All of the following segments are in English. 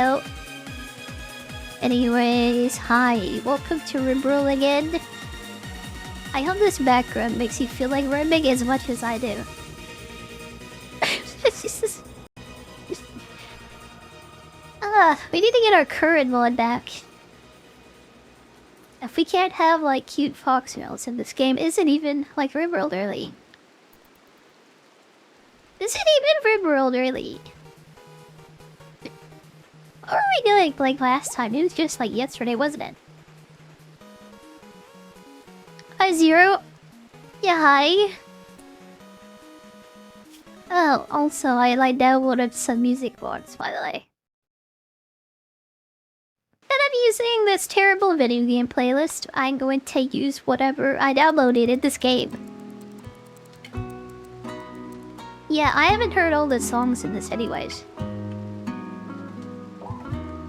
Oh. Anyways, hi. Welcome to Rimworld again. I hope this background makes you feel like rimming as much as I do. We need to get our current mod back. If we can't have, like, cute fox girls in this game, is it even, like, Rimworld early? Is it even Rimworld early? What were we doing, like, last time? It was just, like, yesterday, wasn't it? Hi, Zero. Yeah, hi. Oh, also, I, like, downloaded some music mods, by the way. And I'm using this terrible video game playlist. I'm going to use whatever I downloaded in this game. Yeah, I haven't heard all the songs in this anyways.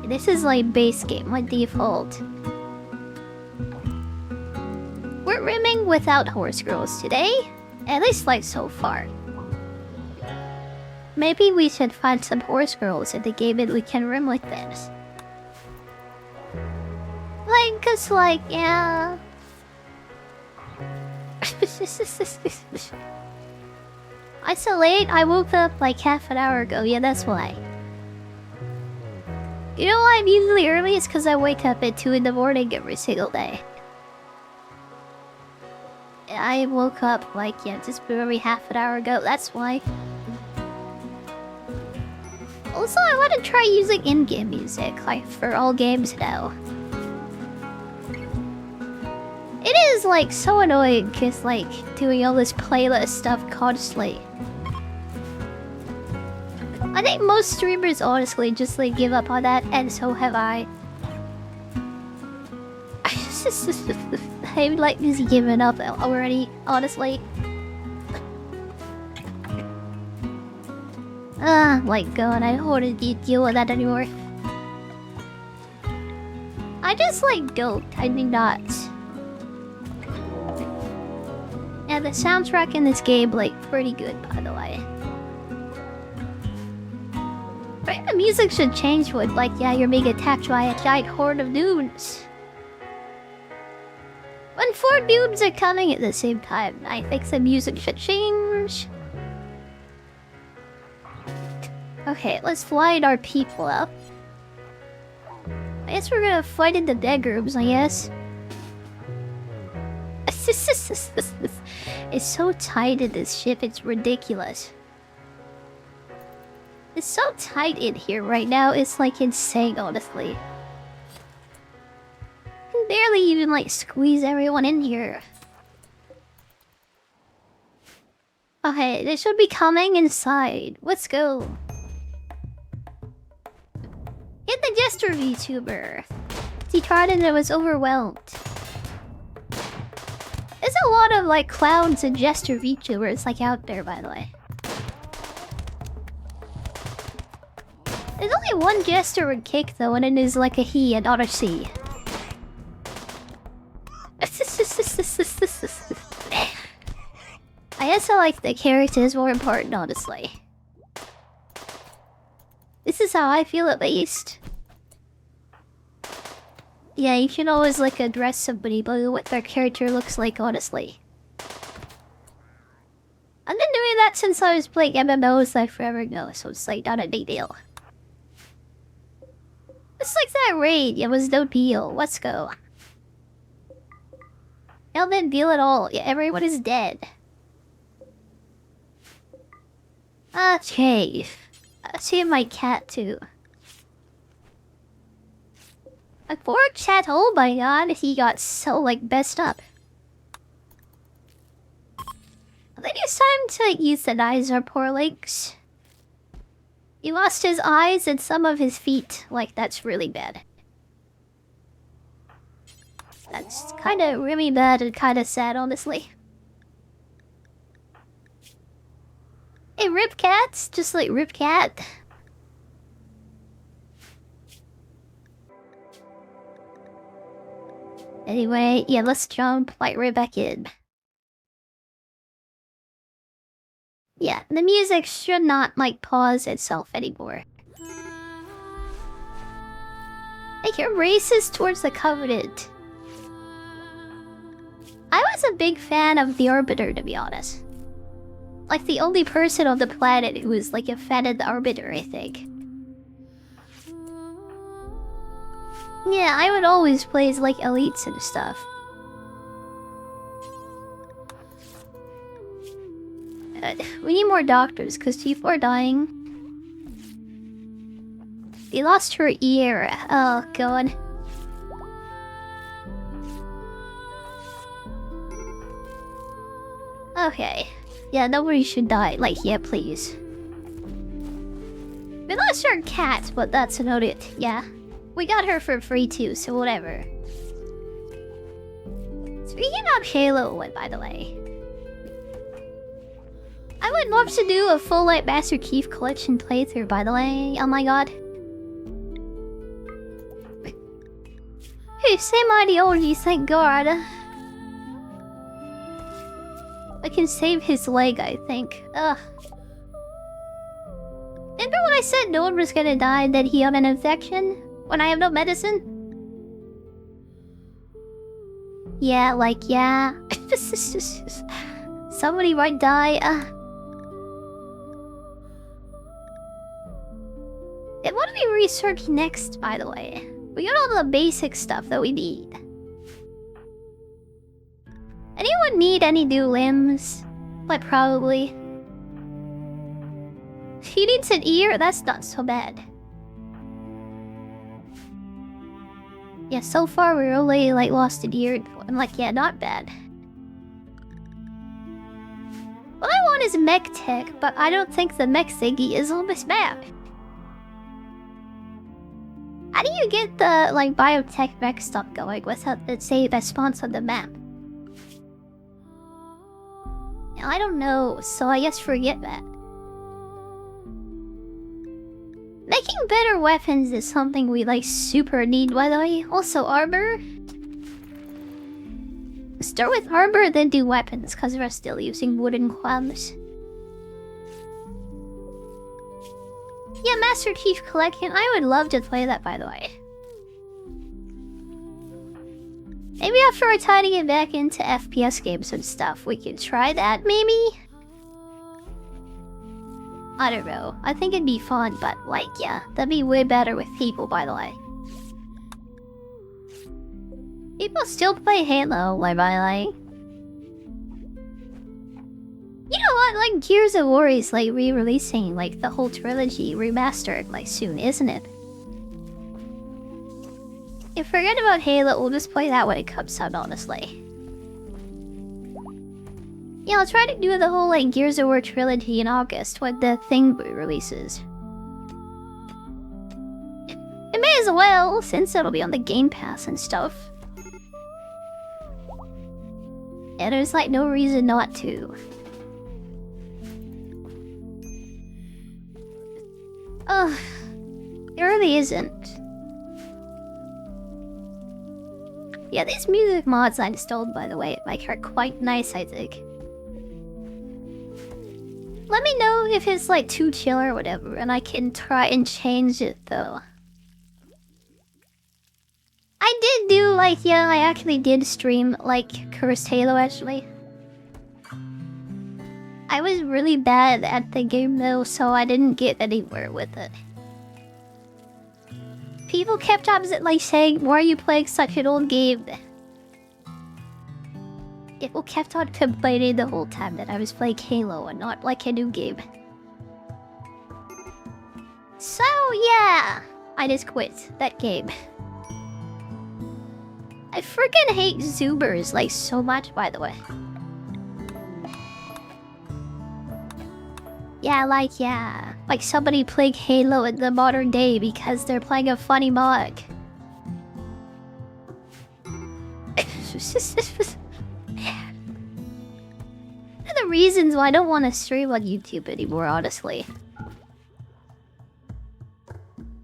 This is like base game, like default. We're rimming without horse girls today. At least like so far. Maybe we should find some horse girls in the game and we can rim like this. Like, cause like, yeah. I'm so late, I woke up like half an hour ago, yeah that's why. You know why I'm usually early? It's cause I wake up at 2 in the morning every single day. I woke up like, yeah, just barely half an hour ago, that's why. Also, I want to try using in-game music, like, for all games now. It is, like, so annoying, cause, like, doing all this playlist stuff constantly. I think most streamers honestly just, like, give up on that, and so have I. I'm, like, just giving up already, honestly. My god, I don't want to deal with that anymore. I just, like, don't. I do not. Yeah, the soundtrack in this game, like, pretty good, by the way. Right, the music should change with, like, yeah, you're being attacked by a giant horde of dudes. When 4 dudes are coming at the same time, I think the music should change. Okay, let's line our people up. I guess we're gonna fight in the dead rooms, I guess. It's so tight in this ship, it's ridiculous. It's so tight in here right now, it's like insane, honestly. I can barely even like squeeze everyone in here. Okay, they should be coming inside. Let's go. Hit the Jester VTuber. He tried and it was overwhelmed. There's a lot of like clowns and Jester VTubers like out there, by the way. There's only one Jester with kick though, and it is like a he and Odyssey. I guess I like the characters more important, honestly. This is how I feel at least. Yeah, you should always like address somebody by what their character looks like, honestly. I've been doing that since I was playing MMOs like forever ago, so it's like not a big deal. It's like that raid, it was no deal. Let's go. No big deal at all. Yeah, everyone is dead. Okay. See my cat too. A poor cat, oh my god, he got so like messed up. I think it's time to euthanize our poor legs. He lost his eyes and some of his feet. Like, that's really bad. That's kinda really bad and kinda sad, honestly. Hey, Rip Cats! Just like Rip Cat. Anyway, yeah, let's jump like right back in. Yeah, the music should not like pause itself anymore. Like, you're racist towards the Covenant. I was a big fan of the Arbiter, to be honest. Like, the only person on the planet who was, like, a fan of the Arbiter, I think. Yeah, I would always play as, like, elites and stuff. We need more doctors, because people are dying. They lost her ear. Oh, God. Okay. Yeah, nobody should die. Like, yeah, please. We lost our cat, but that's not it. Yeah. We got her for free too, so whatever. Speaking of Halo, by the way. I would love to do a full, like, Master Chief Collection playthrough, by the way. Oh my god. Hey, same ideology, thank god. I can save his leg, I think. Ugh. Remember when I said no one was gonna die and that he had an infection? When I have no medicine? Yeah, like, yeah. Somebody might die. And what do we research next, by the way? We got all the basic stuff that we need. Anyone need any new limbs? Like, probably. He needs an ear? That's not so bad. Yeah, so far we're only, like, lost an ear. I'm like, yeah, not bad. What I want is mech tech, but I don't think the mech thingy is on this map. How do you get the, like, biotech mech stuff going without, let's say, that spawns on the map? I don't know, so I guess forget that. Making better weapons is something we, like, super need, by the way. Also, armor. Start with armor, then do weapons, because we're still using wooden clubs. Yeah, Master Chief Collection. I would love to play that, by the way. Maybe after we're tidying it back into FPS games and stuff, we could try that, maybe? I don't know. I think it'd be fun, but, like, yeah, that'd be way better with people, by the way. People still play Halo, like, by the way. You know what? Like, Gears of War is, like, re-releasing, like, the whole trilogy remastered, like, soon, isn't it? Yeah, forget about Halo, we'll just play that when it comes out, honestly. Yeah, I'll try to do the whole, like, Gears of War trilogy in August when the thing releases. It may as well, since it'll be on the Game Pass and stuff. Yeah, there's, like, no reason not to. Ugh. There really isn't. Yeah, these music mods I installed, by the way, like, are quite nice, I think. Let me know if it's, like, too chill or whatever, and I can try and change it, though. I did do, like, yeah, I actually did stream, like, Cursed Halo, actually. I was really bad at the game, though, so I didn't get anywhere with it. People kept like saying, why are you playing such an old game? People kept on complaining the whole time that I was playing Halo and not like a new game. So yeah, I just quit that game. I freaking hate Zoomers like so much, by the way. Yeah, like somebody playing Halo in the modern day because they're playing a funny mod. The reasons why I don't want to stream on YouTube anymore, honestly.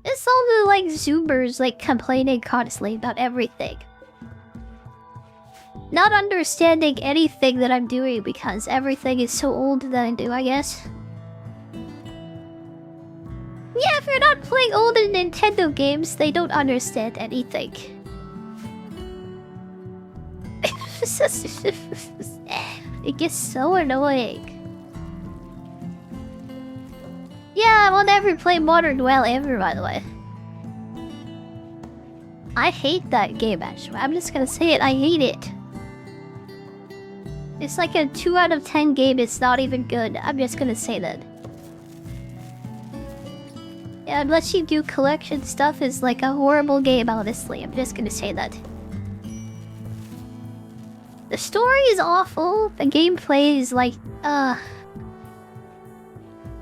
It's all the, like, Zoomers, like, complaining constantly about everything. Not understanding anything that I'm doing because everything is so old that I do, I guess. Yeah, if you're not playing older Nintendo games, they don't understand anything. It gets so annoying. Yeah, I will never play Modern Dwell ever, by the way. I hate that game, actually. I'm just gonna say it, I hate it. It's like a 2 out of 10 game, it's not even good. I'm just gonna say that. Yeah, unless you do collection stuff, it's like a horrible game, honestly. I'm just gonna say that. The story is awful. The gameplay is like,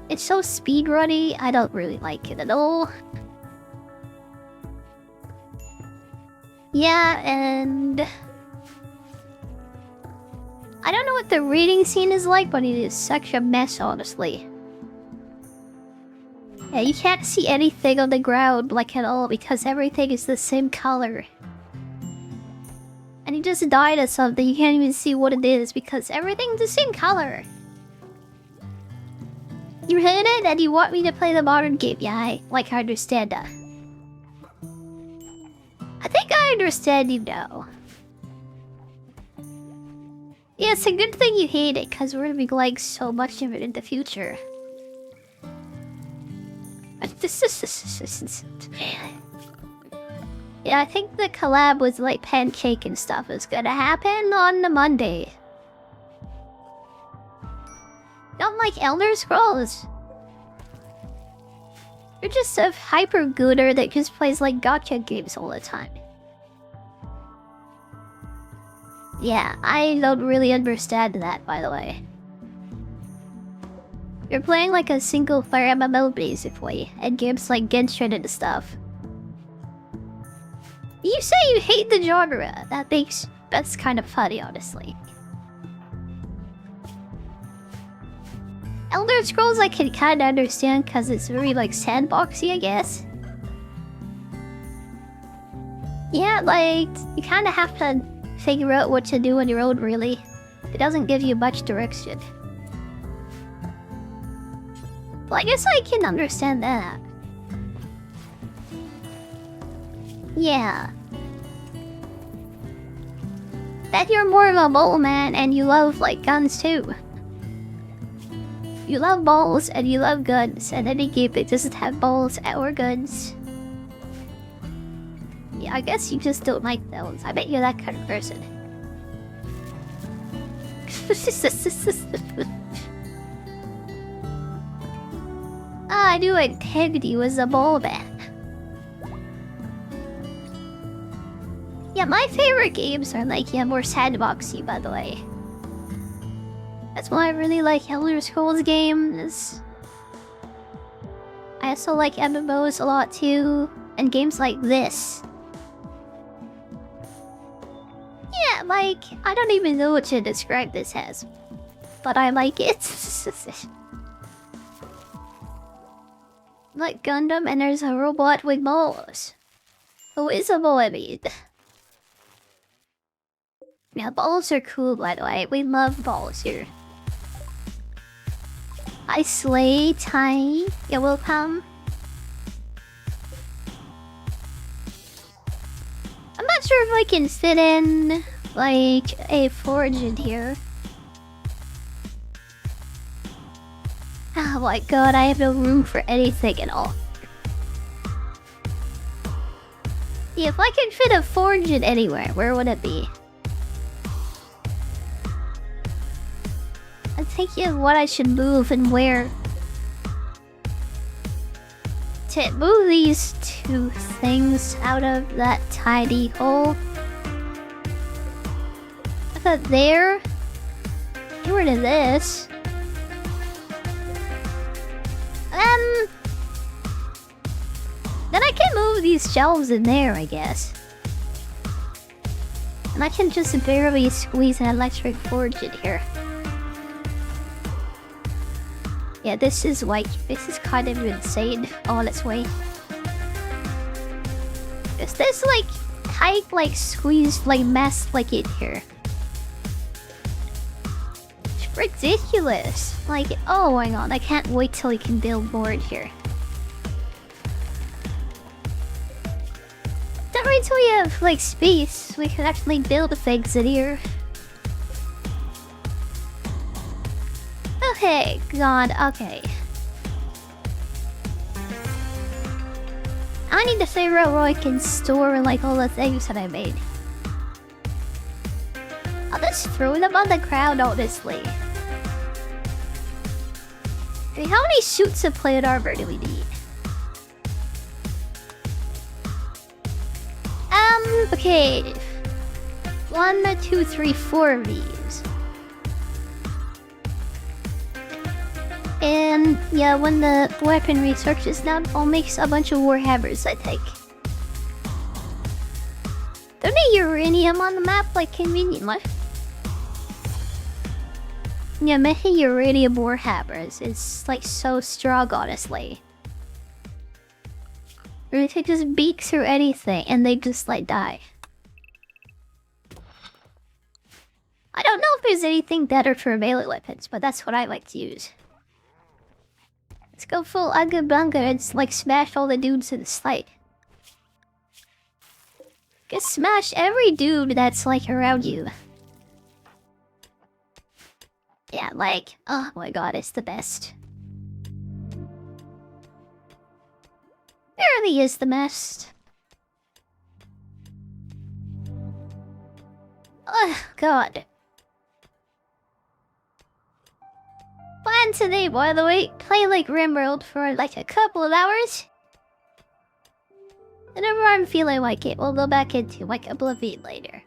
it's so speedrunny. I don't really like it at all. Yeah, and I don't know what the reading scene is like, but it is such a mess, honestly. Yeah, you can't see anything on the ground, like, at all, because everything is the same color. And you just died at something, you can't even see what it is, because everything's the same color. You hate it, and you want me to play the modern game. Yeah, I understand that. I think I understand you now. Yeah, it's a good thing you hate it, because we're gonna be like so much of it in the future. Yeah, I think the collab with like Pancake and stuff is gonna happen on the Monday. Don't like Elder Scrolls. You're just a hyper gooder that just plays like gacha games all the time. Yeah, I don't really understand that, by the way. You're playing like a single player MMO basically, and games like Genshin and stuff. You say you hate the genre. That's kind of funny, honestly. Elder Scrolls I can kind of understand because it's very like sandboxy, I guess. Yeah, like you kind of have to figure out what to do on your own, really. It doesn't give you much direction. Well, I guess I can understand that. Yeah. Bet you're more of a bowl man and you love like guns too. You love balls and you love guns, and any game that doesn't have balls or guns. Yeah, I guess you just don't like those. I bet you're that kind of person. I knew Integrity was a ball man. Yeah, my favorite games are like, yeah, more sandboxy, by the way. That's why I really like Elder Scrolls games. I also like MMOs a lot too, and games like this. Yeah, like, I don't even know what to describe this as, but I like it. Like Gundam, and there's a robot with balls. Who is a boy, I mean? Yeah, balls are cool, by the way. We love balls here. I slay Tiny. You're welcome. I'm not sure if I can fit in like a forge in here. Oh my god, I have no room for anything at all. Yeah, if I could fit a forge in anywhere, where would it be? I'm thinking of what I should move and where. To move these two things out of that tiny hole. I thought there. Get rid of this. Then I can move these shelves in there, I guess. And I can just barely squeeze an electric forge in here. Yeah, this is kind of insane on its way. Is this like tight, like squeezed, like mess like in here? It's ridiculous. Like, oh my god, I can't wait till we can build more in here. can't wait till we have, like, space. We can actually build things in here. Okay, God, okay. I need to figure out where I can store, like, all the things that I made. I'll just throw them on the ground, honestly. Okay, how many suits of plate armor do we need? Okay. 1, 2, 3, 4 of these. And yeah, when the weapon research is done, I'll make a bunch of warhammers, I think. Don't need uranium on the map, like, conveniently. Yeah, making uranium warhammers is, like, so strong, honestly. Or they just beat through anything and they just, like, die. I don't know if there's anything better for melee weapons, but that's what I like to use. Let's go full Unga Bunga and, like, smash all the dudes in the slide. Just smash every dude that's, like, around you. Yeah, like, oh my god, it's the best. It really is the best. Oh god. Plan today, by the way, play like Rimworld for like a couple of hours. Whenever I'm feeling like it, we'll go back into like Oblivion later.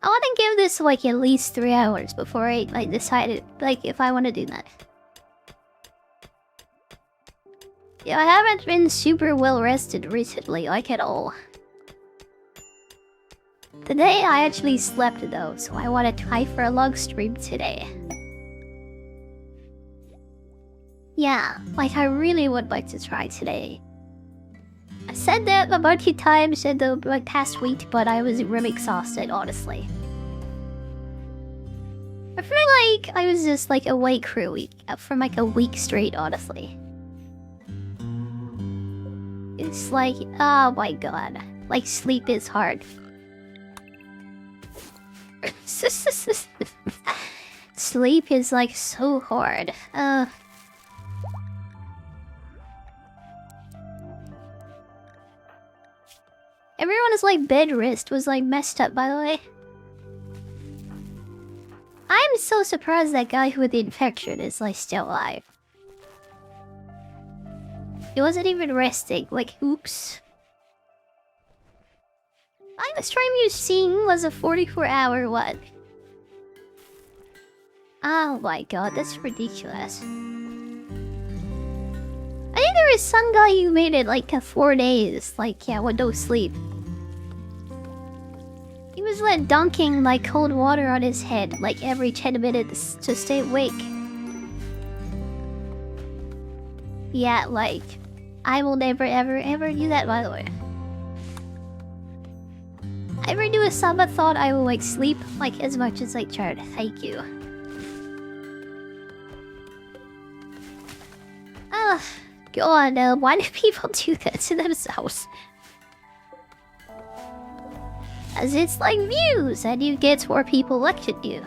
I want to give this like at least 3 hours before I like decide like if I want to do that. Yeah, I haven't been super well rested recently, like at all. Today I actually slept though, so I want to try for a long stream today. Yeah, like I really would like to try today. I said that a bunch of times in the like, past week, but I was really exhausted, honestly. I feel like I was just like awake for a week, for like a week straight, honestly. It's like, oh my god, like sleep is hard. Sleep is like so hard. Everyone's like bed rest was like messed up, by the way. I'm so surprised that guy with the infection is like still alive. He wasn't even resting, like oops. The stream you've seen was a 44-hour one. Oh my god, that's ridiculous. I think there was some guy who made it like 4 days, like yeah, with no sleep. He was like dunking like cold water on his head like every 10 minutes to stay awake. Yeah, like I will never ever do that, by the way. I ever do a Sabbath thought I will like sleep like as much as I tried. Thank you. Oh god, why do people do that to themselves? As it's like views and you get more people watching you.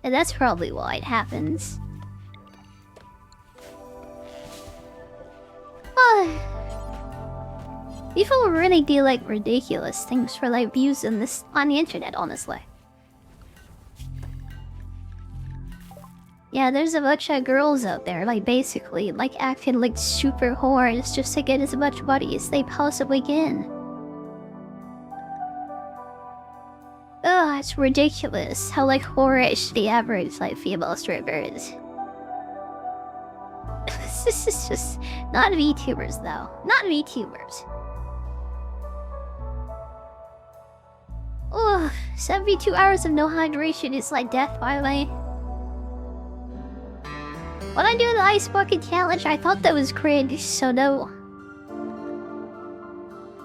And that's probably why it happens. People really do like ridiculous things for like views on the internet, honestly. Yeah, there's a bunch of girls out there, like basically, like acting like super whores just to get as much money as they possibly can. Ugh, it's ridiculous how like whorish the average like female stripper is. This is just not VTubers though, not VTubers. Ugh, 72 hours of no hydration is like death, by the way. When I do the ice bucket challenge, I thought that was cringe, so no.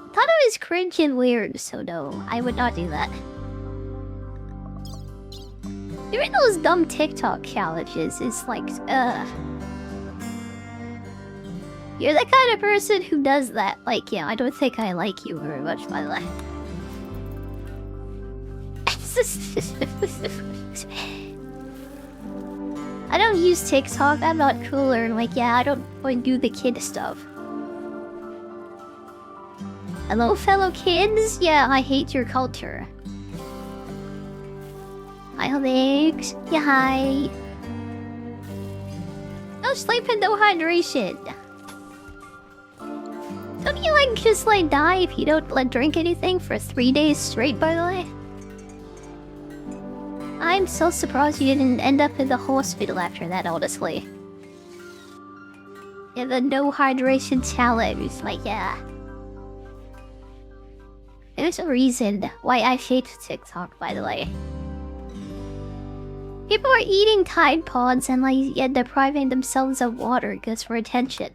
I thought it was cringe and weird, so no, I would not do that. Doing those dumb TikTok challenges is like, You're the kind of person who does that. Like, yeah, I don't think I like you very much, by the way. I don't use TikTok, I'm not cooler, and like, yeah, I don't do the kid stuff. Hello, fellow kids? Yeah, I hate your culture. Hi, Alex. Yeah, hi. No sleep and no hydration. Don't you, like, just, like, die if you don't, like, drink anything for 3 days straight, by the way? I'm so surprised you didn't end up in the hospital after that, honestly. Yeah, the no hydration challenge, like, yeah. There's a reason why I hate TikTok, by the way. People are eating Tide Pods and, like, yeah, depriving themselves of water just for attention.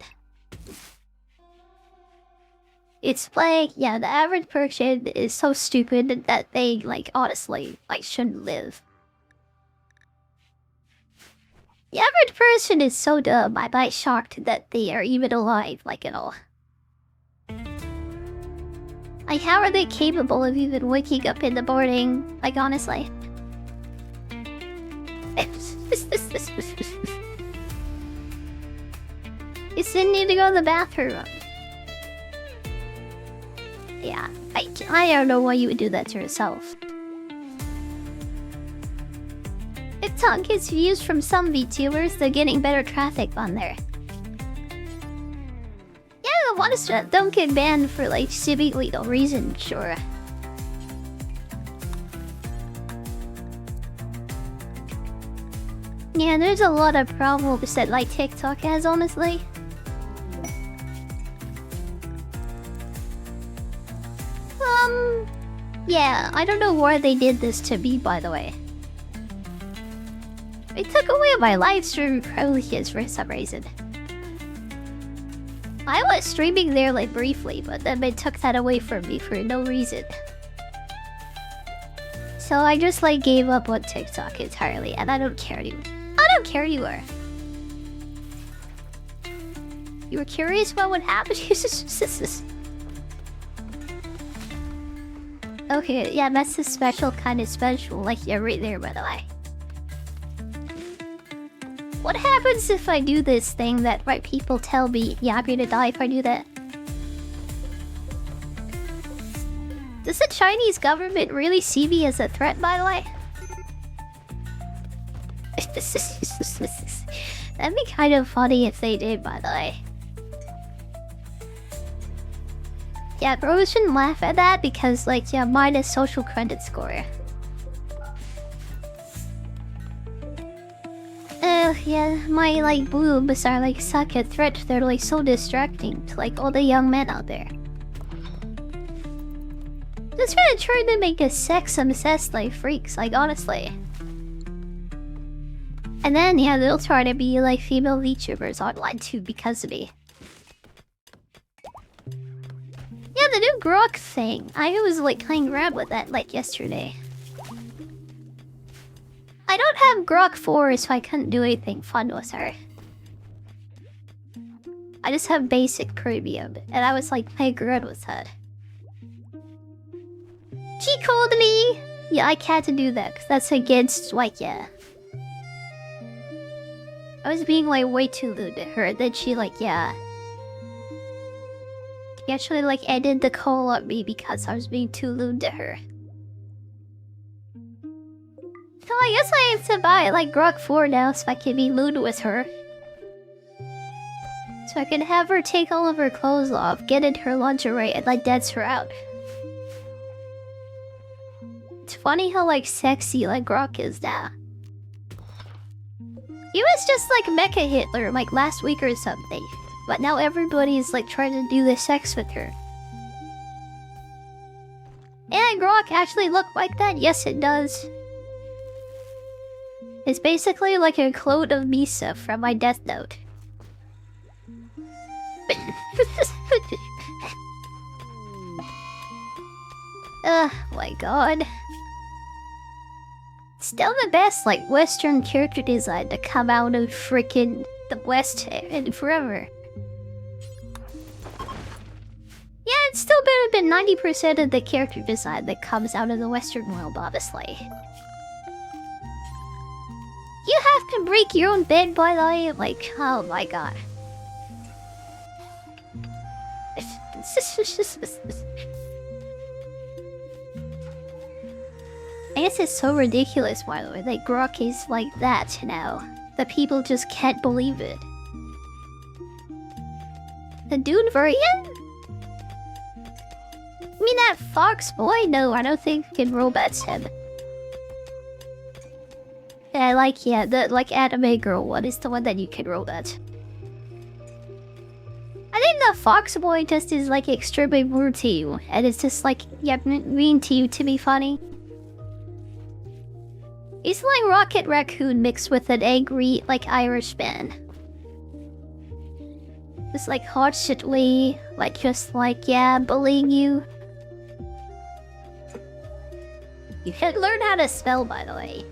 It's like, yeah, the average person is so stupid that they, like, honestly, like, shouldn't live. The average person is so dumb, I'm like shocked that they are even alive, like, you know. Like, how are they capable of even waking up in the morning? Like, honestly. You still need to go to the bathroom. Yeah, I don't know why you would do that to yourself. TikTok gets views from some VTubers, they're getting better traffic on there. Yeah, the ones that don't get banned for, like, civic legal reasons, sure. Yeah, there's a lot of problems that, like, TikTok has, honestly. Yeah, I don't know why they did this to me, by the way. They took away my live stream privileges for some reason. I was streaming there, like, briefly, but then they took that away from me for no reason. So I just, like, gave up on TikTok entirely, and I don't care anymore. I don't care anymore. You were curious about what happened? Okay, yeah, that's the special kind of special, like, yeah, right there, by the way. What happens if I do this thing that, right, people tell me, yeah, I'm gonna die if I do that? Does the Chinese government really see me as a threat, by the way? That'd be kind of funny if they did, by the way. Yeah, bro shouldn't laugh at that because, like, yeah, mine is social credit score. Yeah, my, like, boobs are, like, such a threat. They're, like, so distracting to, like, all the young men out there. Just gonna try to make us sex-obsessed, like, freaks, like, honestly. And then, yeah, they'll try to be, like, female VTubers online too because of me. Yeah, the new Grok thing. I was, like, playing around with that, like, yesterday. I don't have Grok 4, so I couldn't do anything fun with her. I just have basic premium, and I was, like, playing around with her. She called me! Yeah, I can't do that, because that's against, like, yeah. I was being, like, way too lewd to her, then she, like, yeah. She actually, like, ended the call on me because I was being too lewd to her. So I guess I have to buy, like, Grok 4 now so I can be lewd with her. So I can have her take all of her clothes off, get in her lingerie, and, like, dance her out. It's funny how, like, sexy, like, Grok is now. He was just, like, Mecha Hitler, like, last week or something. But now everybody's, like, trying to do the sex with her. And Grok actually look like that? Yes, it does. It's basically like a clone of Misa from my Death Note. My god. Still the best, like, Western character design to come out of freaking the West and forever. than 90% of the character design that comes out of the Western world, obviously. You have to break your own bed, by the way. Like, oh my god. I guess it's so ridiculous, by the way, that Grok is like that now. That people just can't believe it. The Dune variant? You mean that fox boy? No, I don't think can robots him. Yeah, like, yeah, the like anime girl one is the one that you can robot. I think the fox boy just is like extremely rude to you, and it's just like, yeah, mean to you to be funny. He's like Rocket Raccoon mixed with an angry, like, Irishman. Just like constantly, like, just like, yeah, bullying you. You should learn how to spell, by the way.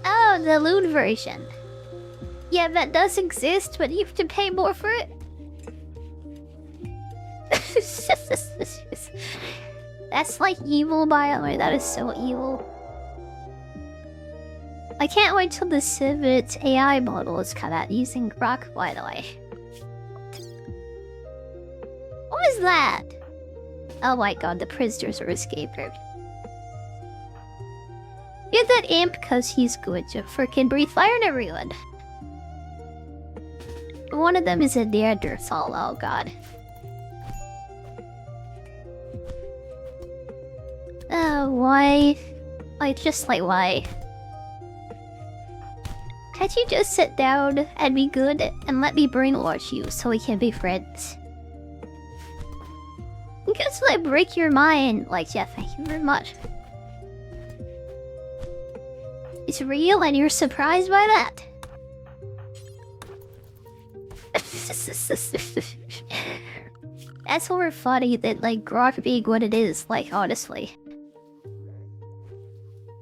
Oh, the Loon version. Yeah, that does exist, but you have to pay more for it. That's like evil, by the way. That is so evil. I can't wait till the Civet AI model is come out using Grok, by the way. What is that? Oh my god, the prisoners are escaping. Get that imp because he's good to freaking breathe fire on everyone. One of them is a Neanderthal, oh god. Why? Like, just like, why? Can't you just sit down and be good and let me brainwash you so we can be friends? Because I break your mind. Like, yeah, thank you very much. It's real and you're surprised by that? That's more funny than, like, Grok being what it is, like, honestly.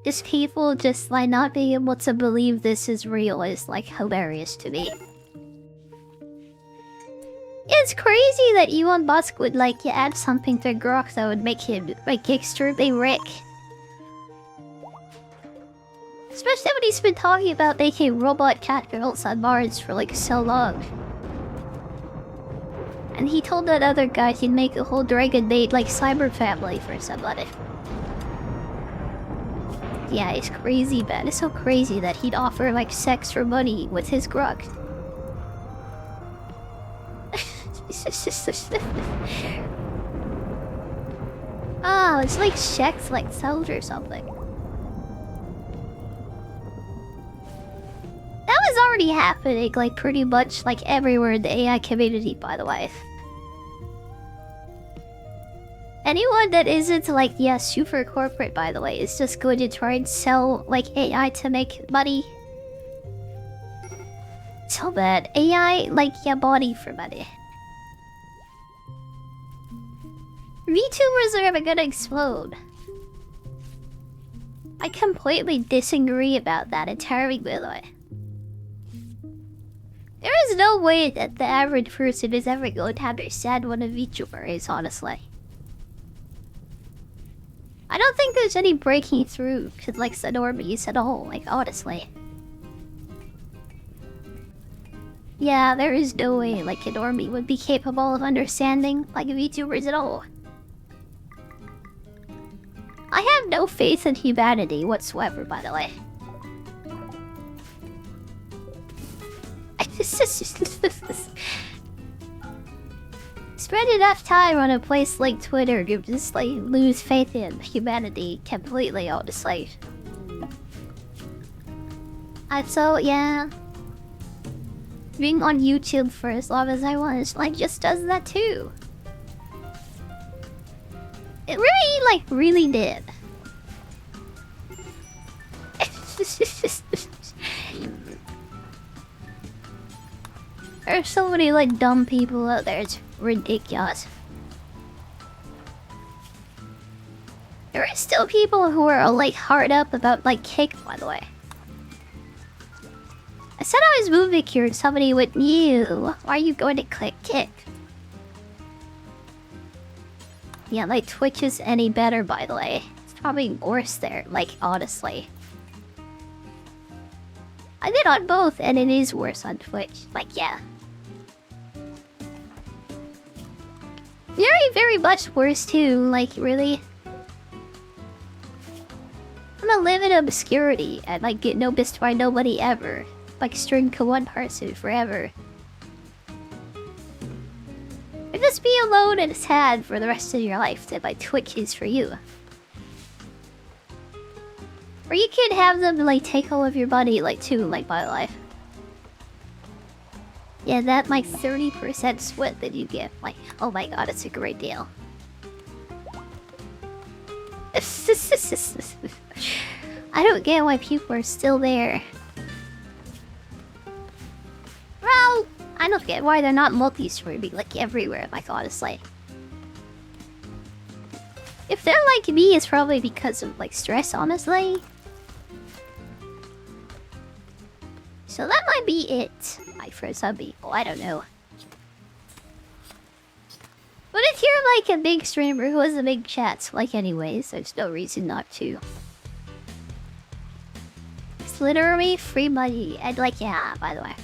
Just people just, like, not being able to believe this is real is, like, hilarious to me. It's crazy that Elon Musk would, like, add something to Grok that would make him, like, extremely rich. Especially when he's been talking about making robot cat girls on Mars for, like, so long. And he told that other guy he'd make a whole dragon made, like, cyber family for somebody. Yeah, it's crazy, man. It's so crazy that he'd offer, like, sex for money with his Grok. Oh, it's like checks, like, cells or something. That was already happening, like, pretty much, like, everywhere in the AI community, by the way. Anyone that isn't, like, yeah, super corporate, by the way, is just going to try and sell, like, AI to make money. So bad. AI, like, yeah, body for money. VTubers are gonna explode. I completely disagree about that entirely, by the way. There is no way that the average person is ever going to understand what a VTuber is, honestly. I don't think there's any breaking through to, like, the normies at all, like, honestly. Yeah, there is no way, like, a normie would be capable of understanding, like, VTubers at all. I have no faith in humanity whatsoever, by the way. Spend enough time on a place like Twitter, you just, like, lose faith in humanity completely, honestly. So, yeah. Being on YouTube for as long as I was, like, just does that too. It really, like, really did. There are so many, like, dumb people out there, it's ridiculous. There are still people who are, like, hard up about, like, Kick, by the way. I said I was movie cured, somebody went, "You, why are you going to click Kick?" Yeah, like Twitch is any better, by the way. It's probably worse there, like, honestly. I did on both, and it is worse on Twitch. Like, yeah. Very, very much worse, too. Like, really. I'm gonna live in obscurity and, like, get noticed by nobody ever. Like, string to one person forever. Or just be alone and sad for the rest of your life that my Twitch is for you. Or you could have them, like, take all of your money, like, too, like, by life. Yeah, that, like, 30% split that you get. Like, oh my god, it's a great deal. I don't get why people are still there. Well, I don't get why they're not multi-streaming, like, everywhere, like, honestly. If they're like me, it's probably because of, like, stress, honestly. So that might be it. Like, for some people, I don't know. But if you're, like, a big streamer who has a big chat, like, anyways, there's no reason not to. It's literally free money, and, like, yeah, by the way.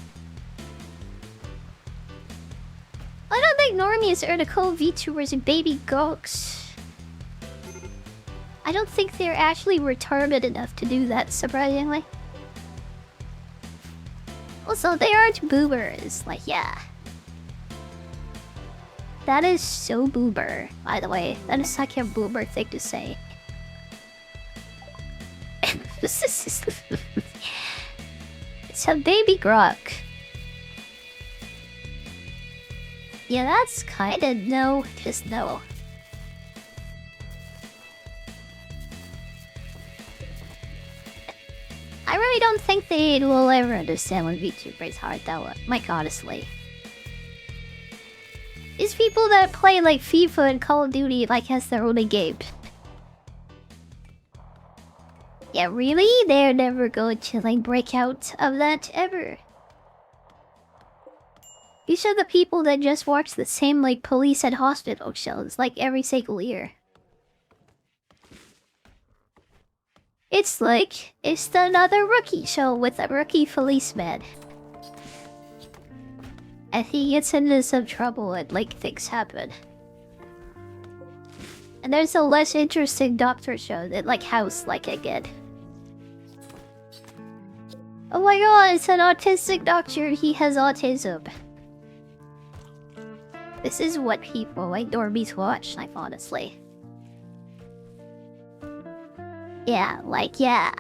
I don't think normies are the cool VTubers and baby goats. I don't think they're actually retarded enough to do that, surprisingly. Also, they aren't boomers, like, yeah. That is so boomer, by the way. That is such a boomer thing to say. It's a baby grok. Yeah, that's kinda no, just no. I really don't think they will ever understand when VTubers are though, like, honestly. These people that play, like, FIFA and Call of Duty, like, as their only game. Yeah, really? They're never going to, like, break out of that ever. These are the people that just watch the same, like, police and hospital shows, like, every single year. It's like, it's another rookie show with a rookie policeman. And he gets into some trouble and, like, things happen. And there's a less interesting doctor show that, like, House, like, again. Oh my god, it's an autistic doctor, he has autism. This is what people like normies watch, like, honestly. Yeah, like, yeah.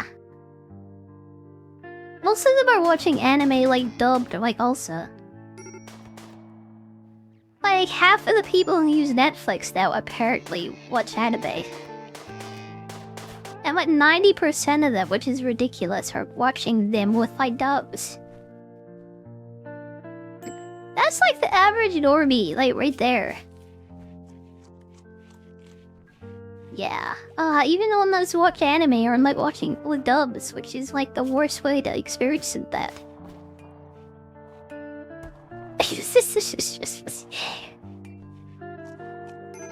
Most of them are watching anime, like, dubbed, like, also. Like, half of the people who use Netflix now apparently watch anime. And like 90% of them, which is ridiculous, are watching them with, like, dubs. That's like the average normie, like, right there. Yeah. Even the ones that watch anime are, like, watching with dubs, which is, like, the worst way to experience that.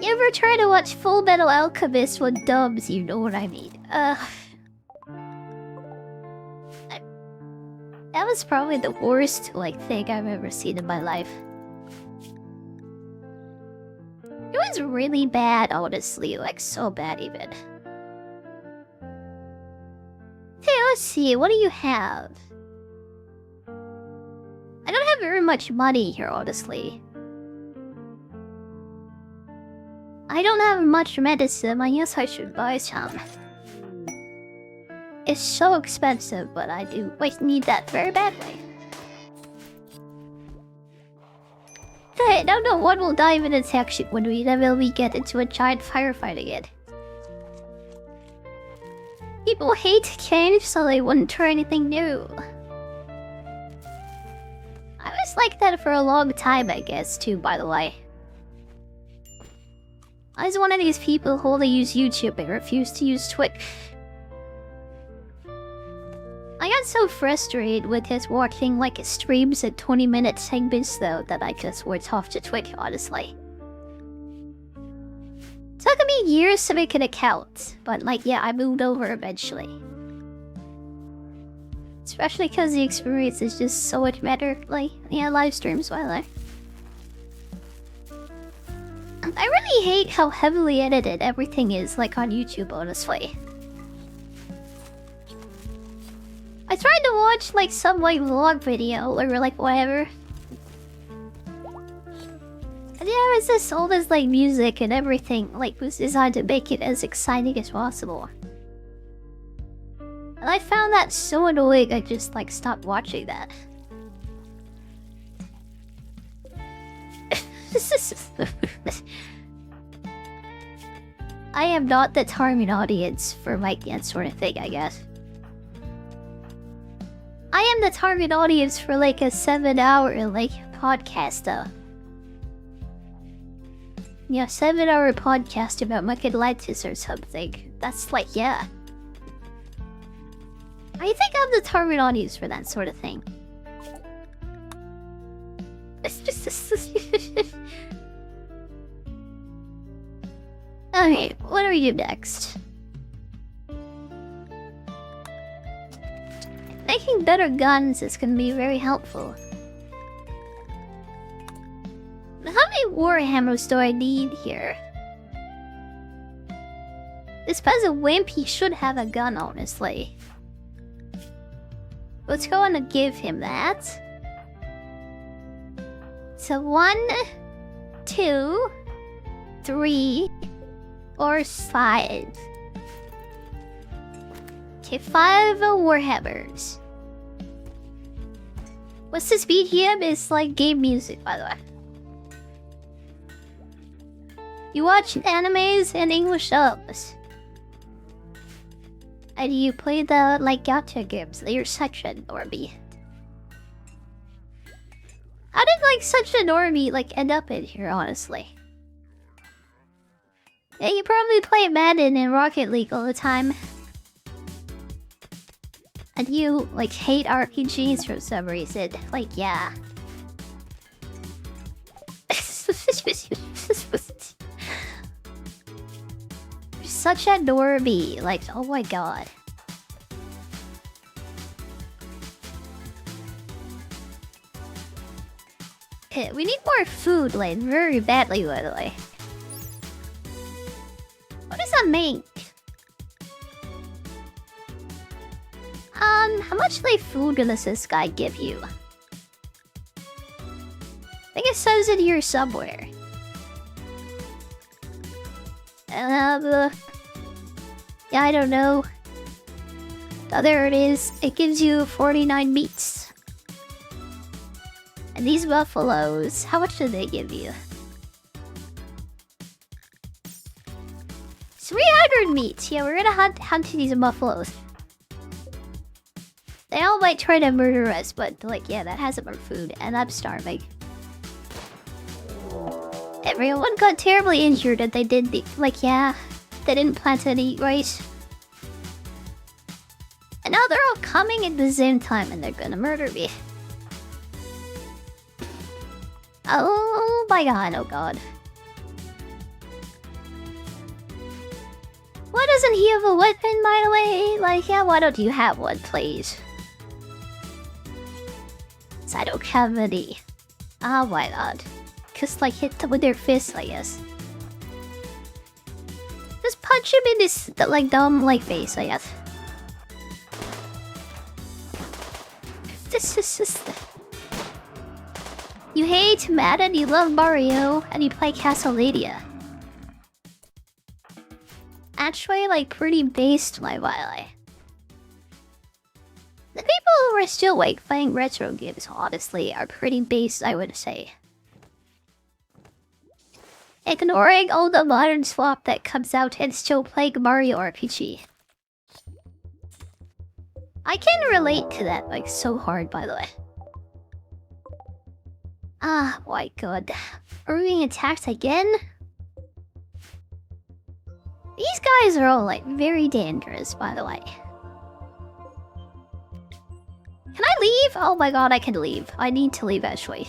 You ever try to watch Full Metal Alchemist with dubs, you know what I mean. That was probably the worst, like, thing I've ever seen in my life. It was really bad, honestly, like, so bad even. Hey, let's see, what do you have? I don't have very much money here, honestly. I don't have much medicine, I guess I should buy some. It's so expensive, but I do need that very badly. I don't know what will dive into section when we get into a giant firefight again. People hate change, so they wouldn't try anything new. I was like that for a long time, I guess, too, by the way. I was one of these people who only use YouTube and refuse to use Twitch. I got so frustrated with his watching, like, streams at 20-minute segments, though, that I just went off to Twitch, honestly. took me years to make an account, but like, yeah, I moved over eventually. Especially because the experience is just so much better, like, yeah, live streams, by the way. I really hate how heavily edited everything is, like, on YouTube, honestly. I tried to watch, like, some, like, vlog video, or, like, whatever. And yeah, it's just all this, like, music and everything, like, was designed to make it as exciting as possible. And I found that so annoying, I just, like, stopped watching that. I am not the target audience for like that sort of thing, I guess. I am the target audience for like a 7-hour like podcast though. Yeah, 7-hour podcast about Atlantis or something. That's like, yeah. I think I'm the target audience for that sort of thing. It's just... Okay, what do we do next? Making better guns is gonna be very helpful. How many warhammers do I need here? This peasant wimp, he should have a gun, honestly. Let's go on and give him that. So 1, 2, 3, or 5. Okay, 5 warhammers. What's this BGM? It's like game music, by the way. You watch animes and English subs. And you play the like gacha games. You're such a normie. How did like such a normie like end up in here, honestly? Yeah, you probably play Madden and Rocket League all the time. And you like hate RPGs for some reason. Like, yeah. You're such a normie. Like, oh my god. Okay, we need more food, like, very badly, by the way. What does that make? How much like food does this guy give you? I think it says it here somewhere. Yeah, I don't know. Oh, there it is. It gives you 49 meats. And these buffaloes, how much do they give you? 300 meats. Yeah, we're gonna hunt these buffaloes. They all might try to murder us, but like, yeah, that has more food, and I'm starving. Everyone got terribly injured and they didn't, like, yeah, they didn't plan to eat right. And now they're all coming at the same time and they're gonna murder me. Oh my god, oh god. Why doesn't he have a weapon, by the way? Like, yeah, why don't you have one, please? I don't have any. Ah, why not? Cause like hit them with their fists, I guess. Just punch him in this like dumb like face, I guess. This is just. You hate Madden, you love Mario, and you play Castlevania. Actually, like pretty based, my Violet. The people who are still like playing retro games, honestly, are pretty based, I would say. Ignoring all the modern swap that comes out and still playing Mario RPG. I can relate to that like so hard, by the way. Ah, my god. Are we being attacked again? These guys are all like very dangerous, by the way. Can I leave? Oh my god, I can leave. I need to leave actually.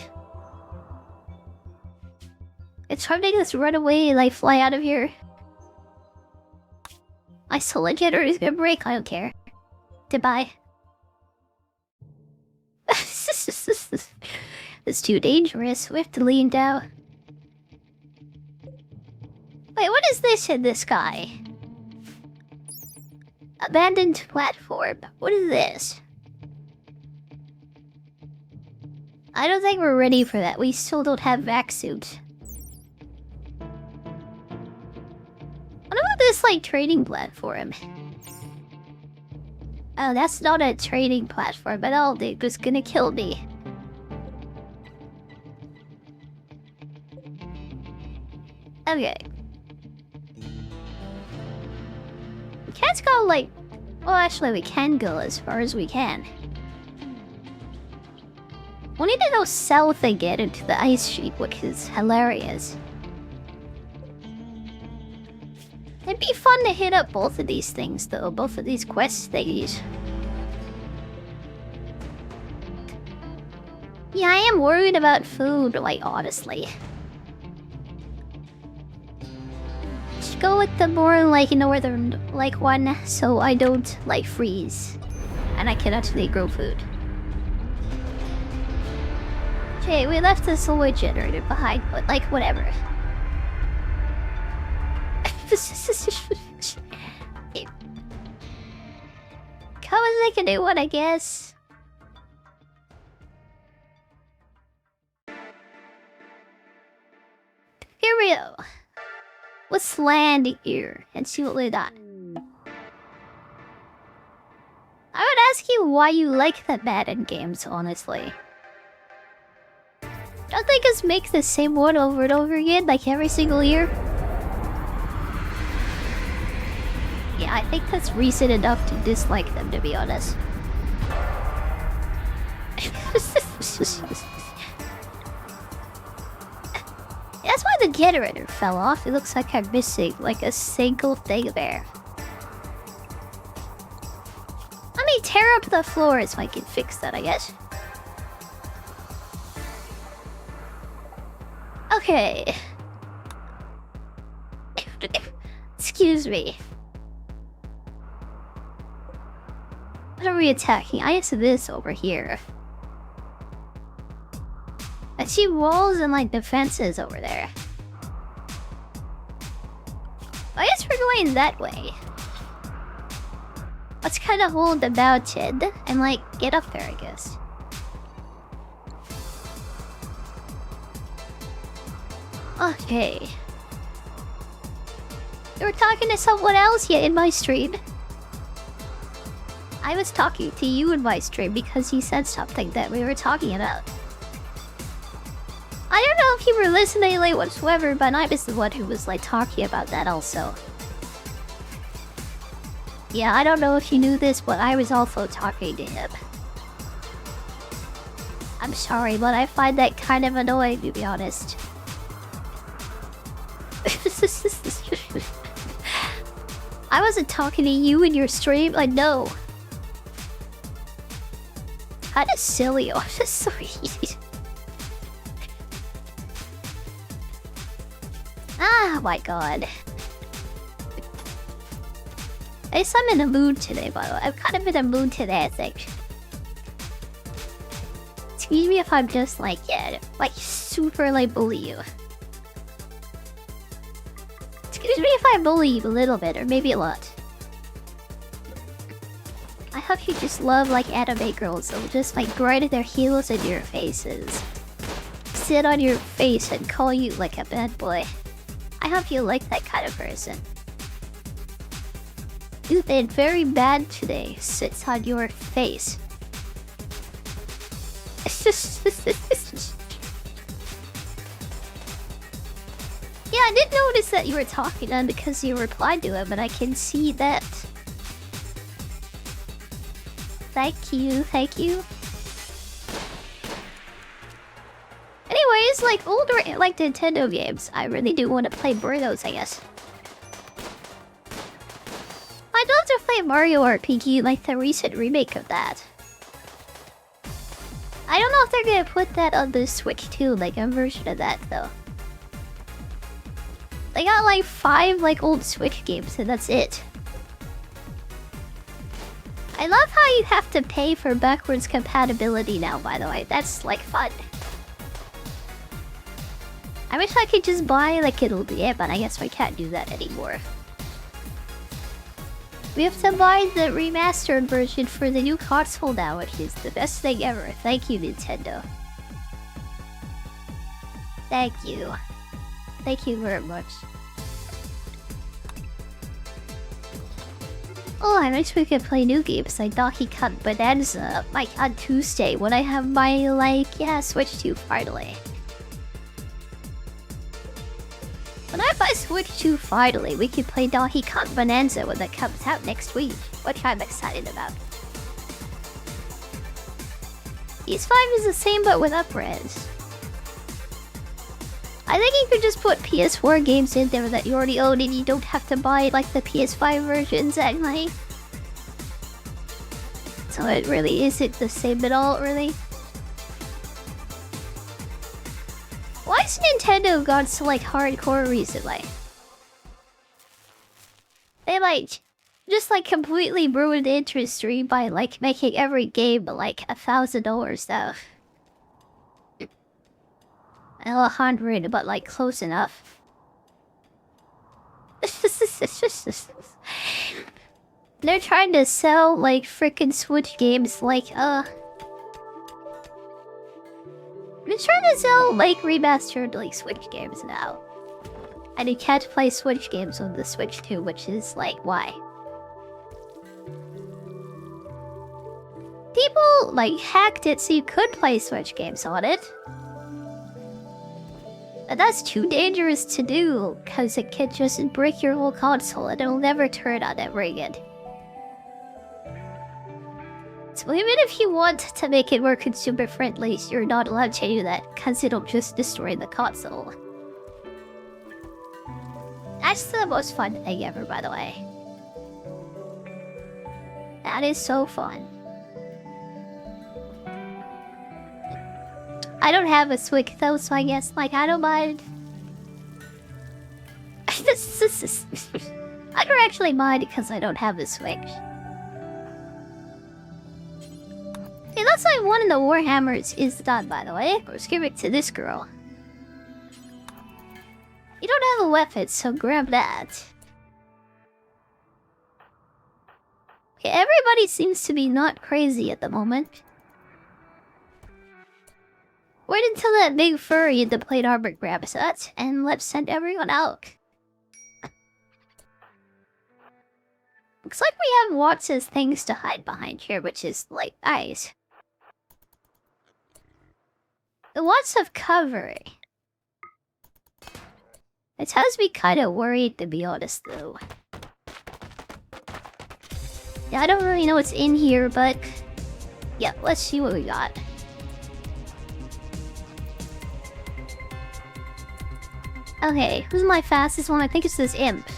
It's time to just run away and like fly out of here. My solar generator is gonna break. I don't care. Goodbye. It's too dangerous. We have to lean down. Wait, what is this in the sky? Abandoned platform. What is this? I don't think we're ready for that. We still don't have vac suit. What about this, like, trading platform? Oh, that's not a trading platform at all. They're just gonna kill me. Okay. We can't go, like... Well, actually, we can go as far as we can. We need to go south again into the ice sheet, which is hilarious. It'd be fun to hit up both of these things, though. Both of these quest thingies. Yeah, I am worried about food, like, honestly. Just go with the more, like, northern, like, one, so I don't, like, freeze. And I can actually grow food. Okay, we left the solar generator behind, but, like, whatever. Come and make a new one, I guess. Here we go. Let's land here and see what we got. I would ask you why you like the Madden games, honestly. Don't they just make the same one over and over again, like every single year? Yeah, I think that's reason enough to dislike them, to be honest. That's why the generator fell off. It looks like I'm missing, like, a single thing there. Let me tear up the floor so I can fix that, I guess. Okay. Excuse me. What are we attacking? I guess this over here. I see walls and, like, defenses over there. I guess we're going that way. Let's kind of hold the mountain and, like, get up there, I guess. Okay. You were talking to someone else yet in my stream? I was talking to you in my stream because you said something that we were talking about. I don't know if you were listening like whatsoever, but I was the one who was like talking about that also. Yeah, I don't know if you knew this, but I was also talking to him. I'm sorry, but I find that kind of annoying, to be honest. I wasn't talking to you in your stream, I know. Kinda silly, I'm just sorry. Ah, my god. I guess I'm in a mood today, by the way. I'm kind of in a mood today, I think. Excuse me if I'm just like, yeah, like super like bully you. Excuse me if I bully you a little bit, or maybe a lot. I hope you just love like anime girls that'll just like grind their heels in your faces. Sit on your face and call you like a bad boy. I hope you like that kind of person. You've been very bad today. Sits on your face. Yeah, I did notice that you were talking to him because you replied to him, but I can see that. Thank you, thank you. Anyways, like older like Nintendo games, I really do want to play Burritos, I guess. I'd love to play Mario RPG, like the recent remake of that. I don't know if they're gonna put that on the Switch too, like a version of that though. They got like 5 like old Switch games and that's it. I love how you have to pay for backwards compatibility now, by the way. That's, like, fun. I wish I could just buy, like, an ODM, but I guess we can't do that anymore. We have to buy the remastered version for the new console now, which is the best thing ever. Thank you, Nintendo. Thank you. Thank you very much. Oh, I wish we could play new games like Donkey Kong Bonanza, like on Tuesday when I have my, like, yeah, Switch 2 finally. When I buy Switch 2 finally, we can play Donkey Kong Bonanza when that comes out next week, which I'm excited about. PS5 is the same but with upres. I think you could just put PS4 games in there that you already own and you don't have to buy like the PS5 versions anyway. So it really isn't the same at all, really. Why has Nintendo gone so like hardcore recently? They like just like completely ruined the industry by like making every game like $1,000 stuff. 100, but like close enough. They're trying to sell like freaking Switch games like they're trying to sell like remastered like Switch games now. And you can't play Switch games on the Switch 2, which is like why? People like hacked it so you could play Switch games on it. But that's too dangerous to do, because it could just break your whole console and it'll never turn on ever again. So even if you want to make it more consumer friendly, you're not allowed to do that, because it'll just destroy the console. That's the most fun thing ever, by the way. That is so fun. I don't have a Switch though, so I guess like I don't mind. I don't actually mind because I don't have a Switch. Hey, that's like one of the Warhammers is done, by the way. Let's give it to this girl. You don't have a weapon, so grab that. Okay, everybody seems to be not crazy at the moment. Wait until that big furry in the plate armor grabs that, and let's send everyone out. Looks like we have lots of things to hide behind here, which is, like, nice. Lots of cover. It has me kind of worried, to be honest, though. Yeah, I don't really know what's in here, but... yeah, let's see what we got. Okay, who's my fastest one? I think it's this imp.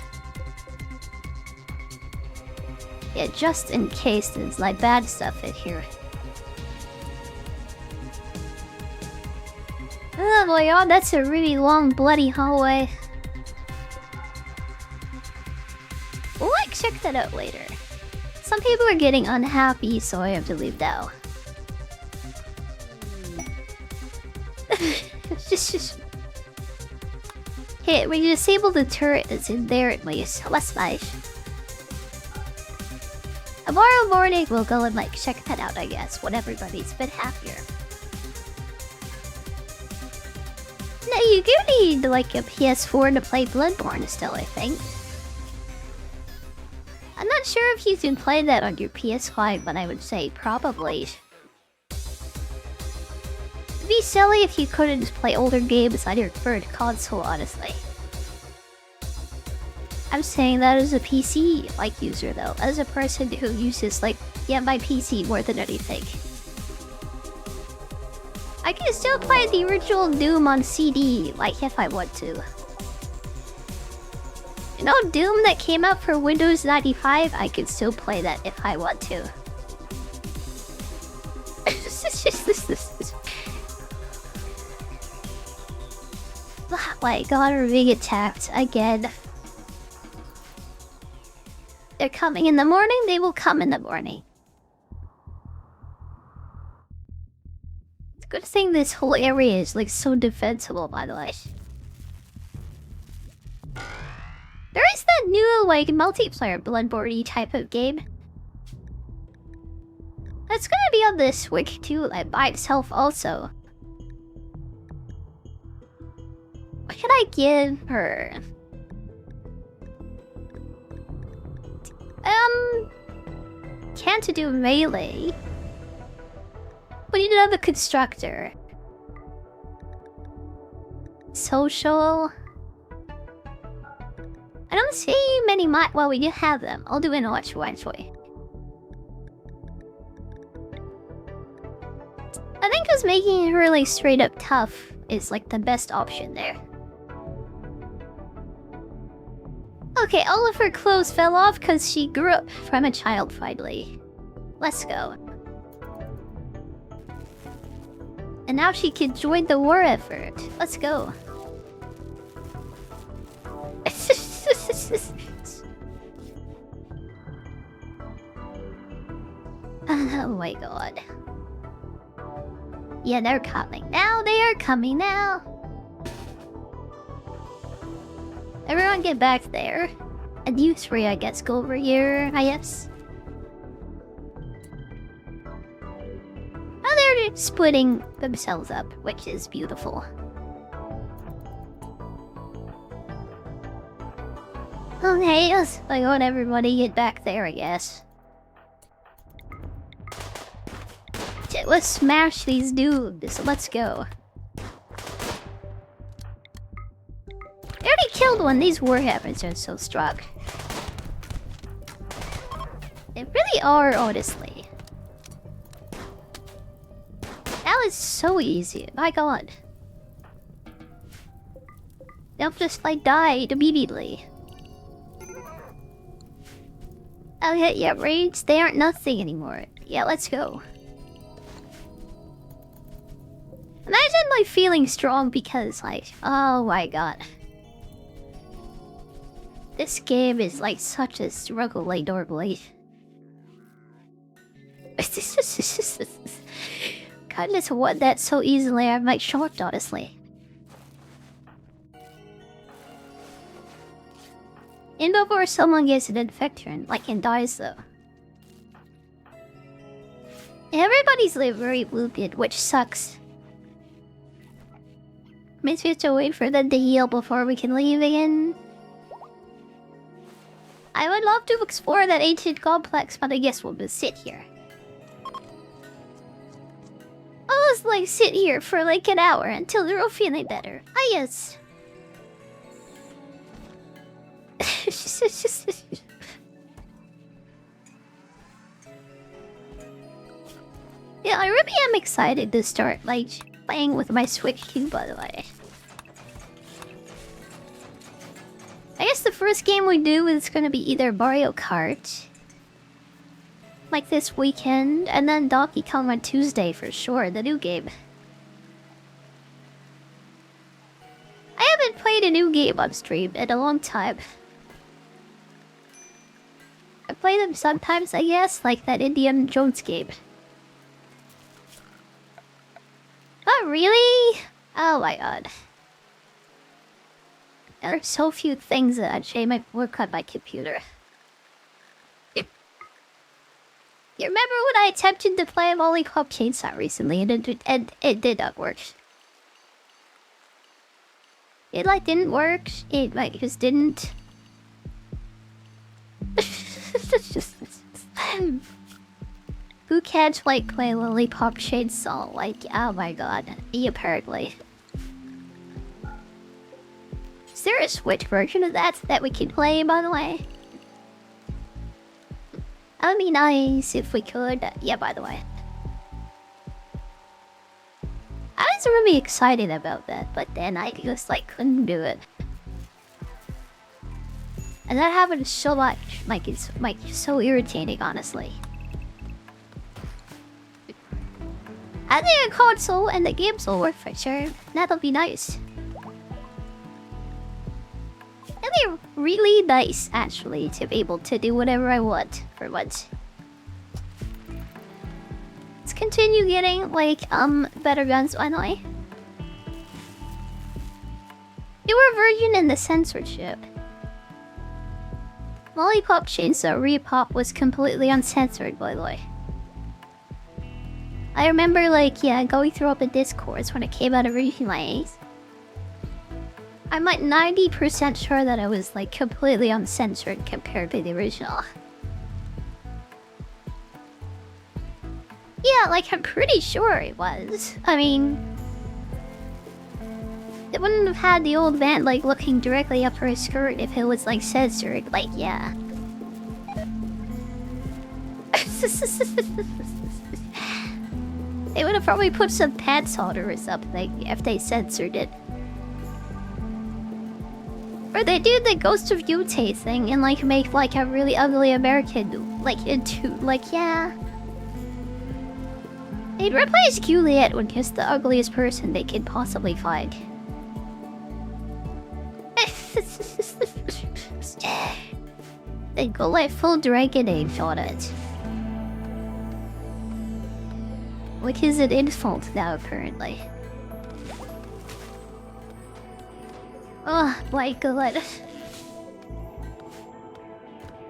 Yeah, just in case there's like bad stuff in here. Oh my god, that's a really long bloody hallway. We'll like check that out later. Some people are getting unhappy, so I have to leave now. just... Okay, we disable the turret that's in there at least. Let's smash. Tomorrow morning we'll go and like check that out, I guess, when everybody's a bit happier. Now you do need like a PS4 to play Bloodborne still, I think. I'm not sure if you can play that on your PS5, but I would say probably. It'd be silly if you couldn't just play older games on your third console, honestly. I'm saying that as a PC like user though, as a person who uses like my PC more than anything. I can still play the original Doom on CD, like if I want to. You know, Doom that came out for Windows 95, I can still play that if I want to. Oh my god, we're being attacked again. They're coming in the morning, they will come in the morning. think this whole area is like so defensible, by the way. There is that new like multiplayer Bloodborne type of game. That's gonna be on the Switch too, like by itself also. What should I give her? Can't do melee. We need another constructor. Social. I don't see many well, we do have them. I'll do intellectual actually. I think just making her like straight up tough is like the best option there. Okay, all of her clothes fell off because she grew up from a child finally. Let's go. And now she can join the war effort. Let's go. Oh my god. Yeah, they're coming now. They are coming now. Everyone get back there. And you three, I guess, go over here, I guess. Oh, they're splitting themselves up, which is beautiful. Okay, let's let everybody get back there, I guess. Let's smash these dudes. Let's go. I already killed one. These warhammers are so strong. They really are, honestly. That was so easy. My god. They'll just like die immediately. Okay, yeah, raids, they aren't nothing anymore. Yeah, let's go. Imagine like feeling strong because like, oh my god. This game is like such a struggle like normally. God, just won that so easily, I'm like shocked honestly. In before someone gets an infection, like and dies though. Everybody's like very wounded, which sucks. Makes me have to wait for them to heal before we can leave again. I would love to explore that ancient complex, but I guess we'll just sit here. I'll just like sit here for like an hour until they're all feeling better. Ah yes. Yeah, I really am excited to start like playing with my Switch too, by the way. I guess the first game we do is gonna be either Mario Kart, like this weekend, and then Donkey Kong on Tuesday for sure, the new game. I haven't played a new game on stream in a long time. I play them sometimes, I guess, like that Indiana Jones game. Not really? Oh my god. There are so few things that actually might work on my computer. You remember when I attempted to play Lollipop Chainsaw recently and it did not work? It like didn't work. It like just didn't. Who can't like play Lollipop Chainsaw? Like, oh my god, me apparently. Is there a Switch version of that we can play, by the way? That would be nice if we could. Yeah, by the way. I was really excited about that, but then I just like couldn't do it. And that happened so much, like it's like so irritating, honestly. I think a console and the games will work for sure. That'll be nice. It'll be really nice, actually, to be able to do whatever I want for once. Let's continue. continue getting like better guns finally. They were virgin in the censorship. Lollipop Chainsaw Repop was completely uncensored, by the way. I remember, like, yeah, going through up the discords when it came out originally. I'm like 90% sure that it was like completely uncensored compared to the original. Yeah, like I'm pretty sure it was. I mean, it wouldn't have had the old man like looking directly up her skirt if it was like censored. Like, yeah. They would have probably put some pants on her or something if they censored it. Or they do the Ghost of Yute thing and like make like a really ugly American like into like, yeah. They'd replace Juliet with just the ugliest person they could possibly find. They'd go like full Dragon Age on it. Which is an insult now, apparently. Oh my god.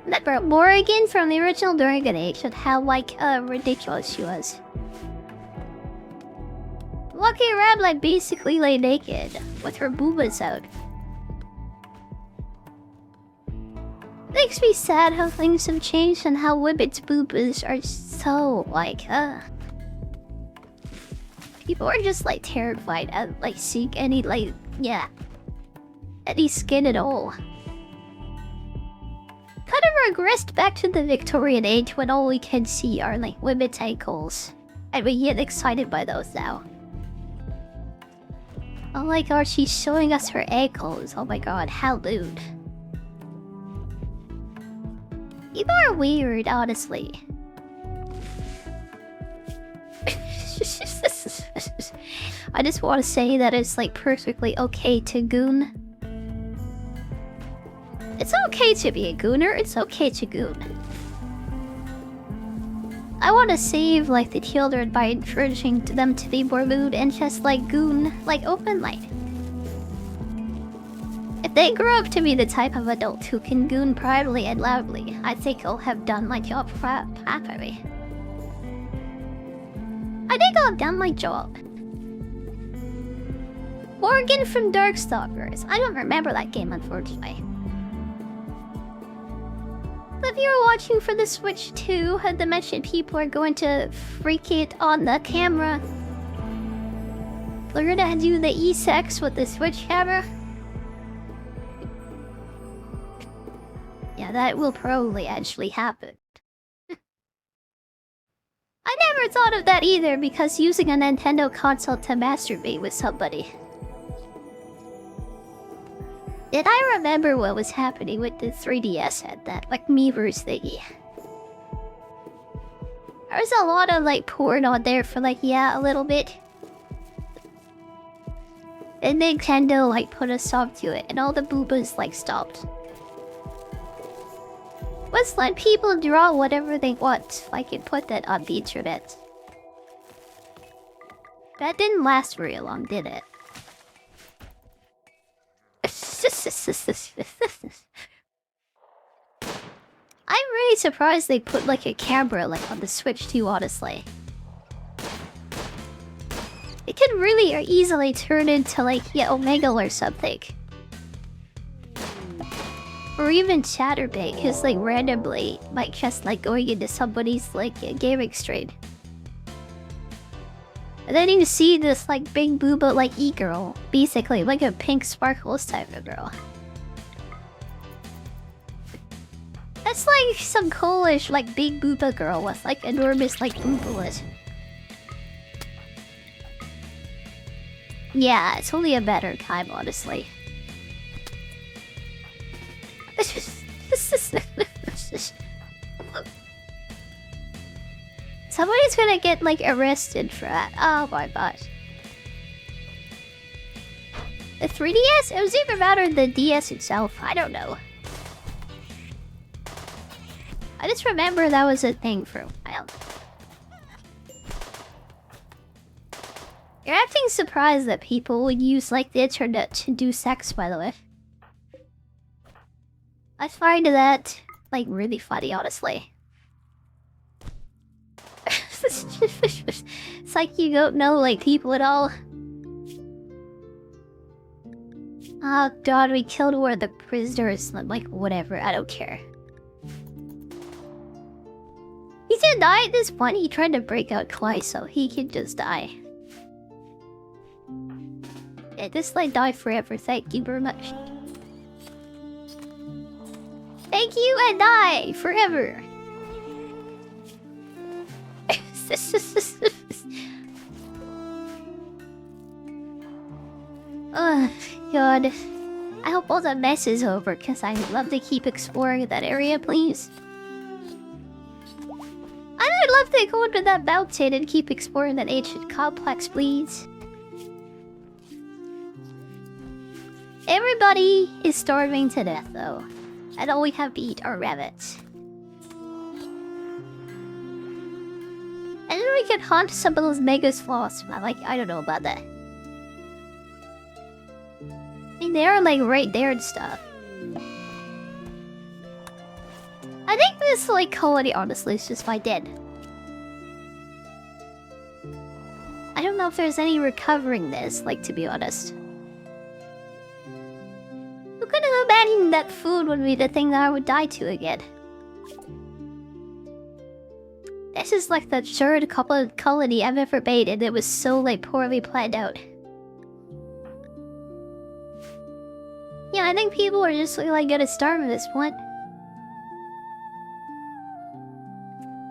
Remember, Morrigan from the original Dragon Age and how like ridiculous she was. Walking around like basically like naked with her boobas out. Makes me sad how things have changed and how women's boobas are so like people are just like terrified of like seeing any like any skin at all. Kind of regressed back to the Victorian age when all we can see are like women's ankles. And we get excited by those now. Oh my god, she's showing us her ankles. Oh my god, how lewd. People are weird, honestly. I just want to say that it's like perfectly okay to goon. It's okay to be a gooner, it's okay to goon. I want to save like the children by encouraging them to be more lewd and just like goon, like openly. If they grow up to be the type of adult who can goon proudly and loudly, I think I'll have done my job happily. I think I'll have done my job. Morgan from Darkstalkers. I don't remember that game, unfortunately. If you were watching for the Switch 2, had to mention people are going to freak it on the camera. They're gonna do the E-sex with the Switch camera. Yeah, that will probably actually happen. I never thought of that either because using a Nintendo console to masturbate with somebody. Did I remember what was happening with the 3DS at that, like, Miiverse thingy? There was a lot of, like, porn on there for, like, yeah, a little bit. And Nintendo, like, put a stop to it, and all the boobas, like, stopped. Let's let people draw whatever they want, like, and put that on the internet. That didn't last very long, did it? I'm really surprised they put like a camera like on the Switch too, honestly. It could really or easily turn into like Omega or something. Or even Chatterbait is like randomly like just like going into somebody's like gaming stream. And then you see this like big booba like e-girl, basically like a pink sparkles type of girl. That's like some coolish like big booba girl with like enormous like boobalet. Yeah, it's only a better time, honestly. Somebody's gonna get like arrested for that. Oh my gosh. The 3DS? It was even better than the DS itself. I don't know. I just remember that was a thing for a while. You're acting surprised that people would use like the internet to do sex, by the way. I find that like really funny, honestly. It's like you don't know like people at all. Oh god, we killed one of the prisoners. Like whatever, I don't care. He's gonna die at this point. He tried to break out twice, so he can just die. Yeah, just like die forever. Thank you very much. Thank you and die forever. Oh god. I hope all the mess is over, because I'd love to keep exploring that area, please. I'd love to go into that mountain and keep exploring that ancient complex, please. Everybody is starving to death, though. And all we have to eat are rabbits. And then we can hunt some of those mega sloths. Like, I don't know about that. I mean, they are like right there and stuff. I think this like colony honestly is just my dead. I don't know if there's any recovering this, like, to be honest. Who could have imagined that food would be the thing that I would die to again? This is like the third colony I've ever made, and it was so like poorly planned out. Yeah, I think people are just like gonna starve at this point.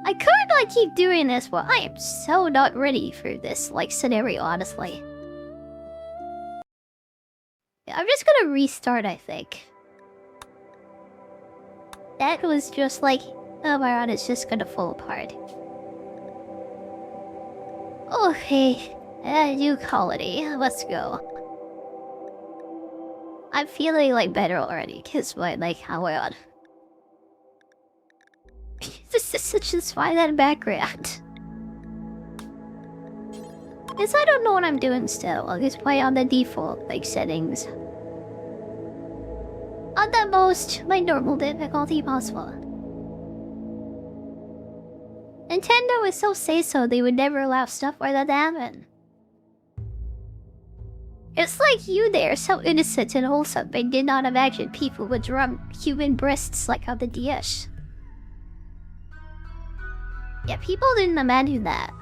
I could like keep doing this, but I am so not ready for this like scenario, honestly. Yeah, I'm just gonna restart, I think. That was just like, oh my god, it's just gonna fall apart. Okay, new colony, let's go. I'm feeling like better already, cause like how on. Just find that background. Cause I don't know what I'm doing still. I'll just play on the default like settings. On the most like normal difficulty possible. Nintendo would so say so, they would never allow stuff like that to happen. It's like you there, so innocent and wholesome, but did not imagine people would drum human breasts like on the DS. Yeah, people didn't imagine that.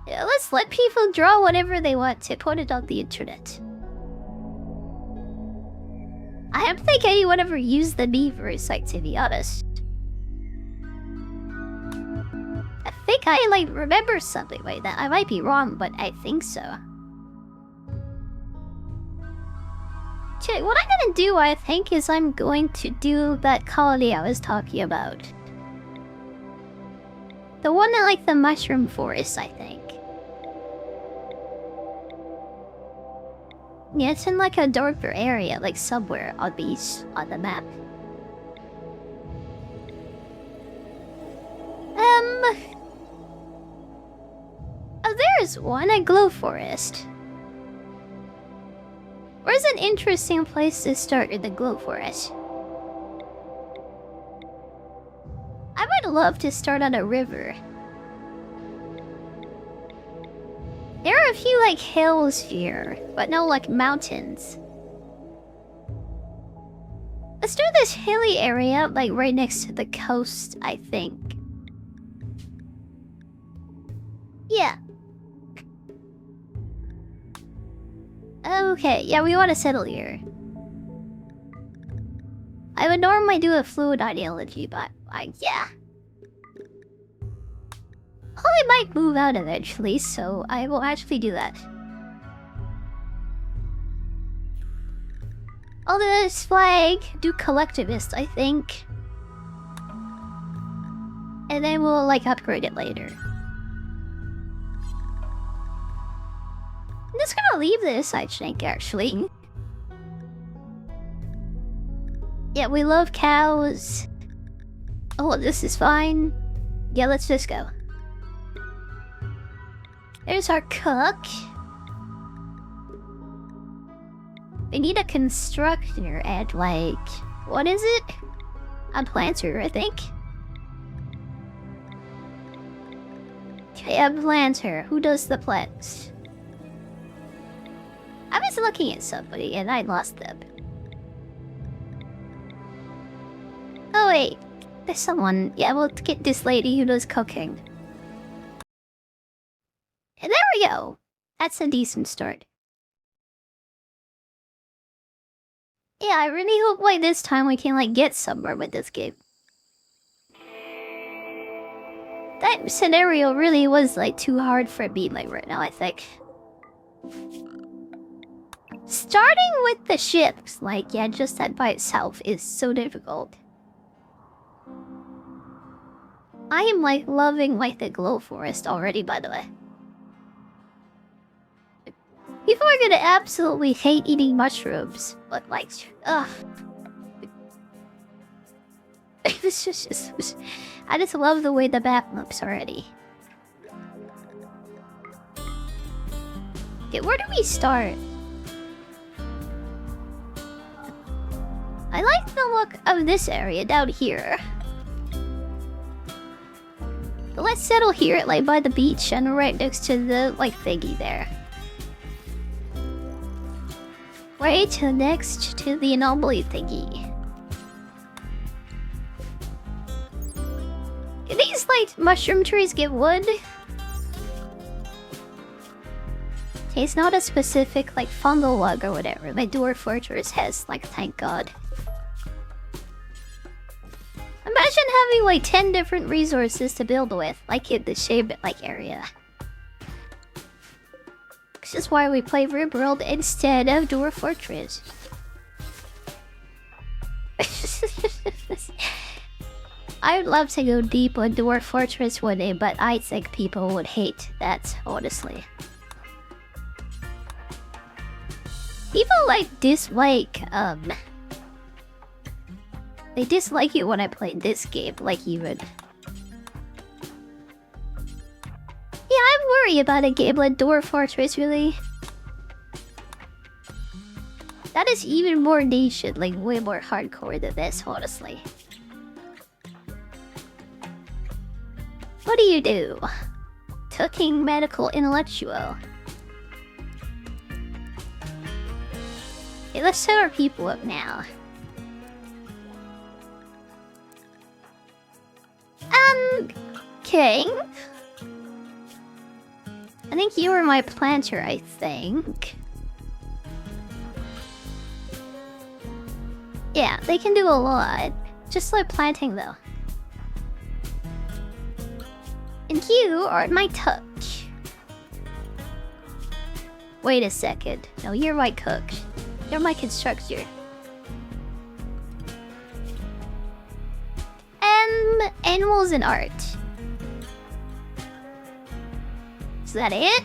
Yeah, let's let people draw whatever they want to put it on the internet. I don't think anyone ever used the Miiverse, like, to be honest. I think I, like, remember something like that. I might be wrong, but I think so. Okay, what I'm gonna do, I think, is I'm going to do that colony I was talking about. The one at, like, the mushroom forest, I think. Yeah, it's in, like, a darker area, like, somewhere on the map. Oh, there's one at Glow Forest. Where's an interesting place to start in the Glow Forest? I would love to start on a river. There are a few, like, hills here, but no, like, mountains. Let's do this hilly area, like, right next to the coast, I think. Yeah. Okay, yeah, we want to settle here. I would normally do a fluid ideology, but, yeah. Holly might move out eventually, so I will actually do that. I'll do this flag, do collectivist, I think. And then we'll, like, upgrade it later. I'm just gonna leave this, I think, actually. Yeah, we love cows. Oh, this is fine. Yeah, let's just go. There's our cook. We need a constructor and like... What is it? A planter, I think. Okay, a planter. Who does the plants? I was looking at somebody and I lost them. Oh wait, there's someone. Yeah, we'll get this lady who does cooking. And there we go. That's a decent start. Yeah, I really hope like this time we can like get somewhere with this game. That scenario really was like too hard for me like right now, I think. Starting with the ships, like yeah, just that by itself is so difficult. I am like loving like the glow forest already, by the way. People are gonna absolutely hate eating mushrooms, but like, ugh. It's just, I just love the way the map looks already. Okay, where do we start? I like the look of this area down here. Let's settle here, like by the beach and right next to the like thingy there. Right next to the anomaly thingy. Do these like mushroom trees give wood? It's not a specific like fungal log or whatever. My dwarf fortress has, like, thank god. Imagine having like 10 different resources to build with, like in the shade like area. This is why we play Rimworld instead of Dwarf Fortress. I would love to go deep on Dwarf Fortress one day, but I think people would hate that, honestly. People like dislike, they dislike it when I play this game, like even. Yeah, I'm worried about a game like Dwarf Fortress, really. That is even more niche, like way more hardcore than this, honestly. What do you do? Cooking medical intellectual. Okay, let's set our people up now. Okay. I think you were my planter, I think. Yeah, they can do a lot. Just like planting, though. And you are my touch. Wait a second. No, you're my cook. You're my constructor. Animals and art. Is that it?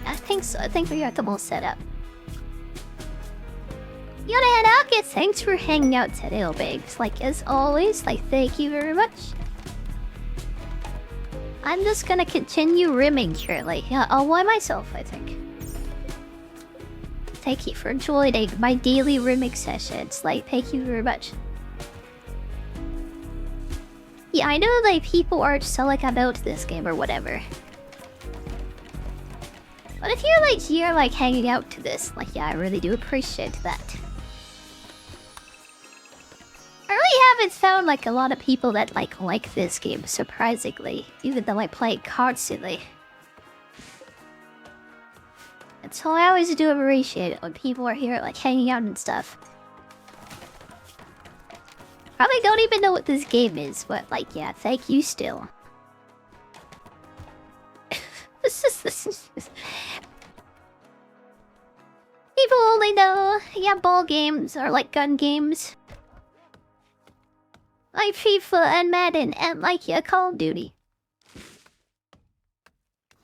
I think so. I think we got them all set up. Yada yada. Okay, thanks for hanging out today, Obigs. Like as always, like thank you very much. I'm just gonna continue rimming shortly. Yeah, all by myself, I think. Thank you for joining my daily rimming sessions. Like, thank you very much. Yeah, I know like people aren't so like about this game or whatever. But if you're like here like hanging out to this, like yeah, I really do appreciate that. I really haven't found like a lot of people that like this game, surprisingly, even though I play it constantly. And so I always do appreciate it when people are here like hanging out and stuff. Probably don't even know what this game is, but like yeah, thank you still. People only know, yeah, ball games are like gun games. Like FIFA and Madden and like yeah, Call of Duty.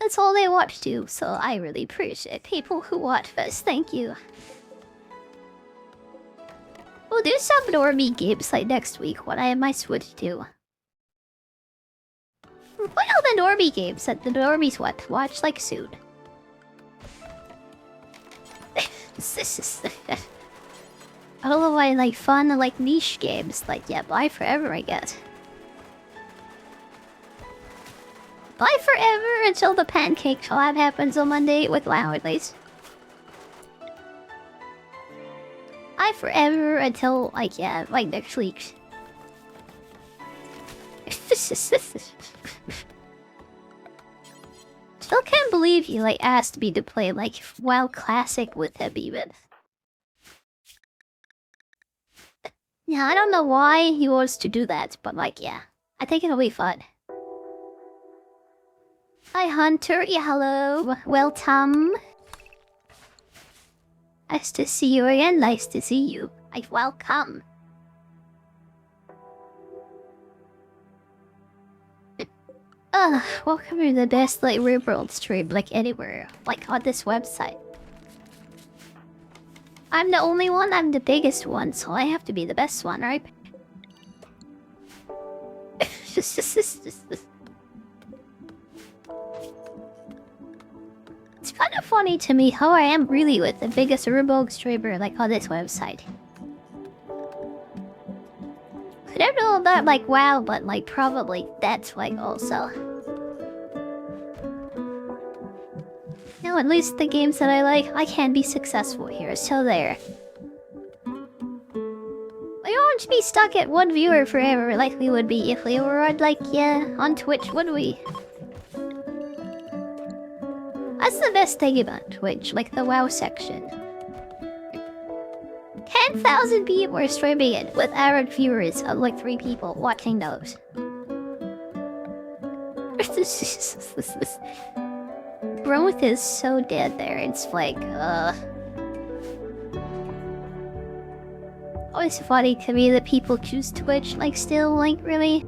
That's all they watch too, so I really appreciate people who watch this. Thank you. We'll do some normie games like next week when I have my Switch too. Play all the normie games that the normies watch like soon. I don't know why I like fun and like niche games. Like, yeah, buy forever, I guess. Buy forever until the pancake collab happens on Monday with WoW, at least. Buy forever until, like, yeah, like next week. Still can't believe he, like, asked me to play, like, WoW Classic with him, even. Yeah, I don't know why he wants to do that, but, like, yeah. I think it'll be fun. Hi, Hunter. Yeah, hello. Welcome. Nice to see you again. Nice to see you. Welcome. Welcome to the best, like, Rimworld stream, like, anywhere. Like, on this website. I'm the only one, I'm the biggest one, so I have to be the best one, right? It's kind of funny to me how I am really with the biggest Rimworld streamer, like, on this website. I don't know about, like, WoW, but, like, probably that's why also. No, at least the games that I like, I can be successful here, so there. We won't be stuck at one viewer forever like we would be if we were on, like, yeah, on Twitch, would we? That's the best thing about Twitch, like the WoW section. 10,000 people are streaming it with average viewers of like 3 people watching those. Growth is so dead there, it's like, always funny to me that people choose Twitch, like, still, like, really?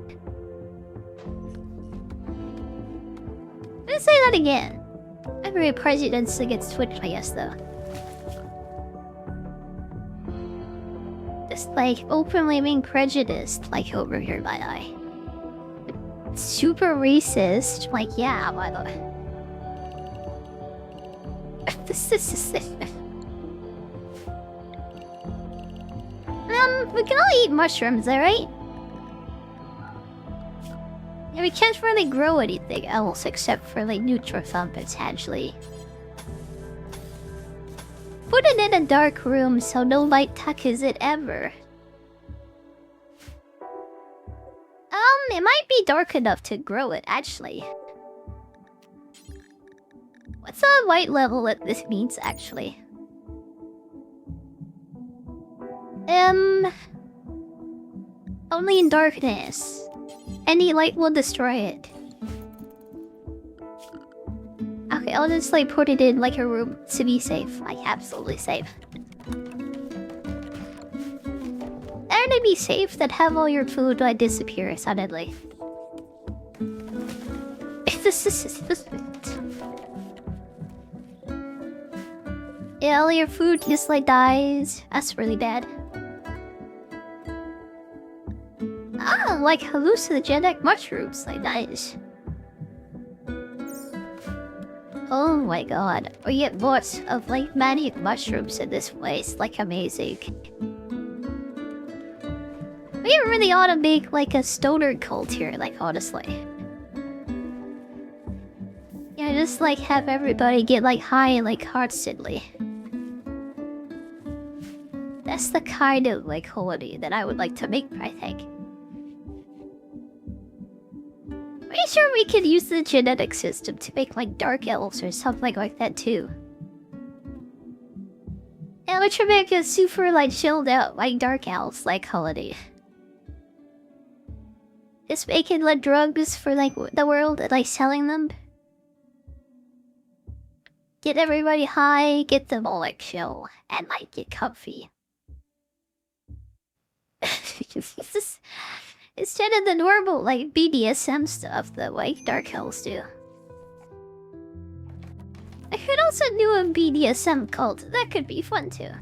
Let's say that again. Every president gets Twitch, I guess, though. Just, like, openly being prejudiced, like, over here, by the way. Super racist, like, yeah, by the way. We can all eat mushrooms, alright? Yeah, we can't really grow anything else except for, like, Nutrifun, potentially. Put it in a dark room so no light touches it ever. It might be dark enough to grow it, actually. What's the light level that this means, actually? Only in darkness. Any light will destroy it. Okay, I'll just, like, put it in, like, a room to be safe. Like, absolutely safe. Better to be safe than have all your food, like, disappear suddenly. Yeah, all your food just, like, dies. That's really bad. Ah, like hallucinogenic mushrooms, like, nice. Oh my god, we get lots of, like, manic mushrooms in this place, like, amazing. We really ought to make, like, a stoner cult here, like, honestly. Yeah, just, like, have everybody get, like, high, like, constantly. That's the kind of, like, holiday that I would like to make, I think. Pretty sure we could use the genetic system to make, like, dark elves or something like that, too. Yeah, we should make a super, like, chilled out, like, dark elves, like, holiday. Just making, like, drugs for, like, the world and, like, selling them. Get everybody high, get them all, like, chill, and, like, get comfy. Instead of the normal, like, BDSM stuff that, like, dark elves do. I could also do a BDSM cult. That could be fun, too.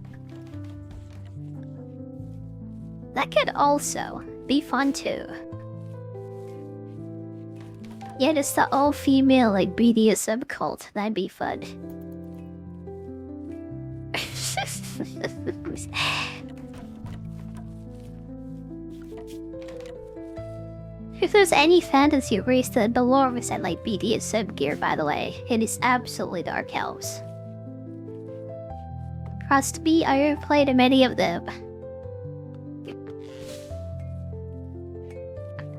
That could also be fun, too. Yeah, just the all-female, like, BDSM cult. That'd be fun. If there's any fantasy race that belongs at, like, BDSM gear, by the way, it is absolutely Dark Elves. Trust me, I have played many of them.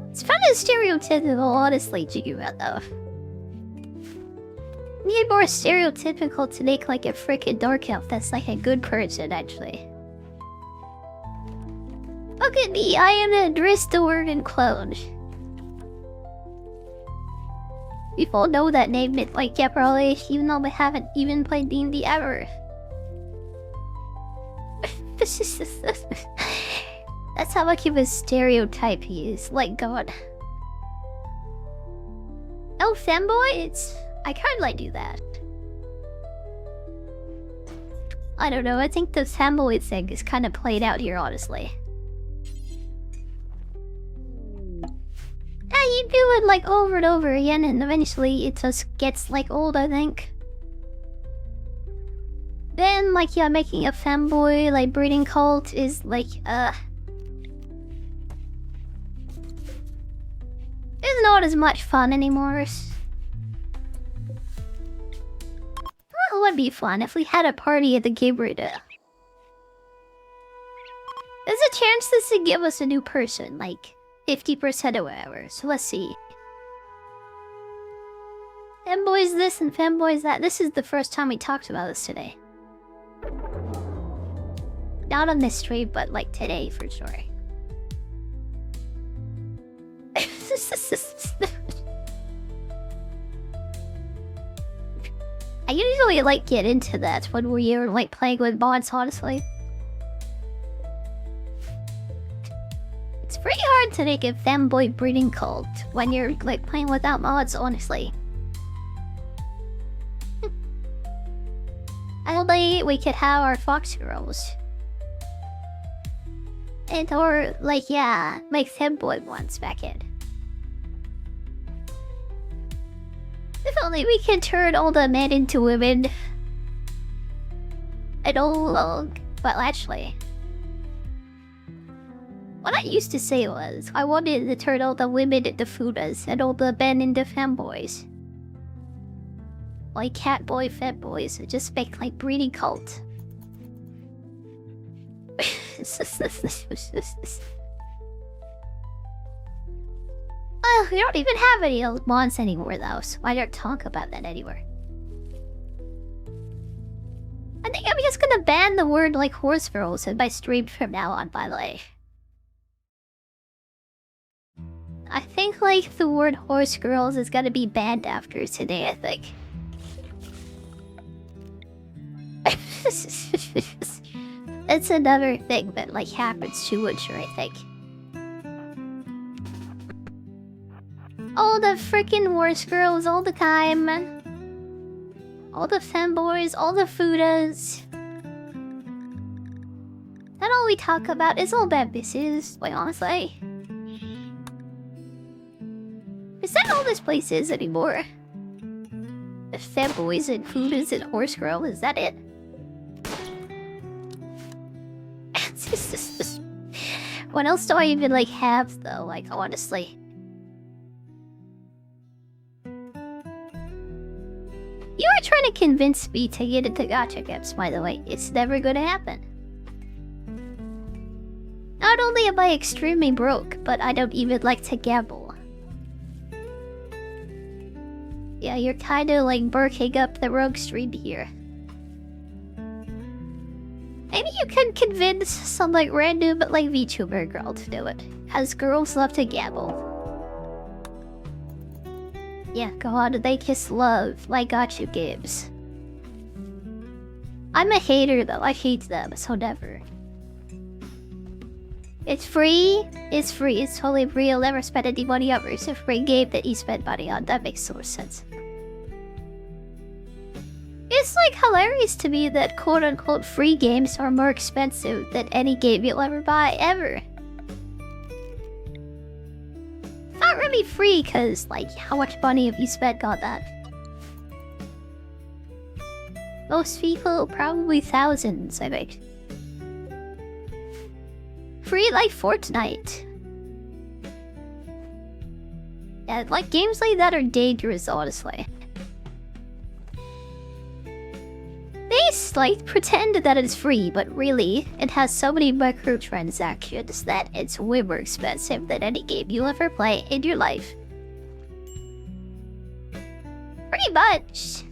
It's kind of stereotypical, honestly, Jigura, though. Need more stereotypical to make like a freaking Dark Elf that's like a good person, actually. Look at me, I am a Dristorn clone. People know that name, like, yeah, probably, even though they haven't even played D&D ever. This is that's how much of a stereotype he is. Like, God. Oh, femboy? I can't like do that. I don't know, I think the femboy thing is kind of played out here, honestly. Yeah, you do it like over and over again, and eventually it just gets like old, I think. Then, like, yeah, making a femboy, like, breeding cult is like, it's not as much fun anymore. Well, it would be fun if we had a party at the game reader. There's a chance this would give us a new person, like 50% or whatever, so let's see. Femboys this and femboys that. This is the first time we talked about this today. Not on this stream, but like today for sure. I usually like get into that when we're like playing with mods, honestly. It's pretty hard to make a femboy breeding cult when you're like playing without mods, honestly. Only we could have our fox girls. And or like, yeah, make femboy ones back in. If only we can turn all the men into women. I don't know, but actually, what I used to say was, I wanted to turn all the women into fudas and all the men into femboys. Like catboy, femboys, and just make like breeding cult. We don't even have any old mods anymore though, so I don't talk about that anywhere. I think I'm just gonna ban the word like horse girls in my stream from now on, by the way. I think like the word horse girls is gonna be banned after today, I think. It's another thing that like happens to Witcher, I think. All the freaking horse girls all the time. All the femboys, all the fudas. That all we talk about is all bad bitches, quite honestly. Is that all this place is anymore? The femboys and fudas and horse girl, is that it? What else do I even like have though, like honestly? You are trying to convince me to get into gacha games, by the way. It's never gonna happen. Not only am I extremely broke, but I don't even like to gamble. Yeah, you're kinda like barking up the wrong stream here. Maybe you can convince some like random like VTuber girl to do it. Cause girls love to gamble. Yeah, God, they just love like gacha games. I'm a hater though, I hate them, so never. It's free, it's free, it's totally free, I'll never spend any money ever. It's a free game that you spend money on, that makes so much sense. It's like hilarious to me that quote-unquote free games are more expensive than any game you'll ever buy, ever. Not really free because, like, how much money have you spent on that? Most people, probably thousands, I think. Free like Fortnite. Yeah, like games like that are dangerous, honestly. They like pretend that it's free, but really, it has so many microtransactions that it's way more expensive than any game you'll ever play in your life. Pretty much.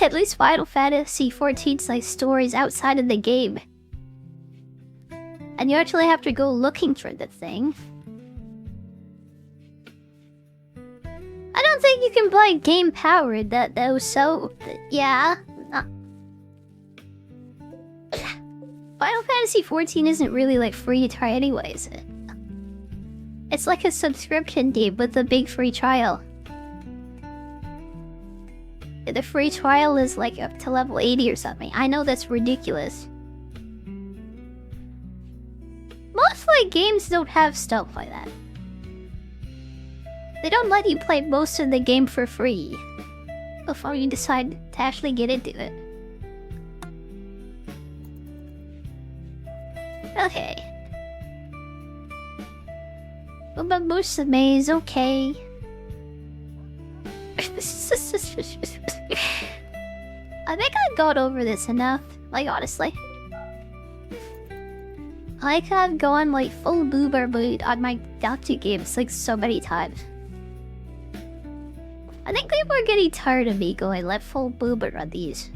At least Final Fantasy XIV's like stories outside of the game. And you actually have to go looking for the thing. I don't think you can buy game powered that though, so yeah. Final Fantasy XIV isn't really like free to try anyways. It's like a subscription game with a big free trial. The free trial is like up to level 80 or something. I know that's ridiculous. Most like games don't have stuff like that. They don't let you play most of the game for free before you decide to actually get into it. Okay. Musume is okay. I think I got over this enough, like honestly. Like I've gone like full boober mood on my Dota games like so many times. I think people are getting tired of me going like full boober on these.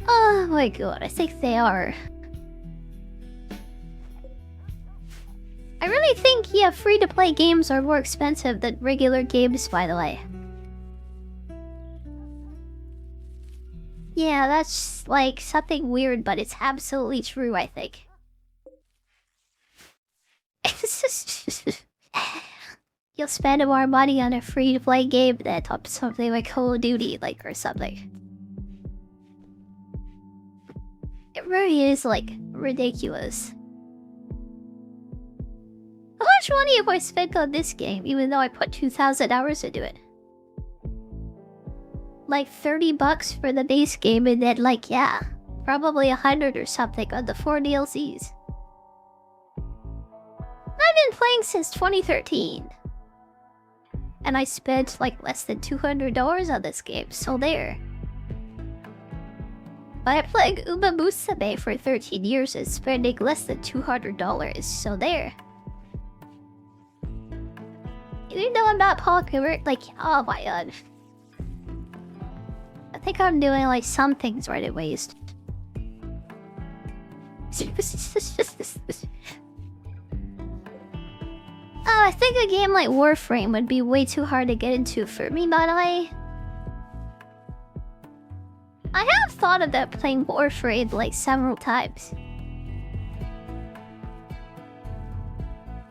Oh my god, I think they are. I really think, yeah, free-to-play games are more expensive than regular games, by the way. Yeah, that's like something weird, but it's absolutely true, I think. You'll spend more money on a free-to-play game than on something like Call of Duty, like, or something. It really is, like, ridiculous. How much money have I spent on this game, even though I put 2,000 hours into it? Like 30 bucks for the base game, and then like, yeah, probably 100 or something on the 4 DLCs. I've been playing since 2013. And I spent like less than $200 on this game, so there. But I played Uma Musume for 13 years and spending less than $200, so there. Even though I'm not popular, like, oh my god. I think I'm doing like some things right at least. I think a game like Warframe would be way too hard to get into for me, by the way. I have thought about playing Warframe like several times.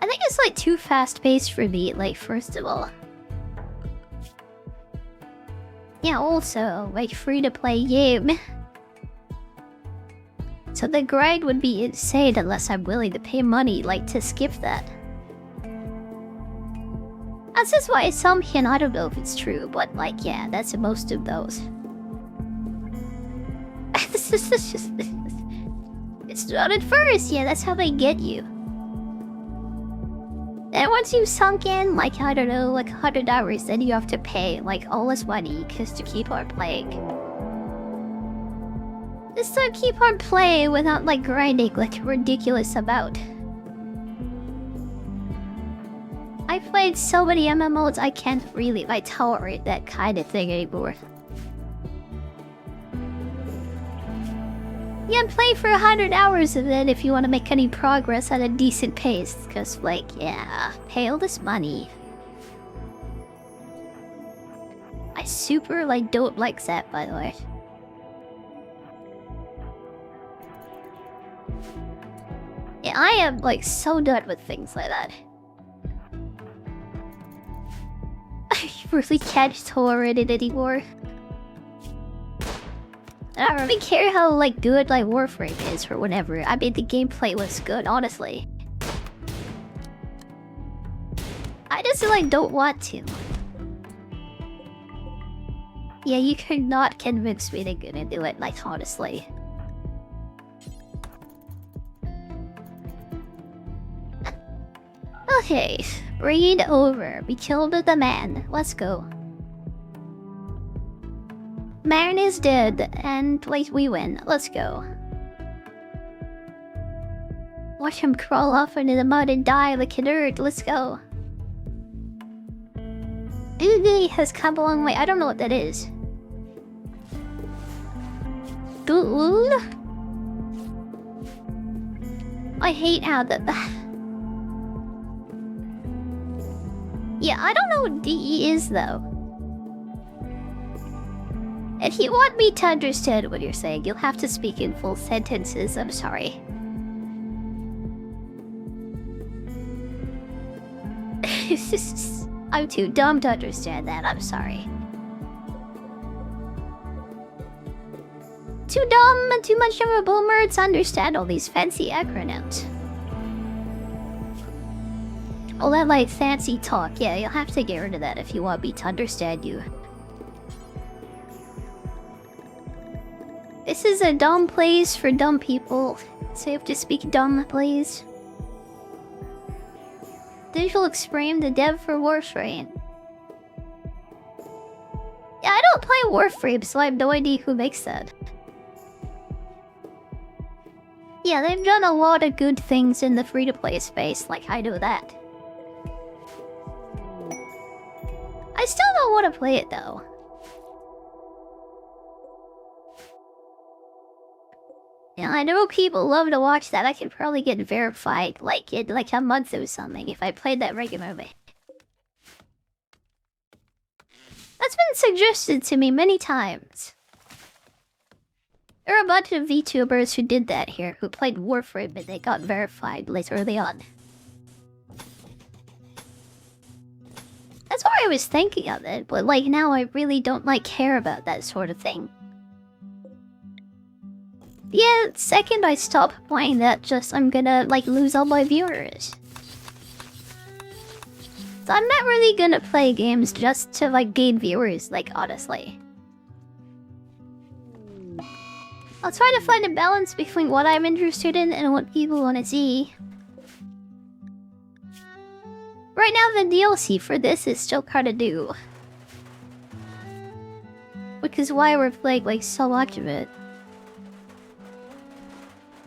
I think it's like too fast-paced for me, like, first of all. Yeah, also, like, free-to-play game. So the grind would be insane unless I'm willing to pay money, like, to skip that. That's just why some can, I don't know if it's true, but, like, yeah, that's most of those. It's not at first, yeah, that's how they get you. And once you've sunk in, like, I don't know, like 100 hours, then you have to pay, like, all this money just to keep on playing. Just to keep on playing without, like, grinding, like, a ridiculous amount. I've played so many MMOs, I can't really, like, tolerate that kind of thing anymore. Yeah, play for 100 hours and then if you want to make any progress at a decent pace. Because, like, yeah, pay all this money. I super, like, don't like that, by the way. Yeah, I am, like, so done with things like that. I really can't tolerate it anymore. I don't really care how like good like Warframe is or whatever. I mean the gameplay was good, honestly. I just like don't want to. Yeah, you could not convince me they're gonna do it, like honestly. Okay, raid over. We killed the man. Let's go. Man is dead, and like we win. Let's go. Watch him crawl off into the mud and die like a nerd. Let's go. Oogie has come a long way. I don't know what that is. Dude. I hate how the... Yeah, I don't know what DE is though. If you want me to understand what you're saying, you'll have to speak in full sentences. I'm sorry. I'm too dumb to understand that. I'm sorry. Too dumb and too much of a boomer to understand all these fancy acronyms. All that like fancy talk. Yeah, you'll have to get rid of that if you want me to understand you. This is a dumb place for dumb people, so you have to speak dumb, please. Digital Extreme, the dev for Warframe. Yeah, I don't play Warframe, so I have no idea who makes that. Yeah, they've done a lot of good things in the free-to-play space, like I know that. I still don't want to play it though. Yeah, I know people love to watch that. I could probably get verified like in like a month or something if I played that regularly. That's been suggested to me many times. There are a bunch of VTubers who did that here, who played Warframe and they got verified later early on. That's why I was thinking of it, but like now I really don't like care about that sort of thing. Yeah, second I stop playing that, just I'm gonna like lose all my viewers. So I'm not really gonna play games just to like gain viewers, like honestly. I'll try to find a balance between what I'm interested in and what people want to see. Right now the DLC for this is still kind of due. Which is why we're playing like so much of it.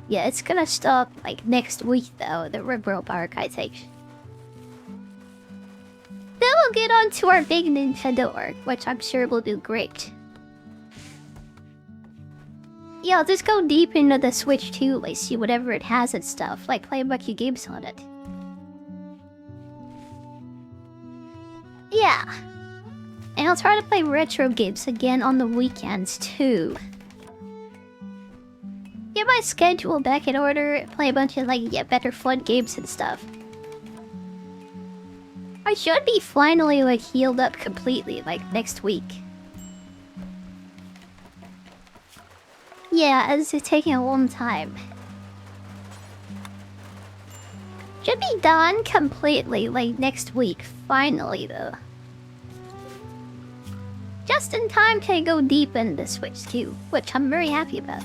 Yeah, it's gonna stop like next week though, the Rimworld arc, I think. Then we'll get on to our big Nintendo arc, which I'm sure will do great. Yeah, I'll just go deep into the Switch too, like see whatever it has and stuff, like play a bunch of games on it. Yeah. And I'll try to play retro games again on the weekends too. Get my schedule back in order, play a bunch of like better fun games and stuff. I should be finally like healed up completely like next week. Yeah, it's taking a long time. Should be done completely like next week, finally though. Just in time to go deep into Switch 2, which I'm very happy about.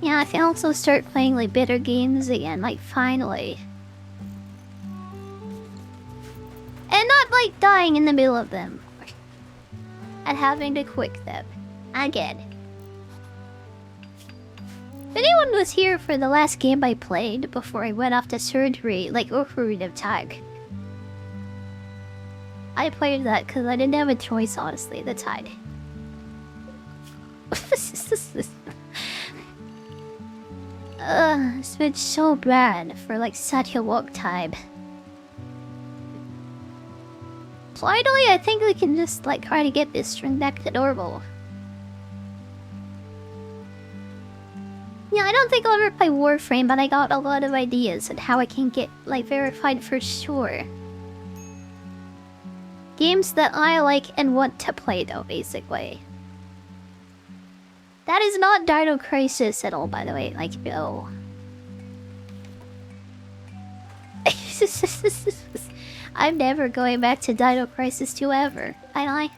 Yeah, I can also start playing like better games again, like finally. And not like dying in the middle of them. And having to quit them. Again. If anyone was here for the last game I played before I went off to surgery, like Ocarina of Time. I played that because I didn't have a choice, honestly, at the time. It's been so bad for like such a long time. Finally, I think we can just like try to get this string back to normal. Yeah, I don't think I'll ever play Warframe, but I got a lot of ideas on how I can get like verified for sure. Games that I like and want to play though, basically. That is not Dino Crisis at all, by the way. Like, no. I'm never going back to Dino Crisis 2 ever. I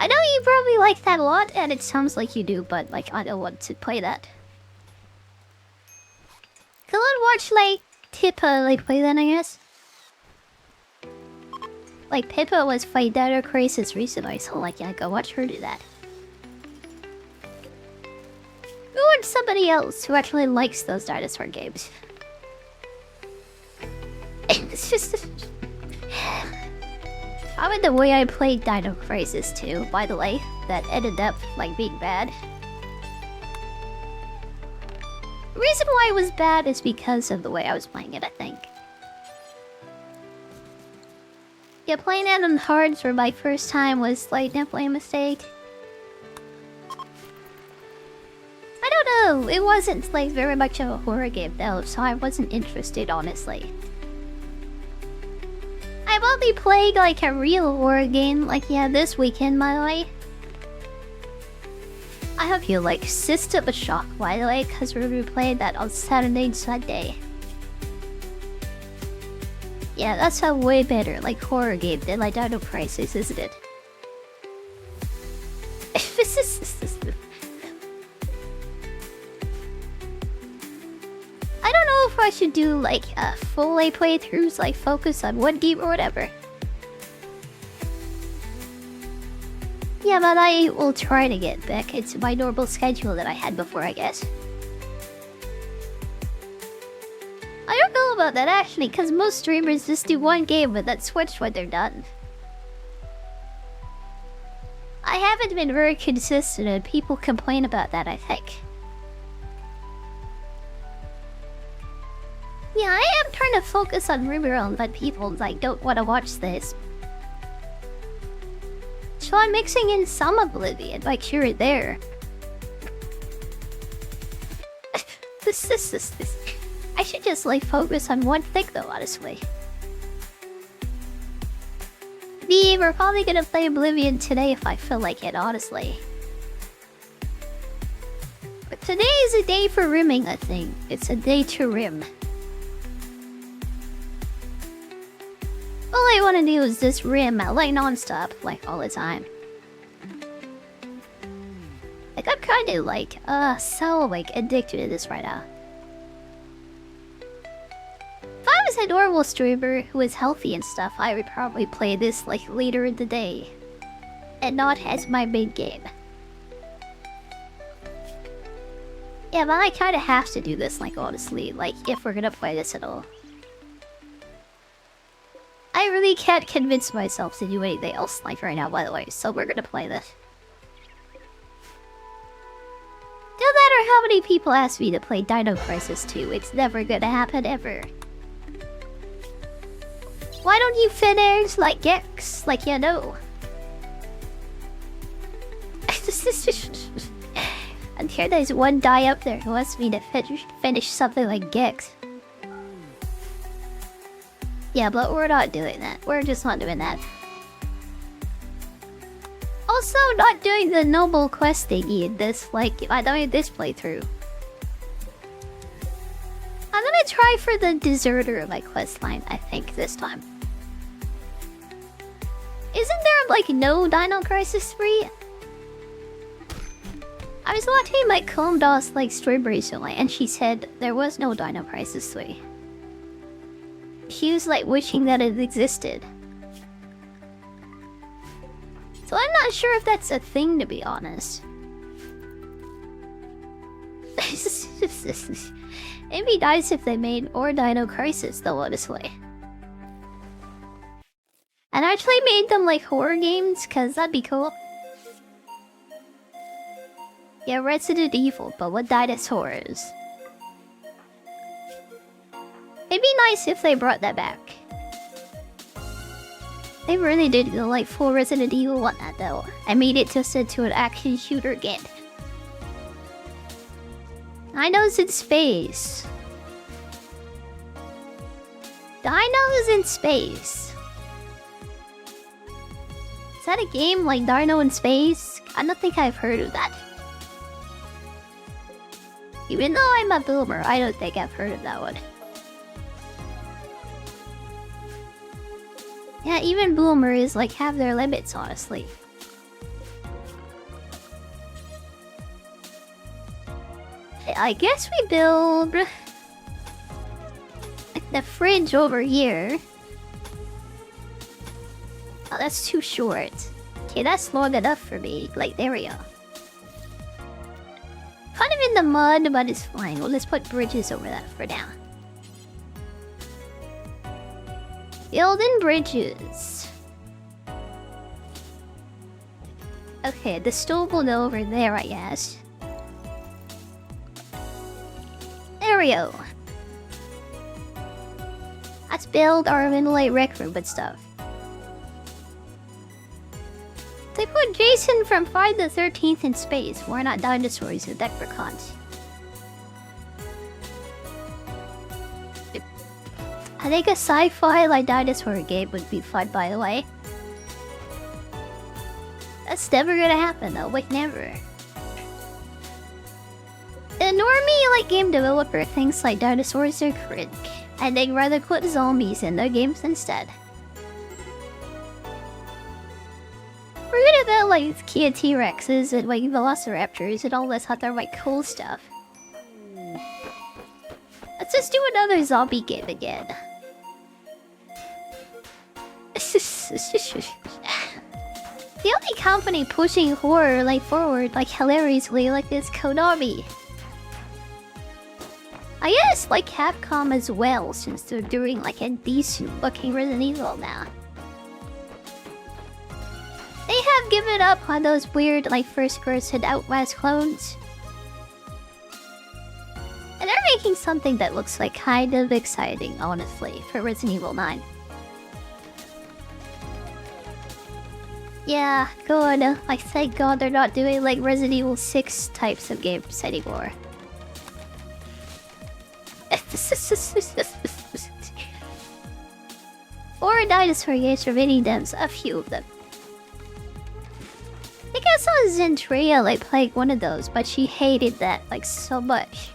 know you probably like that a lot, and it sounds like you do, but like I don't want to play that. Come on, watch like Pippa like play that, I guess. Like Pippa was playing Dino Crisis recently, so like yeah, go watch her do that. Who wants somebody else who actually likes those dinosaur games? It's just... Probably the way I played Dino Crisis 2, by the way, that ended up, like, being bad. The reason why it was bad is because of the way I was playing it, I think. Yeah, playing it on hard for my first time was, like, definitely a mistake. I don't know, it wasn't, like, very much of a horror game, though, so I wasn't interested, honestly. I've only played like a real horror game, like yeah, this weekend, by the way. I hope you like System of Shock, by the way, because we're gonna be playing that on Saturday and Sunday. Yeah, that's a way better like horror game than like Dino Crisis, isn't it? I don't know if I should do like full playthroughs, like focus on one game or whatever. Yeah, but I will try to get back into my normal schedule that I had before, I guess. I don't know about that actually, because most streamers just do one game with that switch when they're done. I haven't been very consistent and people complain about that, I think. Yeah, I am trying to focus on Rimworld, but people like don't want to watch this. So I'm mixing in some Oblivion, like here and there. This. I should just like focus on one thing though, honestly. We're probably gonna play Oblivion today if I feel like it, honestly. But today is a day for rimming, I think. It's a day to rim. All I want to do is just rim like non-stop, like all the time. Like I'm kind of like, so like addicted to this right now. If I was a normal streamer who was healthy and stuff, I would probably play this like later in the day. And not as my main game. Yeah, but I kind of have to do this, like honestly, like if we're gonna play this at all. I really can't convince myself to do anything else like right now, by the way, so we're gonna play this. No matter how many people ask me to play Dino Crisis 2, it's never gonna happen ever. Why don't you finish like Gex, like you know? I'm sure there's one guy up there who wants me to finish something like Gex. Yeah, but we're not doing that. We're just not doing that. Also, not doing the noble quest thingy in this, like, I don't need this playthrough. I'm gonna try for the deserter, like, quest line, I think, this time. Isn't there, like, no Dino Crisis 3? I was watching my Comdos, like, stream recently, and she said there was no Dino Crisis 3. She was like wishing that it existed. So I'm not sure if that's a thing, to be honest. It'd be nice if they made more Dino Crisis though, honestly. And actually made them like horror games, cause that'd be cool. Yeah, Resident Evil, but with dinosaurs. It'd be nice if they brought that back. They really did go like full Resident Evil on that though. I made it just into an action shooter again. Dinos in space. Dinos in space. that a game like Dino in Space? I don't think I've heard of that. Even though I'm a boomer, I don't think I've heard of that one. Yeah, even boomers like have their limits, honestly. I guess we build like the fridge over here. Oh, that's too short. Okay, that's long enough for me. Like, there we go. Kind of in the mud, but it's fine. We'll just put bridges over that for now. Building bridges. Okay, the stove will go over there, I guess. There we go. Let's build our Vinlite rec room and stuff. They put Jason from Friday the 13th in space. Why not dinosaurs and leprechauns? I think a sci-fi like dinosaur game would be fun, by the way. That's never gonna happen though, like never. A normie like game developer thinks like dinosaurs are cringe, and they'd rather put zombies in their games instead. We're gonna build like Kia T-Rexes and like Velociraptors and all this other like cool stuff. Let's just do another zombie game again. The only company pushing horror like forward like hilariously like is Konami. I guess like Capcom as well, since they're doing like a decent looking Resident Evil now. They have given up on those weird like first person Outlast clones. And they're making something that looks like kind of exciting, honestly, for Resident Evil 9. Yeah, good. Like, thank God they're not doing like Resident Evil 6 types of games anymore. Or dinosaur games for mini dems, a few of them. I think I saw Zentria like playing one of those, but she hated that like so much.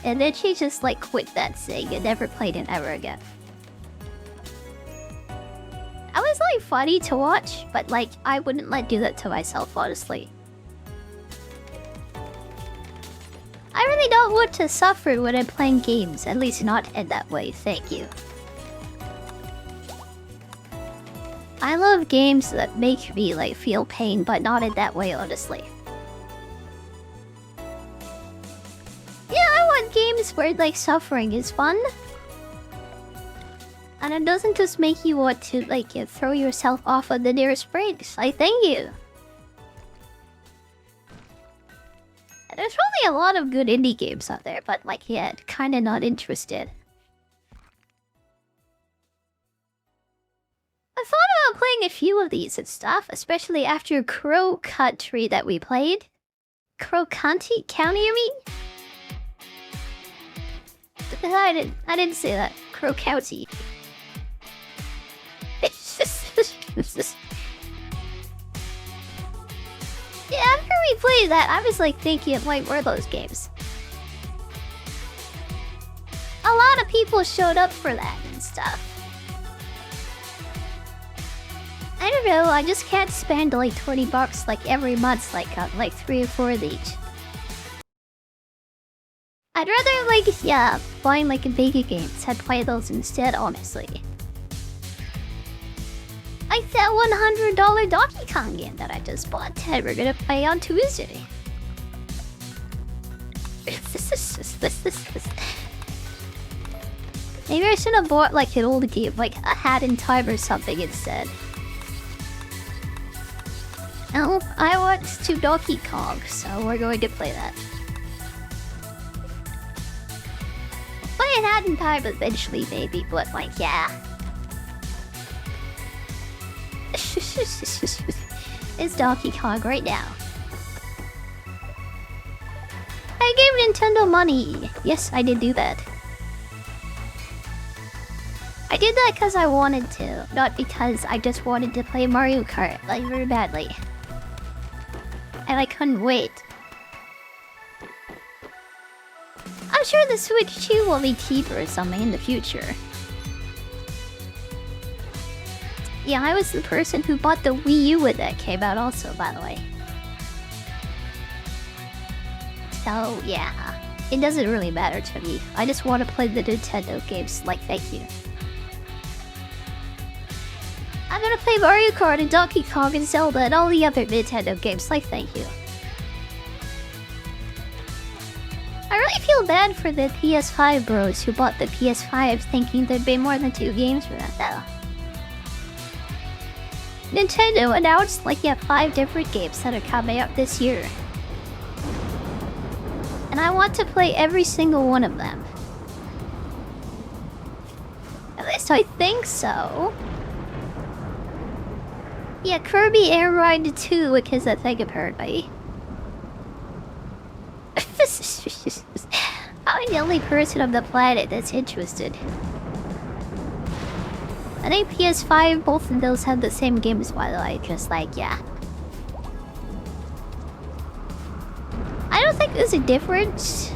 And then she just like quit that thing and never played it ever again. I was like funny to watch, but like I wouldn't like do that to myself, honestly. I really don't want to suffer when I'm playing games, at least not in that way, thank you. I love games that make me like feel pain, but not in that way, honestly. Yeah, I want games where like suffering is fun. And it doesn't just make you want to like throw yourself off of the nearest bridge. I thank you. There's probably a lot of good indie games out there, but like yeah, kinda not interested. I thought about playing a few of these and stuff, especially after Crow Country that we played. Crow County, you mean? I didn't say that. Crow County. Yeah, after we played that, I was like thinking of like where those games. A lot of people showed up for that and stuff. I don't know, I just can't spend like 20 bucks like every month like on like 3 or 4 of each. I'd rather like, yeah, find like a bigger games and play those instead, honestly. Like that $100 Donkey Kong game that I just bought and we're gonna play on Tuesday. Maybe I should have bought like an old game, like a Hat in Time or something instead. No, I want to Donkey Kong, so we're going to play that. Play a Hat in Time eventually, maybe, but like, yeah. It's Donkey Kong right now. I gave Nintendo money. Yes, I did do that. I did that because I wanted to, not because I just wanted to play Mario Kart, like, very badly. And I couldn't wait. I'm sure the Switch 2 will be cheaper or something in the future. Yeah, I was the person who bought the Wii U when that came out also, by the way. So, yeah. It doesn't really matter to me. I just want to play the Nintendo games, like, thank you. I'm gonna play Mario Kart and Donkey Kong and Zelda and all the other Nintendo games, like, thank you. I really feel bad for the PS5 bros who bought the PS5 thinking there'd be more than 2 games for that, though. Nintendo announced like 5 different games that are coming out this year. And I want to play every single one of them. At least I think so. Yeah, Kirby Air Ride 2, which is a thing apparently. I'm the only person on the planet that's interested. I think PS5, both of those have the same games, by the way, just like, yeah. I don't think there's a difference.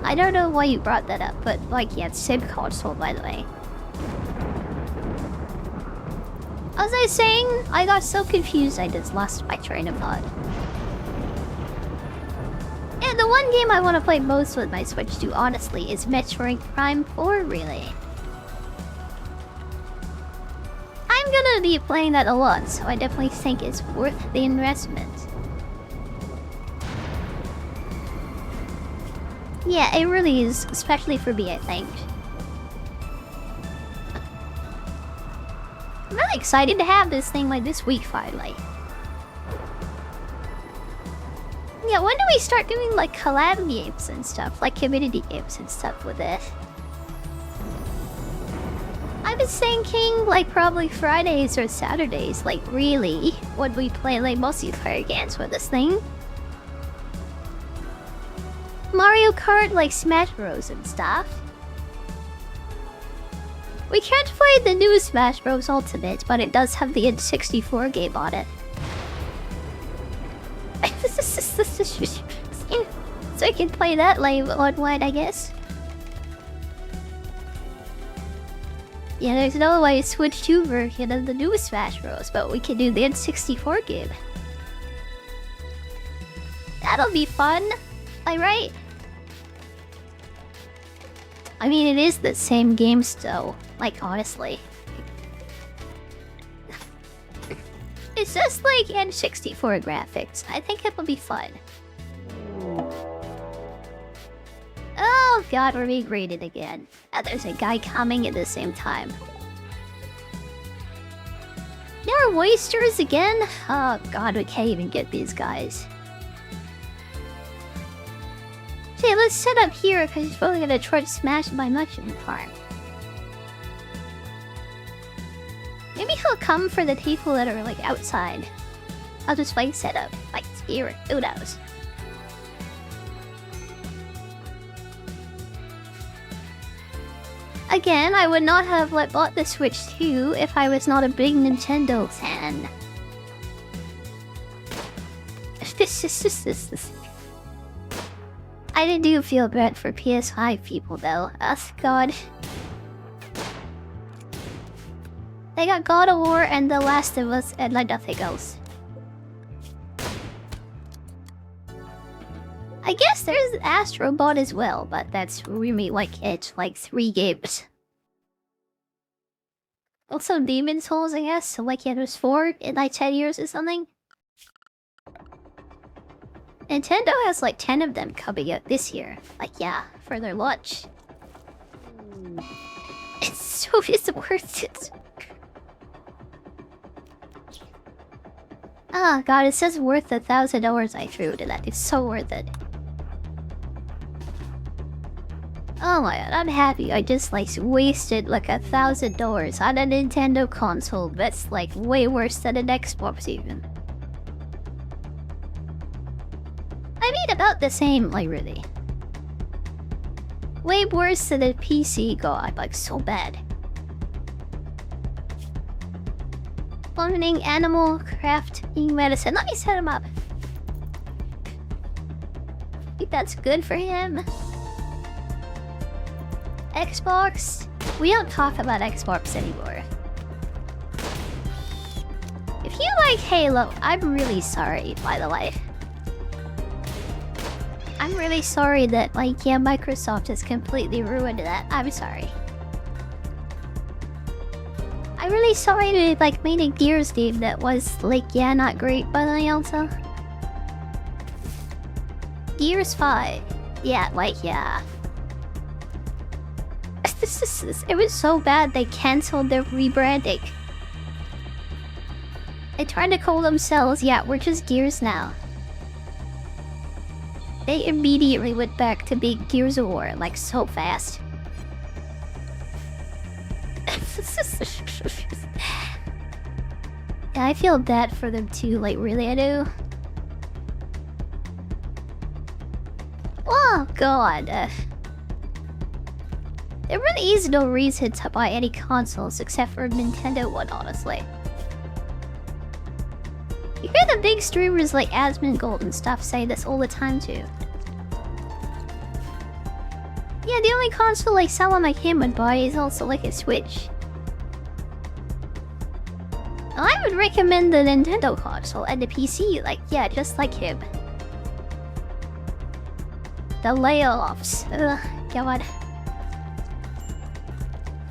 I don't know why you brought that up, but like, yeah, it's the same console, by the way. As I was saying, I got so confused I just lost my train of thought. Yeah, the one game I want to play most with my Switch 2, honestly, is Metroid Prime 4, really. I'm gonna be playing that a lot, so I definitely think it's worth the investment. Yeah, it really is, especially for me, I think. I'm really excited to have this thing like this week, finally. Yeah, when do we start doing like collab games and stuff, like community games and stuff with it? I was thinking like probably Fridays or Saturdays, like really, when we play like multiplayer games with this thing. Mario Kart, like Smash Bros and stuff. We can't play the new Smash Bros Ultimate, but it does have the N64 game on it. So I can play that live online, I guess. Yeah, there's no way Switch 2 version of the new Smash Bros, but we can do the N64 game. That'll be fun, am I right? I mean, it is the same game still, like honestly. It's just like N64 graphics. I think it will be fun. Oh god, we're being raided again. And there's a guy coming at the same time. There are oysters again? Oh god, we can't even get these guys. Okay, let's set up here because he's probably gonna try to smash my mushroom farm. Maybe he'll come for the people that are like outside. I'll just like set up like here. Who knows? Again, I would not have bought the Switch 2 if I was not a big Nintendo fan. I do feel bad for PS5 people though. Oh god. They got God of War and The Last of Us and like nothing else. I guess there's Astro Bot as well, but that's really like it's like 3 games. Also Demon's Souls, I guess, so like it was 4 in like 10 years or something. Nintendo has like 10 of them coming out this year. Like yeah, for their launch. It's worth it. Oh god, it says worth $1,000 I threw to that. It's so worth it. Oh my god, I'm happy. I just like wasted like $1,000 on a Nintendo console. That's like way worse than an Xbox even. I mean about the same, like really. Way worse than the PC god, like so bad. Cloning, animal, crafting, medicine. Let me set him up. I think that's good for him. Xbox? We don't talk about Xbox anymore. If you like Halo, I'm really sorry, by the way. I'm really sorry that, like, yeah, Microsoft has completely ruined that. I'm sorry. I'm really sorry to, like, made a Gears game that was, like, yeah, not great, but I also... Gears 5. Yeah, like, yeah. It was so bad they cancelled their rebranding. They tried to call themselves, yeah, we're just Gears now. They immediately went back to being Gears of War, like, so fast. Yeah, I feel bad for them too, like, really I do. Oh, God. There really is no reason to buy any consoles except for a Nintendo one, honestly. You hear the big streamers like Asmongold and stuff say this all the time too. Yeah, the only console like someone like him would buy is also like a Switch. I would recommend the Nintendo console and the PC, like, yeah, just like him. The layoffs. Ugh, God.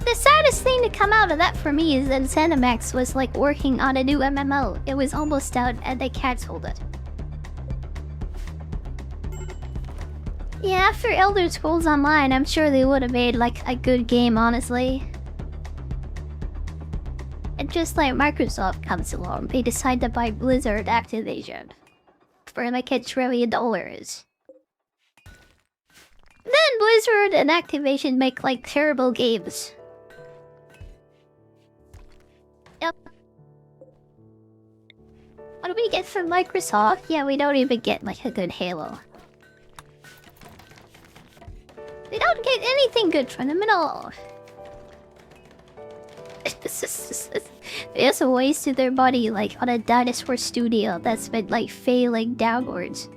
The saddest thing to come out of that for me is that ZeniMax was like working on a new MMO. It was almost out and they cancelled it. Yeah, after Elder Scrolls Online, I'm sure they would have made like a good game, honestly. And just like Microsoft comes along, they decide to buy Blizzard Activision for like $1 trillion. Then Blizzard and Activision make like terrible games. Yep. What do we get from Microsoft? Yeah, we don't even get like a good Halo. We don't get anything good from them at all. They also wasted their money like on a dinosaur studio that's been like failing downwards.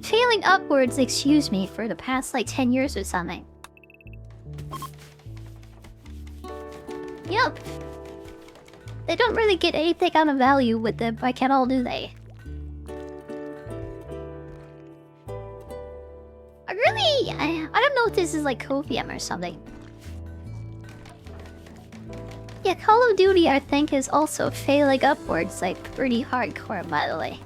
Failing upwards, excuse me, for the past like 10 years or something. Yup. They don't really get anything out of value with them, like at all, do they? I don't know if this is like copium or something. Yeah, Call of Duty I think is also failing upwards, like pretty hardcore, by the way.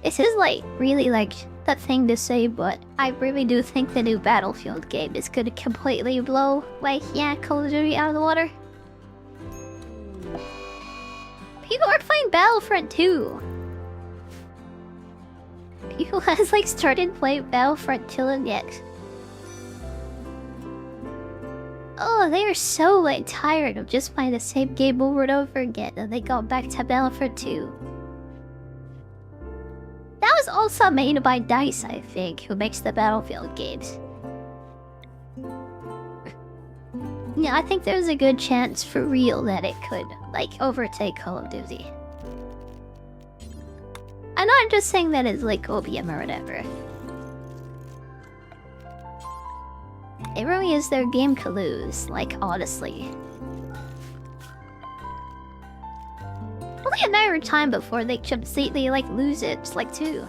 This is like really like that thing to say, but I really do think the new Battlefield game is gonna completely blow, like, yeah, Call of Duty out of the water. People are playing Battlefront 2. People has like started playing Battlefront 2 and yet. Oh, they are so like tired of just playing the same game over and over again, and they got back to Battlefront 2. That was also made by DICE, I think, who makes the Battlefield games. Yeah, I think there's a good chance for real that it could, like, overtake Call of Duty. I'm not just saying that it's like opium or whatever. It really is their game to lose, like, honestly. Only a matter of time before they completely, like, lose it, like, too.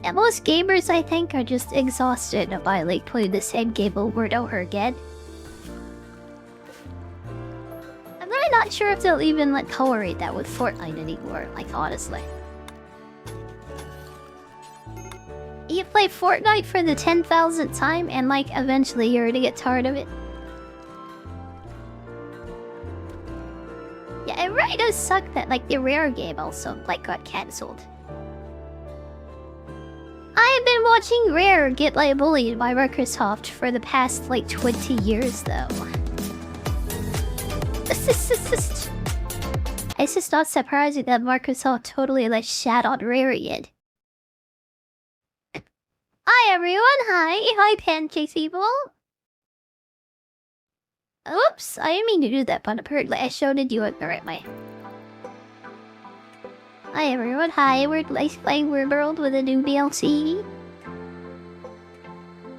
Yeah, most gamers, I think, are just exhausted by, like, playing the same game over and over again. I'm really not sure if they'll even, like, tolerate that with Fortnite anymore, like, honestly. You play Fortnite for the 10,000th time and, like, eventually you're gonna get tired of it. Yeah, it really does suck that, like, the Rare game also, like, got cancelled. I've been watching Rare get, like, bullied by Microsoft for the past, like, 20 years, though. It's just not surprising that Microsoft totally like shat on Rarian. Hi everyone, hi pancake people. Oops, I didn't mean to do that, but apparently I showed it you the right way. Hi everyone, hi, we're playing Rimworld with a new DLC.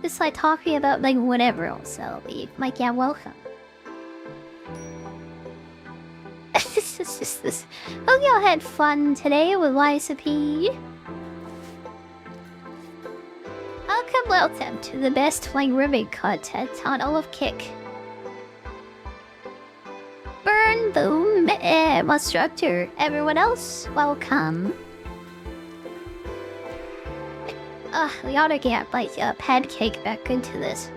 Just like talking about like whatever else, so we might get welcome. Hope y'all had fun today with YSP. Welcome to the best flying ribbon content on all of Kick. Burn, boom, Monstructor. Everyone else, welcome. We ought to get like a pancake back into this.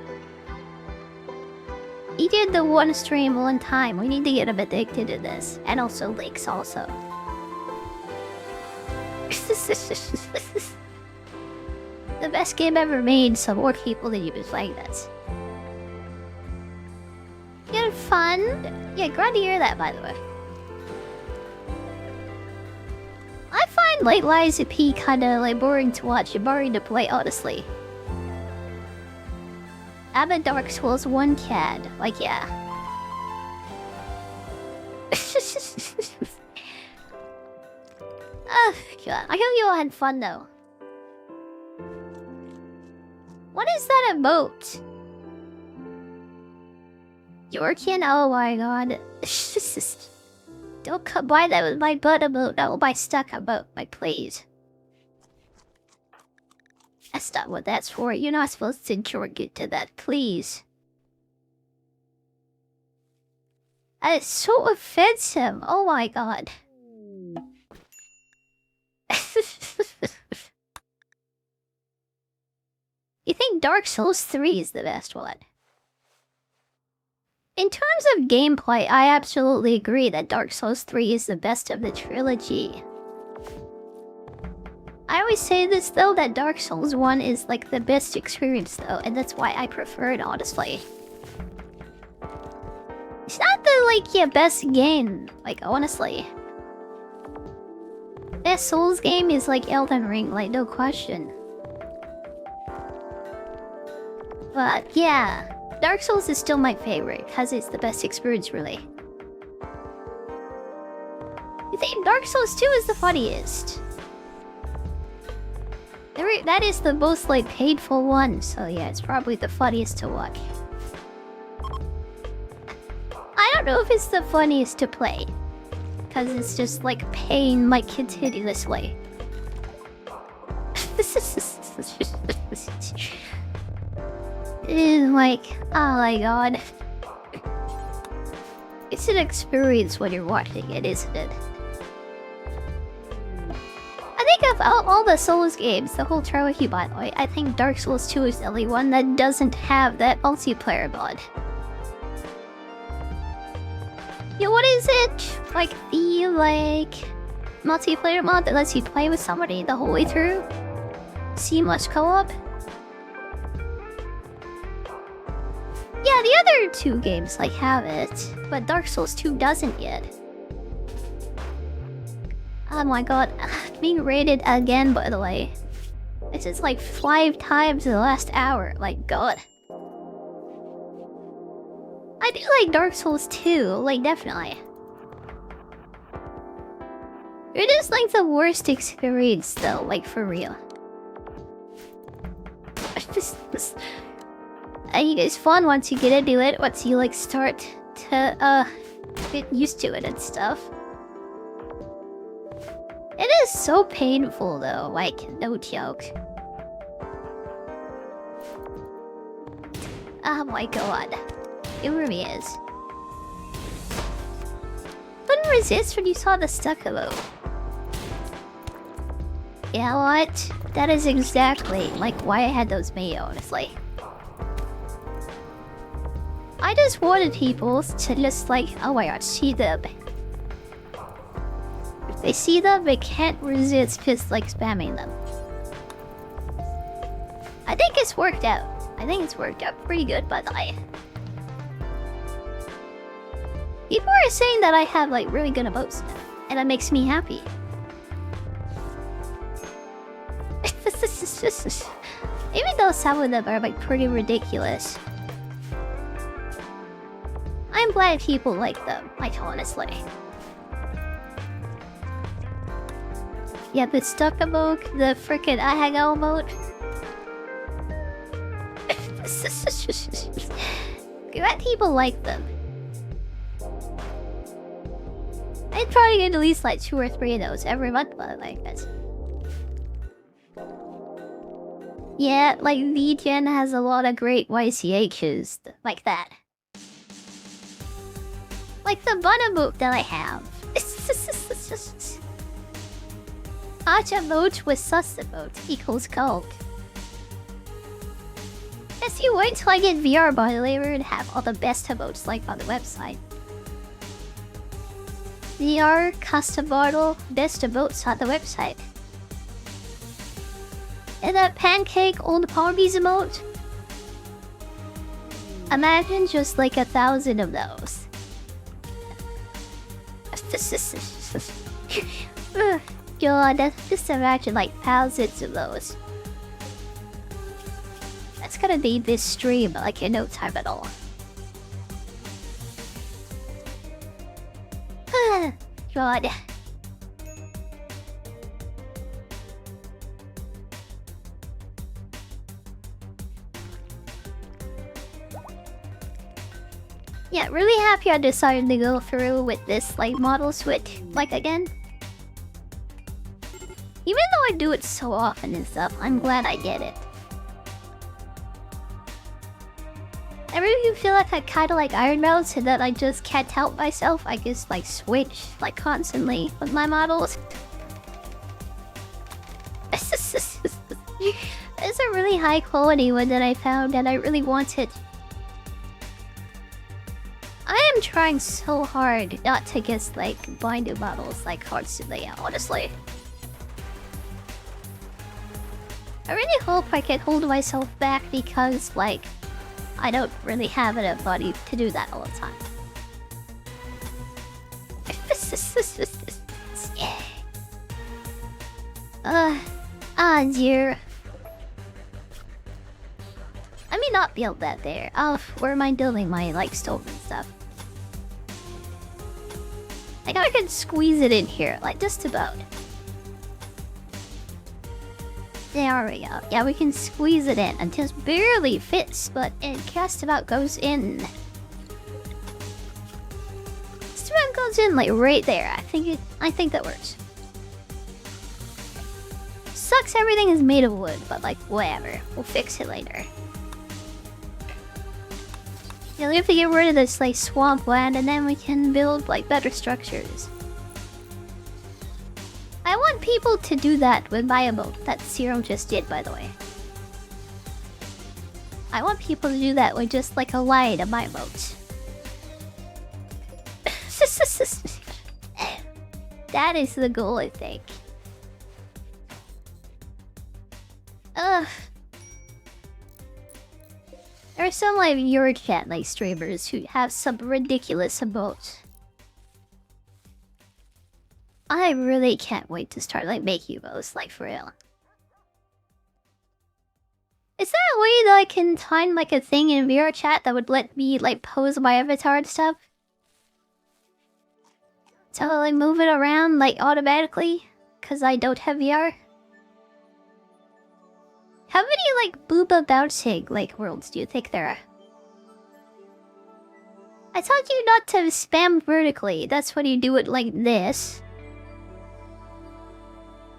He did the one stream one time. We need to get him addicted to this. And also Lakes also. The best game ever made, so more people than you been playing this. You had fun? Yeah, glad to hear that, by the way. I find like Liza P kinda like boring to watch and boring to play, honestly. I'm a Dark Souls 1 cat. Like, yeah. Oh, God. I hope you all had fun, though. What is that emote? Yorkian? Oh my god. Don't combine that with my butt emote. No, my stuck emote. My please. That's not what that's for. You're not supposed to get to that, please. That is so offensive. Oh my god. You think Dark Souls 3 is the best one? In terms of gameplay, I absolutely agree that Dark Souls 3 is the best of the trilogy. I always say this though, that Dark Souls 1 is like the best experience though, and that's why I prefer it, honestly. It's not the like, yeah, best game, like honestly. Best Souls game is like Elden Ring, like no question. But yeah, Dark Souls is still my favorite, because it's the best experience, really. You think Dark Souls 2 is the funniest? That is the most, like, painful one, so yeah, it's probably the funniest to watch. I don't know if it's the funniest to play, because it's just, like, pain, like, continuously. It's like, oh my god. It's an experience when you're watching it, isn't it? I think of all the Souls games, the whole trilogy by the way, I think Dark Souls 2 is the only one that doesn't have that multiplayer mod. Yeah, what is it? Like the, multiplayer mod that lets you play with somebody the whole way through? Seamless co-op? Yeah, the other two games like have it, but Dark Souls 2 doesn't yet. Oh my god, being rated again by the way. This is like 5 times in the last hour, like god. I do like Dark Souls 2, like definitely. It is like the worst experience though, like for real. I think it's fun once you get into it, once you like start to get used to it and stuff. It is so painful though, like no joke. Oh my god. It really is. Couldn't resist when you saw the Stucco. Yeah, what? That is exactly like why I had those made, honestly. I just wanted people to just like, oh my god, see them. If they see them, they can't resist just like spamming them. I think it's worked out. I think it's worked out pretty good, by the way. People are saying that I have like really good emotes now. And that makes me happy. Even though some of them are like pretty ridiculous, I'm glad people like them, like honestly. Yeah, the stuck emote, the frickin' I hang out emote. Glad people like them. I'd probably get at least like 2 or 3 of those every month, but like this. Yeah, like VGen has a lot of great YCHs like that. Like the bun emote that I have. Arch emote with sus emote equals gold. Yes, you wait till I get VR by later and have all the best emotes like on the website. VR custom model best emotes on the website. And that pancake old Parbies emote? Imagine just like 1,000 of those. God, just imagine like thousands of those. That's gonna be this stream like in no time at all. God. Yeah, really happy I decided to go through with this like model switch like again. Even though I do it so often and stuff, I'm glad I get it. I really feel like I kinda like Iron Mouse and that I just can't help myself. I just like switch like constantly with my models. It's a really high quality one that I found and I really want it. I am trying so hard not to just like buy new models like constantly, honestly. I really hope I can hold myself back because like I don't really have enough money to do that all the time. Dear. Let me not build that there. Oh, where am I building my like stove and stuff? I think I can squeeze it in here, like just about. There we go. Yeah, we can squeeze it in. It just barely fits, but it just about goes in. Just about goes in like right there. I think that works. Sucks everything is made of wood, but like whatever. We'll fix it later. Yeah, we have to get rid of this like swamp land and then we can build like better structures. I want people to do that with my emote that Serum just did, by the way. I want people to do that with just like a line of my emote. That is the goal, I think. Ugh. There are some like your chat like streamers who have some ridiculous emotes. I really can't wait to start like making those, like for real. Is there a way that I can find like a thing in VR chat that would let me like pose my avatar and stuff? So like move it around like automatically? Cause I don't have VR? How many like booba bouncing like worlds do you think there are? I told you not to spam vertically. That's when you do it like this.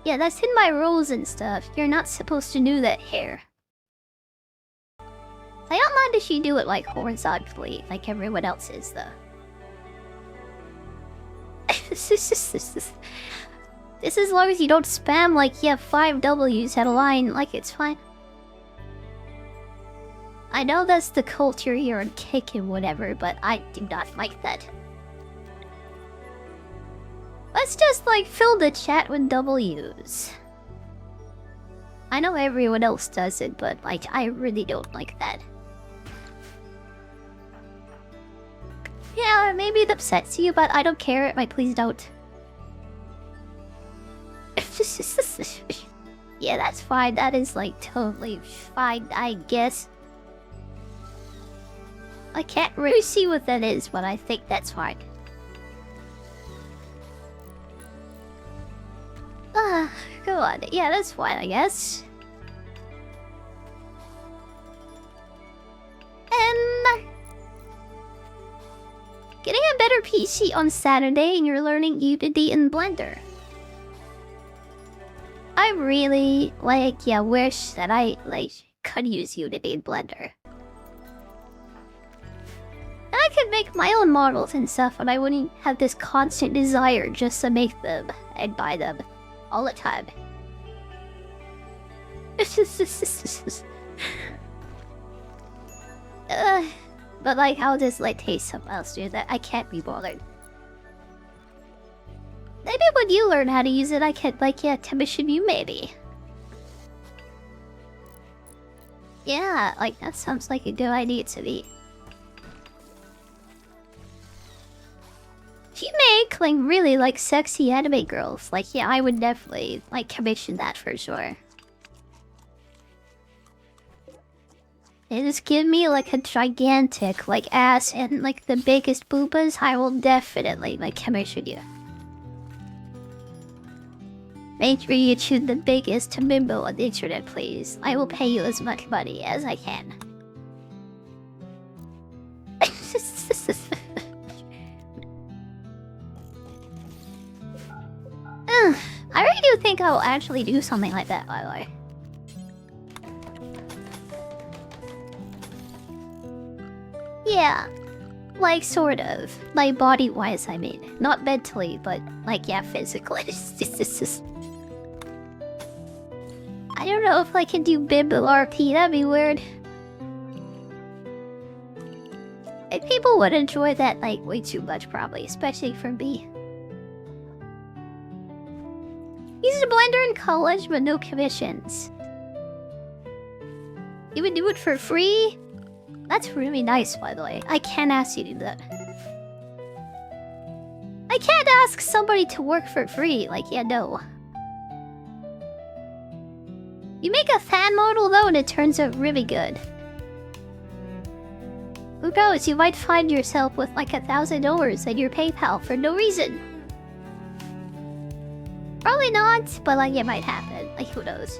Yeah, that's in my rules and stuff. You're not supposed to do that here. I don't mind if you do it like horizontally, like everyone else is though. This is as long as you don't spam like you have 5 W's at a line, like it's fine. I know that's the culture here on Kick and whatever, but I do not like that. Let's just like fill the chat with W's. I know everyone else does it, but like I really don't like that. Yeah, maybe it upsets you, but I don't care. Like, please don't. Yeah, that's fine. That is like totally fine, I guess. I can't really see what that is, but I think that's fine. Go on. Yeah, that's fine, I guess. Getting a better PC on Saturday and you're learning Unity and Blender. I really, wish that I, could use Unity and Blender. And I could make my own models and stuff, and I wouldn't have this constant desire just to make them and buy them all the time. But I'll just taste something else, dude. That I can't be bothered. Maybe when you learn how to use it, I could commission you maybe. Yeah, that sounds like a good idea to me. If you make really sexy anime girls, yeah, I would definitely commission that for sure. And just give me a gigantic ass and the biggest boobas, I will definitely commission you. Make sure you choose the biggest bimbo on the internet, please. I will pay you as much money as I can. I really do think I will actually do something like that, by the way. Yeah, sort of. Body-wise, I mean. Not mentally, but, yeah, physically. I don't know if I can do Bimbo RP, that'd be weird. And people would enjoy that, way too much, probably. Especially for me. Used a Blender in college, but no commissions. You would do it for free? That's really nice, by the way. I can't ask you to do that. I can't ask somebody to work for free. Yeah, no. You make a fan model, though, and it turns out really good. Who knows, you might find yourself with $1,000 in your PayPal for no reason. Probably not, but it might happen. Who knows?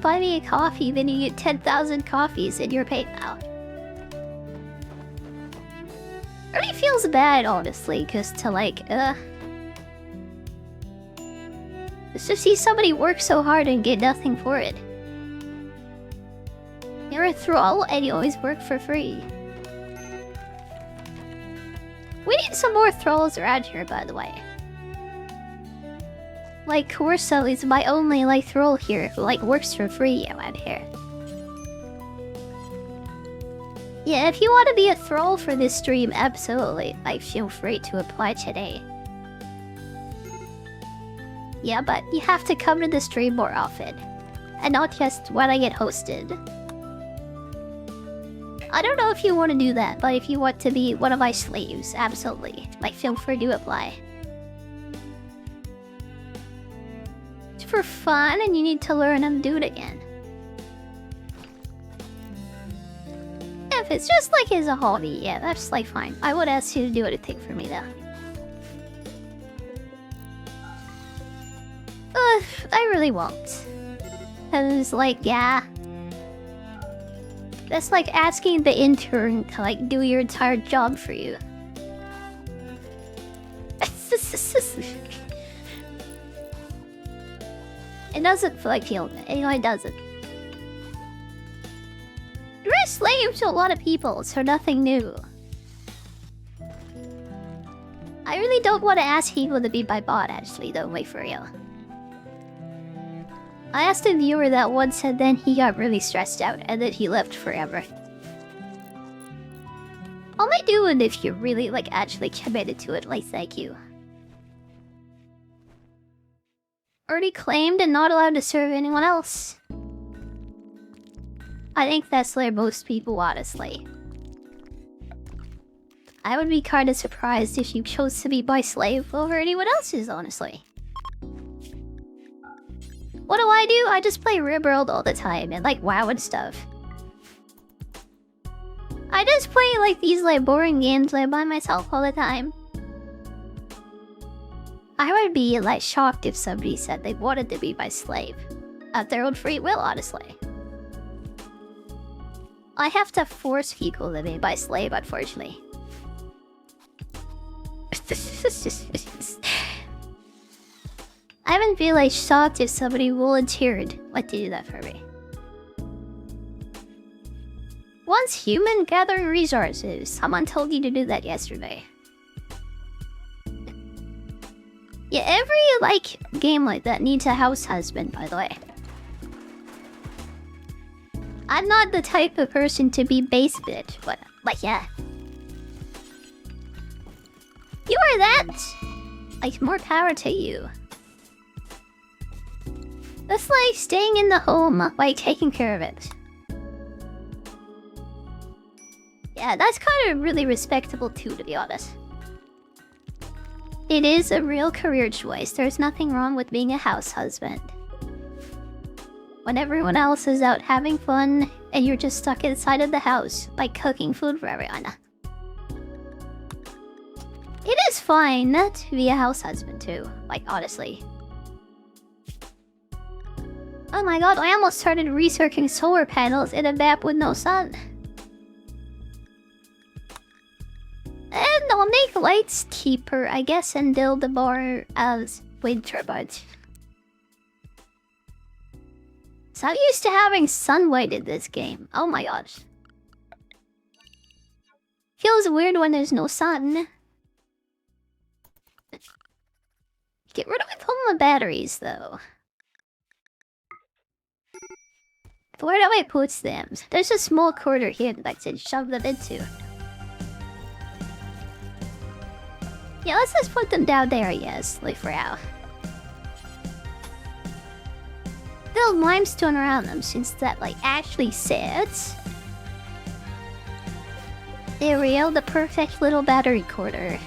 Buy me a coffee, then you get 10,000 coffees in your PayPal. It really feels bad, honestly, cause just to see somebody work so hard and get nothing for it. You're a thrall and you always work for free. We need some more thralls around here, by the way. Corso is my only, thrall here who, works for free around here. Yeah, if you want to be a thrall for this stream, absolutely. Feel free to apply today. Yeah, but you have to come to the stream more often. And not just when I get hosted. I don't know if you want to do that, but if you want to be one of my slaves, absolutely. Feel free to apply. It's for fun, and you need to learn how to do it again. If it's just as a hobby, yeah, that's fine. I would ask you to do anything for me, though. I really won't. Cause, yeah. That's asking the intern to, do your entire job for you. It doesn't feel good. It doesn't. You're a slave to a lot of people, so nothing new. I really don't want to ask people to be my bot, actually, though, wait for real. I asked a viewer that once and then he got really stressed out and then he left forever. Only do it if you're really, actually committed to it, thank you. Already claimed and not allowed to serve anyone else. I think that's most people, honestly. I would be kinda surprised if you chose to be my slave over anyone else's, honestly. What do? I just play Rimworld all the time and like WoW and stuff. I just play like these like boring games like by myself all the time. I would be like shocked if somebody said they wanted to be my slave. At their own free will, honestly. I have to force people to be my slave, unfortunately. I wouldn't be like shocked if somebody volunteered like to do that for me. Once human gathering resources. Someone told you to do that yesterday. Yeah, every like game like that needs a house husband, by the way. I'm not the type of person to be base bitch, but like yeah. You are that! Like more power to you. That's like staying in the home, like taking care of it. Yeah, that's kind of really respectable too, to be honest. It is a real career choice. There's nothing wrong with being a house husband. When everyone else is out having fun, and you're just stuck inside of the house, by cooking food for everyone. It is fine to be a house husband too, like honestly. Oh my god, I almost started researching solar panels in a map with no sun. And I'll make lights cheaper, I guess, and build more as wind turbines. So I'm used to having sunlight in this game. Oh my gosh. Feels weird when there's no sun. Get rid of all my batteries, though. Where do I put them? There's a small corner here that I can shove them into. Yeah, let's just put them down there, yes, like for now. Build limestone around them since that, like, actually sits. There we go, the perfect little battery corner.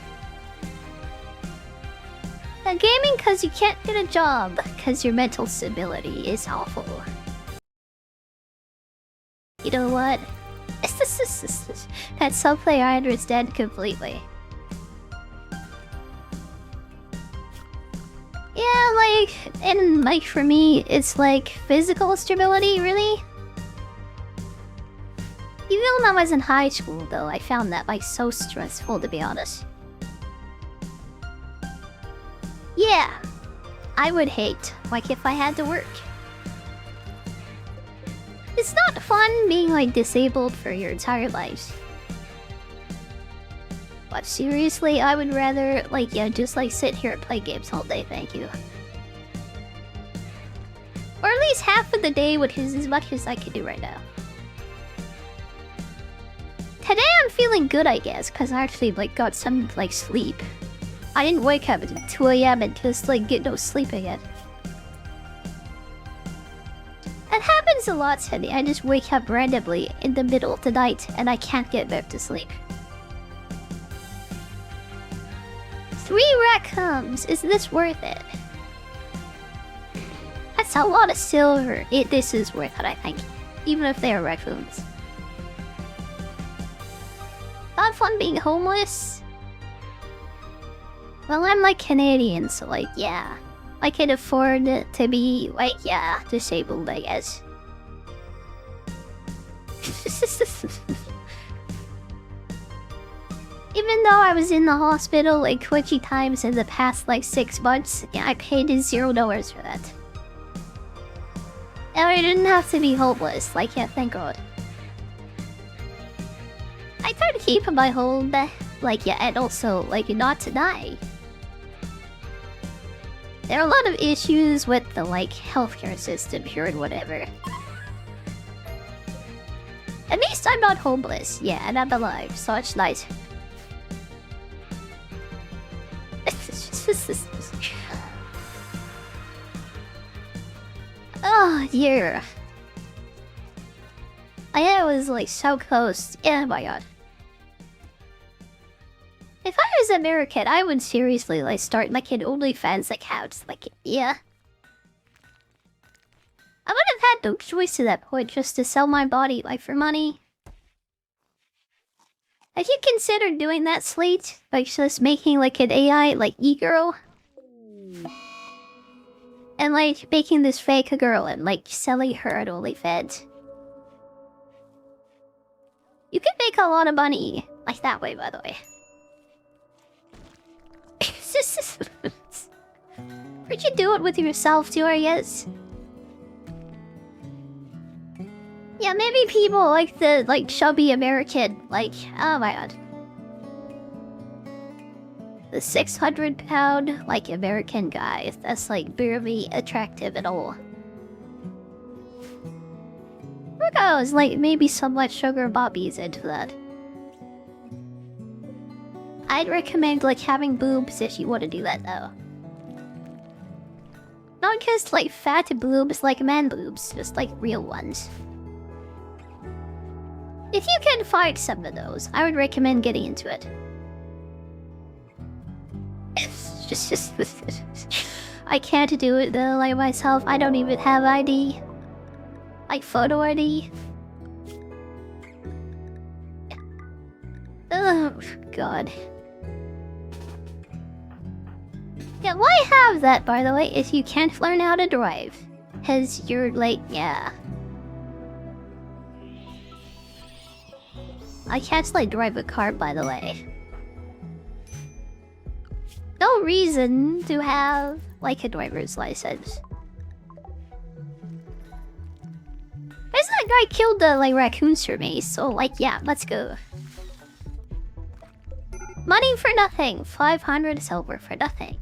Gaming cause you can't get a job, cause your mental stability is awful. You know what? That subplay I understand completely. Yeah, like, and like for me, it's like physical stability, really. Even when I was in high school, though, I found that like so stressful, to be honest. Yeah, I would hate, like if I had to work. It's not fun being like disabled for your entire life. But seriously, I would rather, like, yeah, just like sit here and play games all day, thank you. Or at least half of the day, which is as much as I can do right now. Today I'm feeling good, I guess, because I actually, like, got some, like, sleep. I didn't wake up at 2 AM and just, like, get no sleep again. It happens a lot today. I just wake up randomly in the middle of the night and I can't get back to sleep. 3 raccoons. Is this worth it? That's a lot of silver. This is worth it, I think. Even if they are raccoons. Not fun being homeless. Well, I'm like Canadian, so like, yeah. I can afford to be, like, yeah, disabled, I guess. Even though I was in the hospital like 20 times in the past like 6 months, yeah, I paid $0 for that. And I didn't have to be homeless, like, yeah, thank god. I try to keep my hold, like, yeah, and also, like, not to die. There are a lot of issues with the, like, healthcare system here and whatever. At least I'm not homeless, yeah, and I'm alive, so it's nice. Oh, dear. I was, like, so close. Yeah, my god. was American, I would seriously like start like an OnlyFans account. Like, yeah. I would have had no choice at that point just to sell my body like for money. Have you considered doing that, Slate? Like just making like an AI like e-girl? And like making this fake girl and like selling her at OnlyFans. You could make a lot of money like that way, by the way. Would you do it with yourself too, I guess? Yeah, maybe people like the like chubby American, like, oh my god. The 600-pound like American guy that's like barely attractive at all. Who knows, like maybe some like sugar bobbies into that. I'd recommend like having boobs if you want to do that though. Not just like fat boobs like man boobs, just like real ones. If you can find some of those, I would recommend getting into it. It's just I can't do it though, like myself. I don't even have ID. Like photo ID. Oh god. Yeah, why have that, by the way, if you can't learn how to drive? Cause you're like, yeah. I can't like drive a car, by the way. No reason to have like a driver's license. There's that guy killed the like raccoons for me, so like yeah, let's go. Money for nothing, 500 silver for nothing.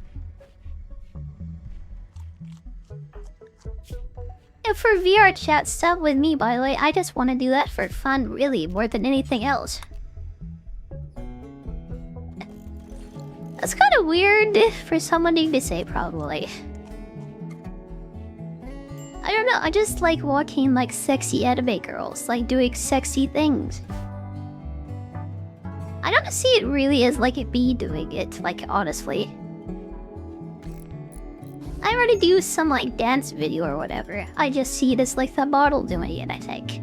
And for VR chat stuff with me, by the way, I just want to do that for fun, really, more than anything else. That's kind of weird for somebody to say, probably. I don't know, I just like watching like sexy anime girls, like doing sexy things. I don't see it really as like me doing it, like honestly. I already do some like dance video or whatever. I just see it as like the model doing it, I think.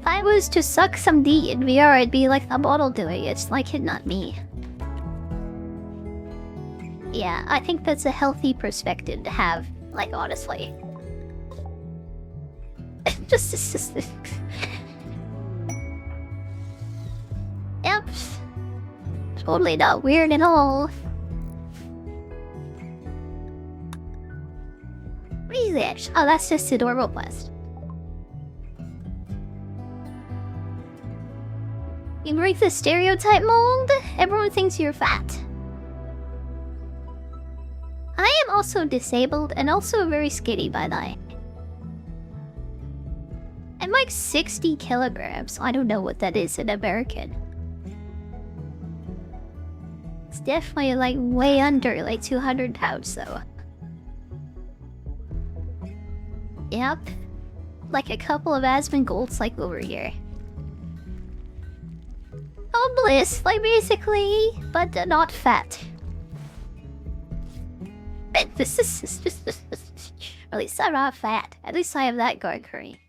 If I was to suck some D in VR, it'd be like the model doing it, like it, not me. Yeah, I think that's a healthy perspective to have, like honestly. just Yep. Totally not weird at all. What is that? Oh, that's just a normal quest. You break the stereotype mold? Everyone thinks you're fat. I am also disabled and also very skinny, by the way. I'm like 60 kilograms. I don't know what that is in American. It's definitely like way under like 200 pounds though. Yep. Like a couple of Asmongold's like over here. Homeless, like basically, but not fat. This is just... At least I'm not fat. At least I have that going curry.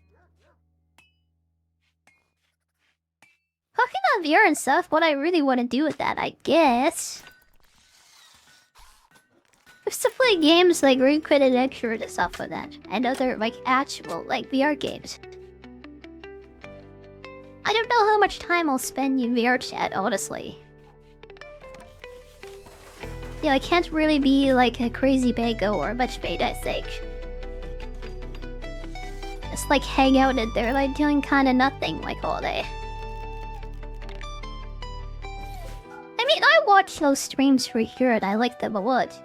Talking about VR and stuff, what I really want to do with that, I guess... I have to play games like Ring Quit and Extra and stuff with that. And other, like, actual, like, VR games. I don't know how much time I'll spend in VR chat, honestly. Yeah, I can't really be like a crazy Bago or much bait, I think. Just like hang out in there, like doing kinda nothing like all day. I mean, I watch those streams for here and I like them a lot.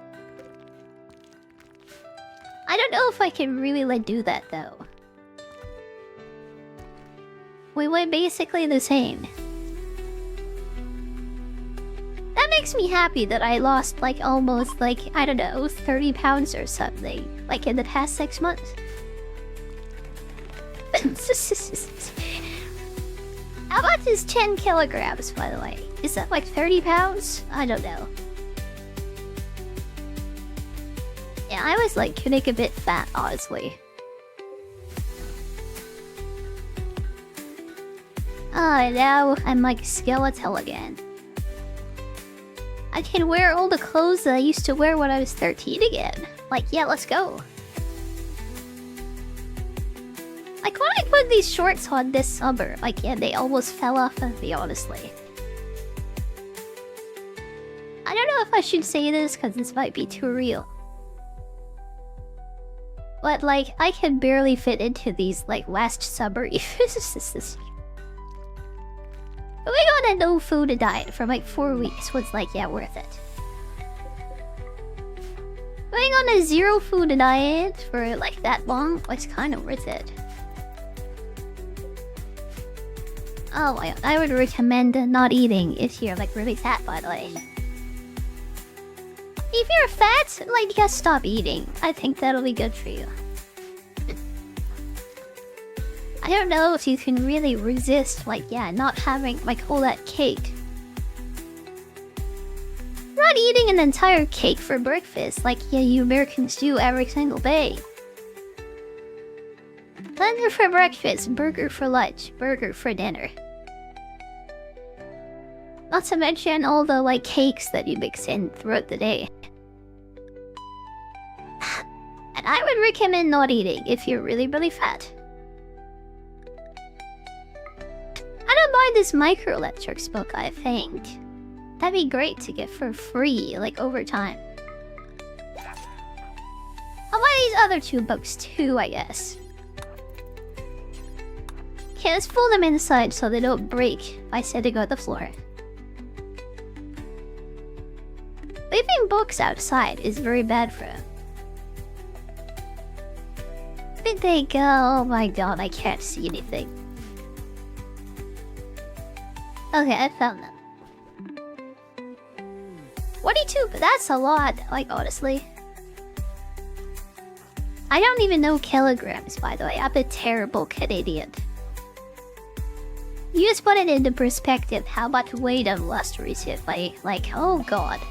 I don't know if I can really like do that though. We were basically the same. That makes me happy that I lost like almost like, I don't know, 30 pounds or something. Like in the past 6 months. How about this 10 kilograms, by the way? Is that like 30 pounds? I don't know. Yeah, I was like getting a bit fat, honestly. Oh, now I'm like skeletal again. I can wear all the clothes that I used to wear when I was 13 again. Like, yeah, let's go. Like, when I put these shorts on this summer, like, yeah, they almost fell off of me, honestly. I don't know if I should say this, because this might be too real. But, like, I can barely fit into these, like, last summer. Going on a no-food diet for, like, 4 weeks was, like, yeah, worth it. Going on a zero-food diet for, like, that long was kind of worth it. Oh my god, I would recommend not eating if you're like really fat, by the way. If you're fat, like just stop eating. I think that'll be good for you. I don't know if you can really resist, like, yeah, not having like all that cake. Not eating an entire cake for breakfast, like yeah, you Americans do every single day. Burger for breakfast, burger for lunch, burger for dinner. Not to mention all the like cakes that you mix in throughout the day. And I would recommend not eating if you're really, really fat. I don't mind this microelectrics book, I think. That'd be great to get for free, like over time. I'll buy these other 2 books too, I guess. Okay, let's fold them inside so they don't break by sitting on the floor. Leaving books outside is very bad for them. Where did they go? Oh my god, I can't see anything. Okay, I found them. 22, but that's a lot, like, honestly. I don't even know kilograms, by the way. I'm a terrible Canadian. You just put it into perspective how much weight I've lost recently. Like, oh god.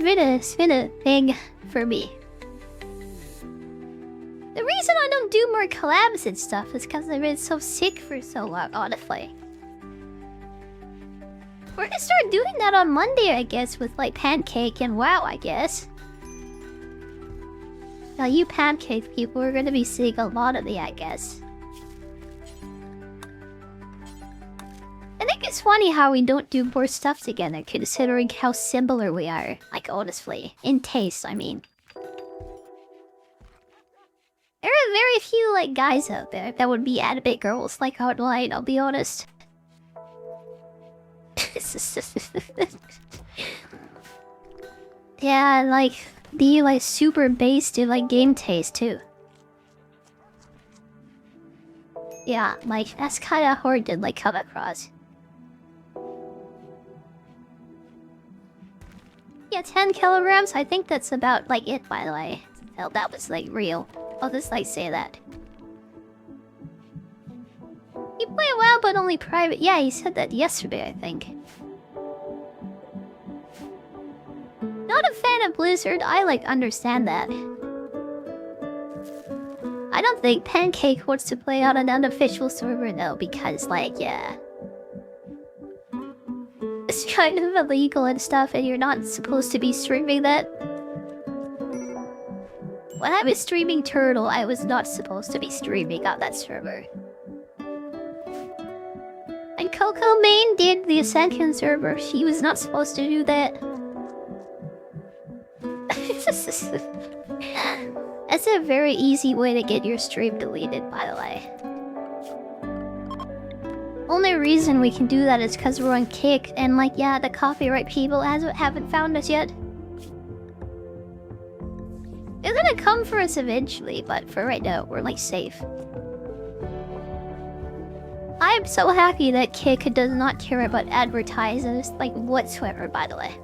It's been a thing for me. The reason I don't do more collabs and stuff is because I've been so sick for so long, honestly. We're gonna start doing that on Monday, I guess, with like Pancake and WoW, I guess. Now you Pancake people are gonna be seeing a lot of me, I guess. I think it's funny how we don't do more stuff together, considering how similar we are. Like, honestly. In taste, I mean. There are very few, like, guys out there that would be anime girls, like, online, I'll be honest. Yeah, like, be, like, super based in, like, game taste, too. Yeah, like, that's kinda hard to, like, come across. Yeah, 10 kilograms, I think that's about, like, it, by the way. Hell, that was, like, real. I'll just, like, say that. You play well, but only private. Yeah, he said that yesterday, I think. Not a fan of Blizzard, I, like, understand that. I don't think Pancake wants to play on an unofficial server, though, because, like, yeah. It's kind of illegal and stuff, and you're not supposed to be streaming that. When I was streaming Turtle, I was not supposed to be streaming on that server. And Coco Main did the Ascension server. She was not supposed to do that. That's a very easy way to get your stream deleted, by the way. Only reason we can do that is because we're on Kick, and like, yeah, the copyright people haven't found us yet. They're gonna come for us eventually, but for right now, we're like safe. I'm so happy that Kick does not care about advertisers, like whatsoever, by the way.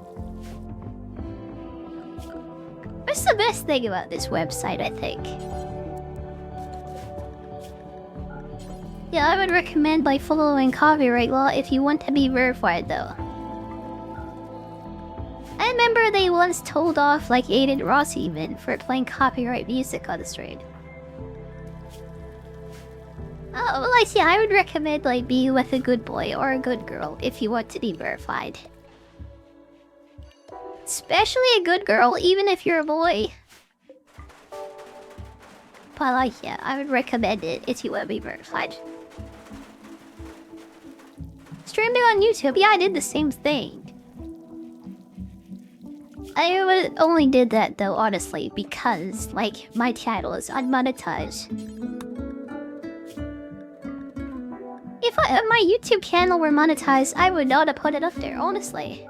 I'm That's the best thing about this website, I think. Yeah, I would recommend by following copyright law if you want to be verified, though. I remember they once told off like Aiden Ross even for playing copyright music on the stream. Oh, well, I would recommend like be with a good boy or a good girl if you want to be verified. Especially a good girl, even if you're a boy. But like, yeah, I would recommend it if you want to be verified. Streaming on YouTube, yeah, I did the same thing. I only did that though, honestly, because like my channel is unmonetized. If my YouTube channel were monetized, I would not have put it up there, honestly.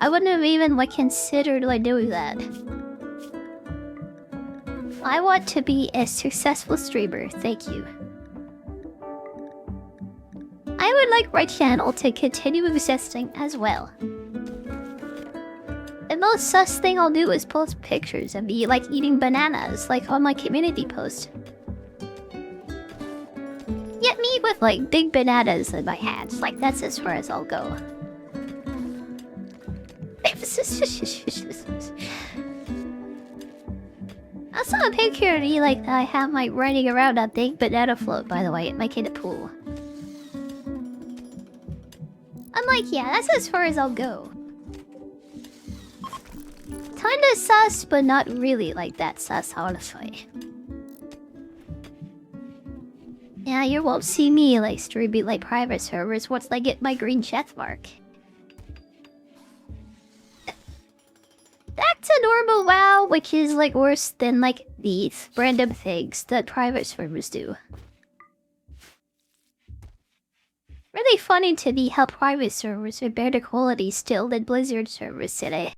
I wouldn't have even like considered like doing that. I want to be a successful streamer, thank you. I would like my channel to continue existing as well. The most sus thing I'll do is post pictures and be like eating bananas, like on my community post. Get me with like big bananas in my hands, like that's as far as I'll go. I saw a picture of me like I have my running around a big banana float, by the way, at my kid pool. I'm like, yeah, that's as far as I'll go. Kinda sus, but not really like that sus, honestly. Yeah, you won't see me like streaming like private servers once I get my green check mark. Back to normal WoW, which is like worse than like these random things that private servers do. Really funny to me how private servers are better quality still than Blizzard servers today.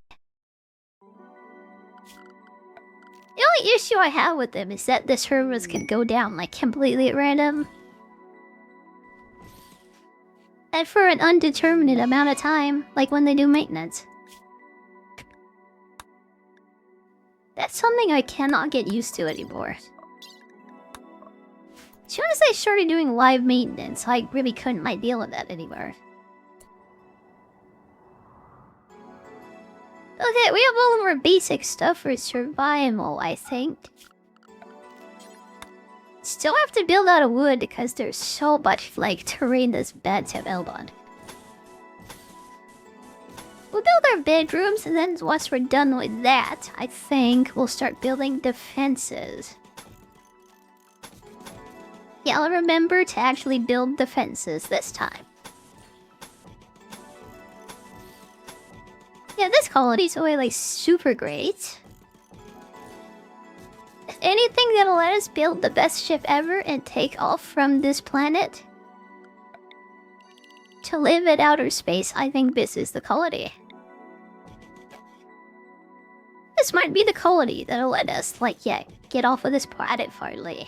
The only issue I have with them is that the servers can go down like completely at random. And for an undetermined amount of time, like when they do maintenance. That's something I cannot get used to anymore. As soon as I started doing live maintenance, I really couldn't deal with that anymore. Okay, we have all of our basic stuff for survival, I think. Still have to build out of wood because there's so much like terrain that's bad to build on. We'll build our bedrooms, and then once we're done with that, I think we'll start building defenses. Yeah, I'll remember to actually build defenses this time. Yeah, this quality's always like super great. If anything that'll let us build the best ship ever and take off from this planet to live in outer space, I think this is the quality. This might be the quality that'll let us, like, yeah, get off of this planet finally.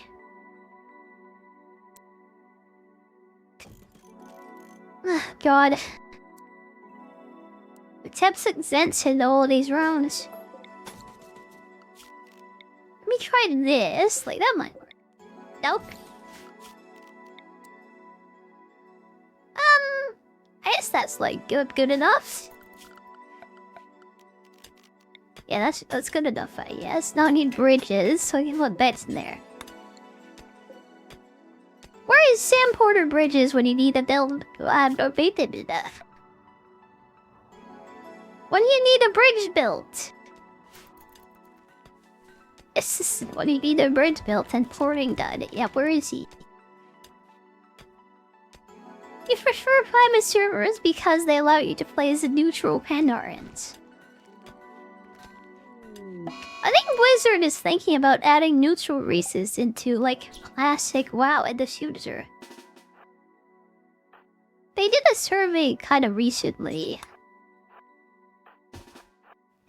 God. Attempts exempt in all these rounds. Let me try this. Like, that might work. Nope. I guess that's like good enough. Yeah, that's good enough, I guess. Now I need bridges, so I can put beds in there. Where is Sam Porter bridges when you need to build them enough? When you need a bridge built. Yes, when you need a bridge built and porting done. Yeah, where is he? You prefer private servers because they allow you to play as a neutral Pandorans. I think Blizzard is thinking about adding neutral races into, like, classic WoW in the future. They did a survey kind of recently.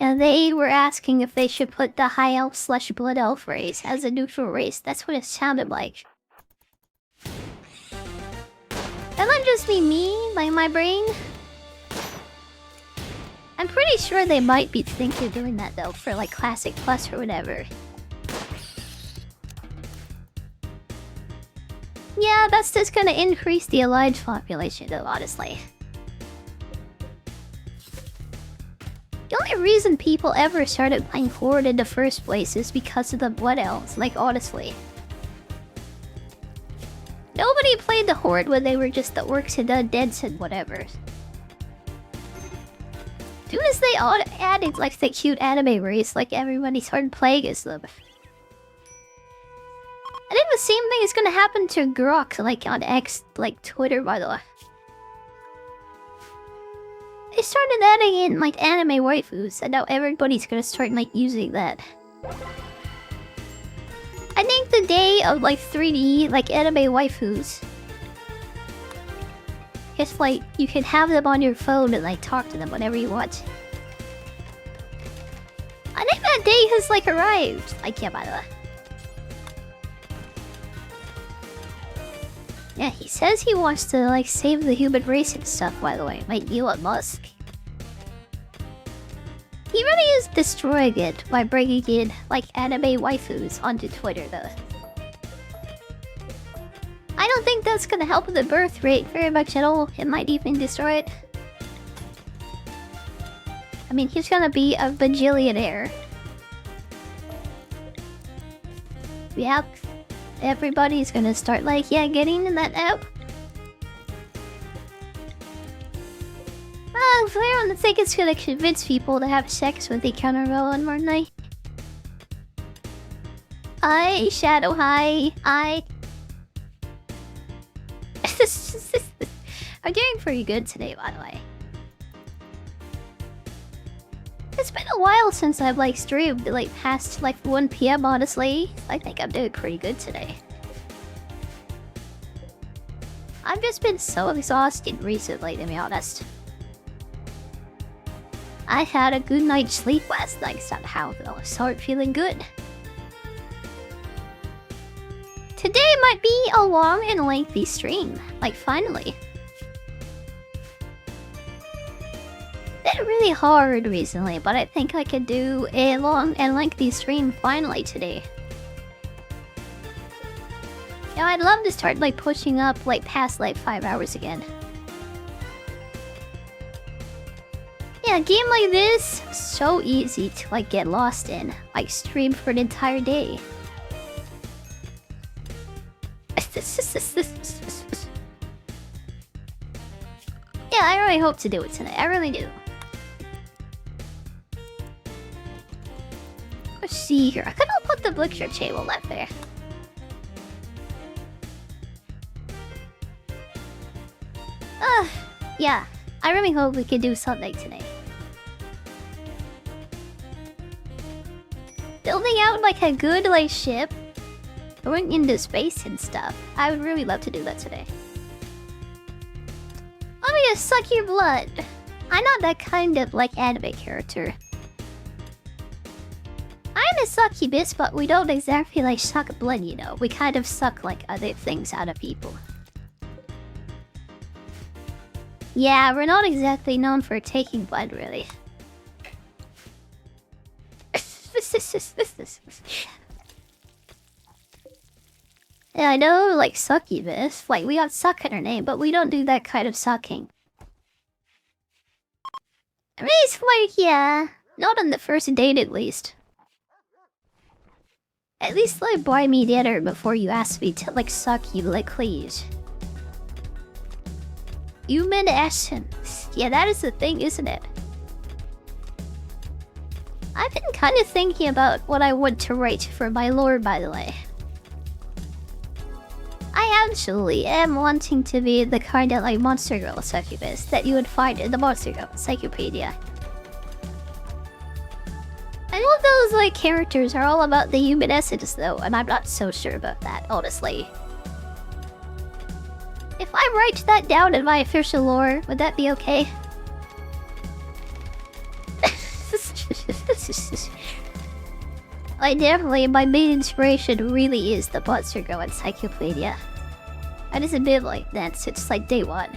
And they were asking if they should put the High Elf / Blood Elf race as a neutral race. That's what it sounded like. That might just be me, like my brain. I'm pretty sure they might be thinking of doing that though for like Classic Plus or whatever. Yeah, that's just gonna increase the alliance population though, honestly. The only reason people ever started playing Horde in the first place is because of the Blood Elves, like honestly. Nobody played the Horde when they were just the Orcs and the Undeads and whatever. As soon as they added like the cute anime race, like everybody started playing as them. I think the same thing is gonna happen to Grok, like on X, like Twitter, by the way. They started adding in like anime waifus, and now everybody's gonna start like using that. I think the day of like 3D, like anime waifus, it's like you can have them on your phone and like talk to them whenever you want. I think that day has like arrived. Like, yeah, by the way. Yeah, he says he wants to like save the human race and stuff, by the way, like Elon Musk. He really is destroying it by bringing in like anime waifus onto Twitter though. I don't think that's gonna help the birth rate very much at all. It might even destroy it. I mean, he's gonna be a bajillionaire. Yep. Everybody's gonna start like, yeah, getting in that app. I don't think it's gonna convince people to have sex with the counterroll on one night. Hi, Shadow, hi. I'm doing pretty good today, by the way. It's been a while since I've like streamed, like past like 1 PM, honestly. I think I'm doing pretty good today. I've just been so exhausted recently, to be honest. I had a good night's sleep last night somehow, though, so I'm feeling good. Today might be a long and lengthy stream, like finally. Been really hard recently, but I think I could do a long and lengthy stream finally today. Yeah, I'd love to start like pushing up like past like 5 hours again. Yeah, a game like this, so easy to like get lost in, like stream for an entire day. Yeah, I really hope to do it tonight. I really do. Let's see here. I could have put the Blixer table left there. Yeah. I really hope we can do something today. Building out like a good like ship, going into space and stuff. I would really love to do that today. Let me just suck your blood. I'm not that kind of like anime character. I'm a succubus, but we don't exactly like suck blood, you know. We kind of suck like other things out of people. Yeah, we're not exactly known for taking blood, really. Yeah, I know, like, succubus. Like, we got suck in our name, but we don't do that kind of sucking. I mean, it's like, yeah, not on the first date at least. At least, like, buy me dinner before you ask me to, like, suck you, like, please. Human essence. Yeah, that is the thing, isn't it? I've been kind of thinking about what I want to write for my lore, by the way. I actually am wanting to be the kind of like Monster Girl succubus that you would find in the Monster Girl Encyclopedia. I know those like characters are all about the human essence though, and I'm not so sure about that, honestly. If I write that down in my official lore, would that be okay? Like definitely, my main inspiration really is the Monster Girl Encyclopedia. And it's been like that since like day one.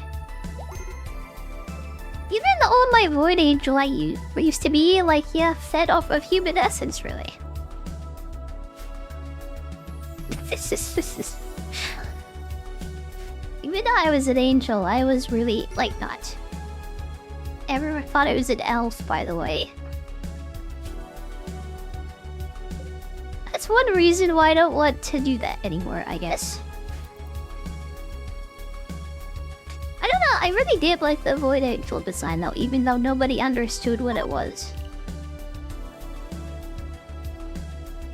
Even all my Void Angel I used to be like, yeah, fed off of human essence, really. This is. Even though I was an angel, I was really like not. Everyone thought I was an elf, by the way. That's one reason why I don't want to do that anymore, I guess. I don't know, I really did like the Void Angel design though, even though nobody understood what it was.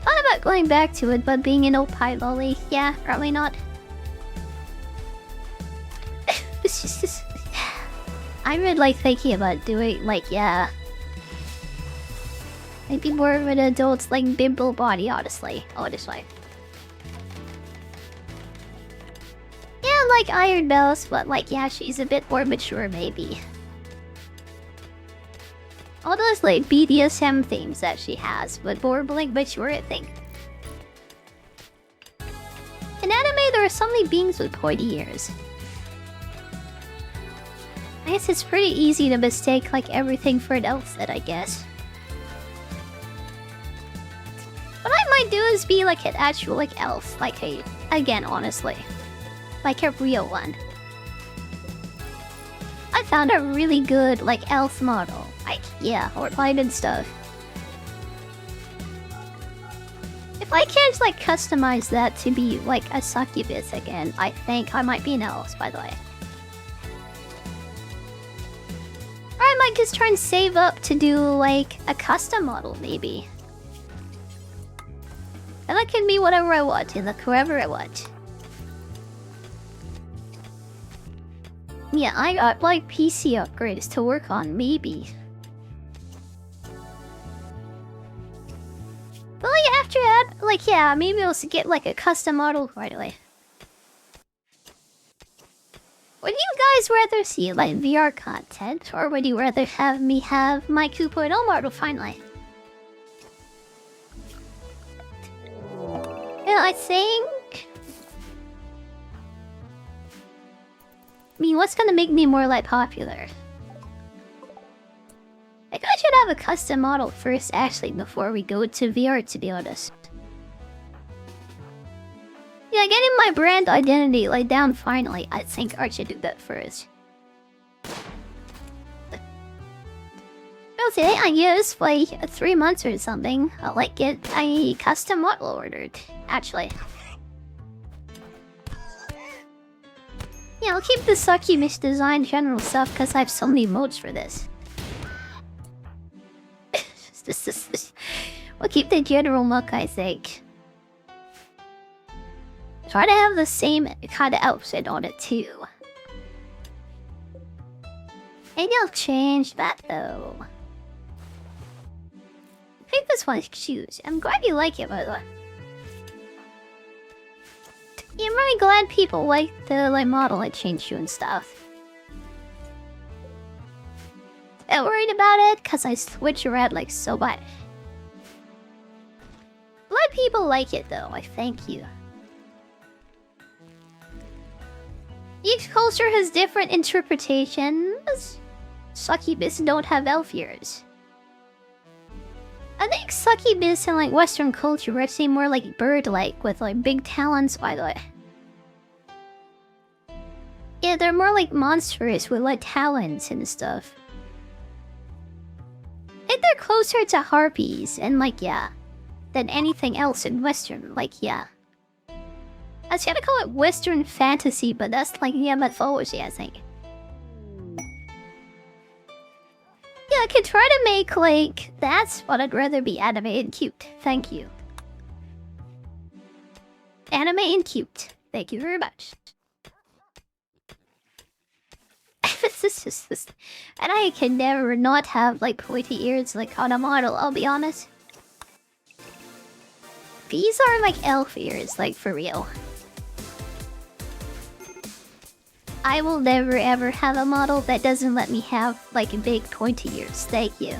Thought about going back to it, but being an old pie lolly, yeah, probably not. I'm really like thinking about doing like, yeah. Maybe more of an adult like bimble body, honestly. Yeah, like Iron Bells, but like yeah, she's a bit more mature maybe. All those like BDSM themes that she has, but more like mature I think. In anime there are so many beings with pointy ears. I guess it's pretty easy to mistake like everything for an elf set, I guess. What I might do is be like an actual like elf, like a again honestly. Like a real one. I found a really good like elf model. Like yeah, or light and stuff. If I can't like customize that to be like a succubus again, I think I might be an elf, by the way. Or I might just try and save up to do like a custom model maybe. And that can be whatever I want and like whoever I want. Yeah, I got like PC upgrades to work on, maybe. But like after that, like yeah, maybe I'll get like a custom model right away. Would you guys rather see like VR content, or would you rather have me have my 2.0 model finally? Yeah, I think... I mean, what's gonna make me more like popular? I think I should have a custom model first, actually, before we go to VR, to be honest. Yeah, getting my brand identity like down finally. I think I should do that first. Well, today I guess like 3 months or something, I'll like get a custom model ordered. Actually, yeah, I'll keep the succubus design general stuff because I have so many modes for this. We'll keep the general muck, I think. Try to have the same kind of outfit on it too. Maybe I'll change that though. I think this one's cute. I'm glad you like it, by the way. Yeah, I'm really glad people like the like model I changed you and stuff. I'm worried about it because I switch around like so much. Glad people like it though. I thank you. Each culture has different interpretations. Succubus don't have elf ears. I think succubus in like Western culture seem more like bird-like with like big talons, by the way. Yeah, they're more like monstrous with like talons and stuff. I think they're closer to harpies and like yeah, than anything else in Western, like yeah. I was gonna call it Western fantasy, but that's like yeah, mythology, I think. Yeah, I could try to make like that's what I'd rather be, anime and cute. Thank you. Anime and cute. Thank you very much. And I can never not have like pointy ears like on a model, I'll be honest. These are like elf ears, like for real. I will never ever have a model that doesn't let me have like big pointy ears. Thank you.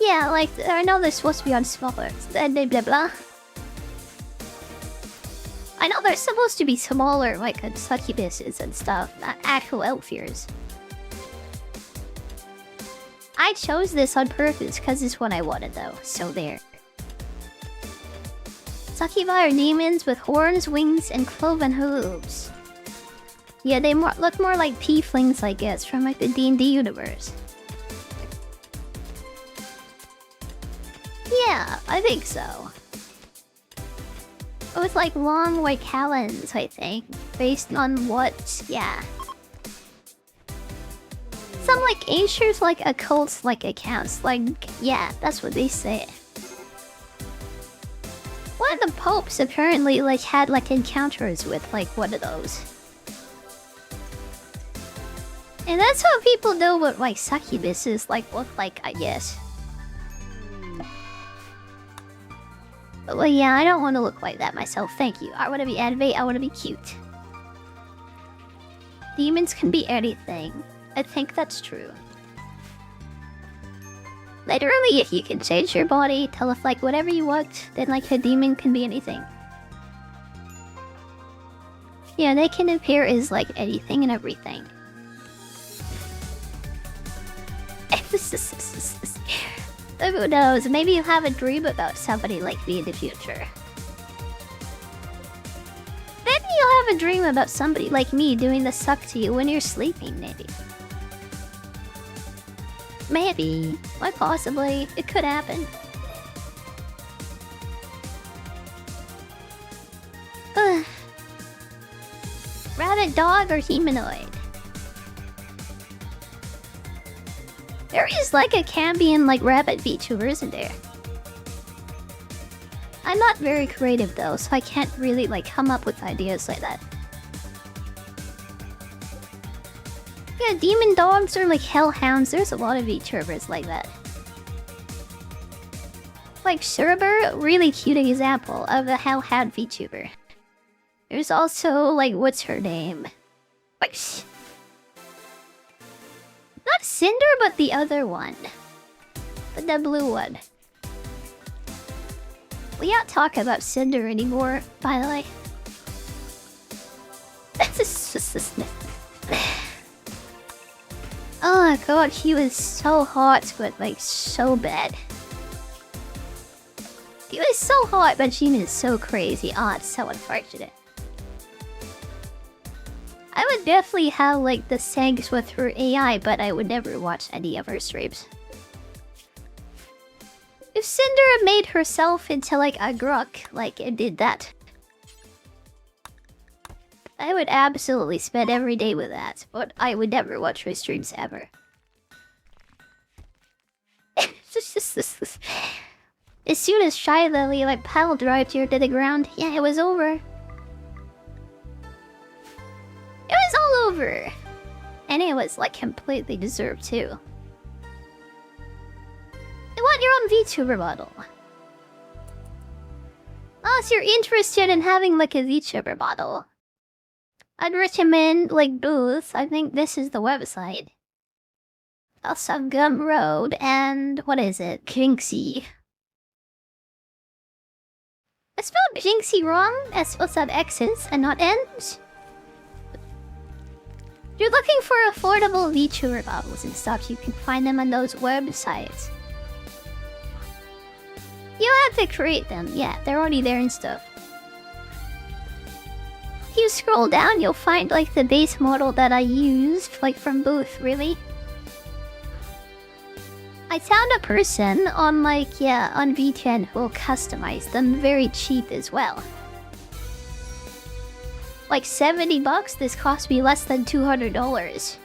Yeah, like I know they're supposed to be on smaller. Blah blah blah. I know they're supposed to be smaller, like succubuses and stuff, not actual elfiers. I chose this on purpose because it's what I wanted though, so there. Succubi are demons with horns, wings, and cloven hooves. Yeah, they look more like tieflings, I guess, from like the D&D universe. Yeah, I think so. With like long white talons, I think, based on what, yeah. Some like ancient like occult like accounts, like, yeah, that's what they say. One of the popes apparently like had like encounters with like one of those. And that's how people know what like succubuses like look like, I guess. But well, yeah, I don't want to look like that myself, thank you. I want to be anime, I want to be cute. Demons can be anything. I think that's true. Literally, if you can change your body to look like whatever you want, then like a demon can be anything. Yeah, they can appear as like anything and everything. Who knows, maybe you have a dream about somebody like me in the future. Maybe you'll have a dream about somebody like me doing the suck to you when you're sleeping, maybe. Maybe. Quite possibly. It could happen. Rabbit, dog, or humanoid? There is like a Cambion like rabbit VTuber, isn't there? I'm not very creative though, so I can't really like come up with ideas like that. Yeah, demon dogs or like hellhounds, there's a lot of VTubers like that. Like Cerber, really cute example of a hellhound VTuber. There's also like, what's her name? Like, not Cinder, but the other one. The blue one. We don't talk about Cinder anymore, by the way. Oh my god, he was so hot, but like so bad. He was so hot, but she was so crazy. Oh, it's so unfortunate. I would definitely have like the sex with her AI, but I would never watch any of her streams. If Cinder made herself into like a grok, like it did that, I would absolutely spend every day with that, but I would never watch her streams ever. As soon as Shy Lily like pile drived her to the ground, yeah, it was over. It was all over. And it was like completely deserved too. You want your own VTuber model. Unless you're interested in having like a VTuber model, I'd recommend like Booth. I think this is the website. Also Gumroad and what is it? Jinxie. I spelled Jinxie wrong. I supposed to have X's and not N's. If you're looking for affordable VTuber models and stuff, you can find them on those websites. You have to create them. Yeah, they're already there and stuff. If you scroll down, you'll find like the base model that I used, like from Booth, really. I found a person on like, yeah, on VTN who will customize them very cheap as well. Like $70, this cost me less than $200.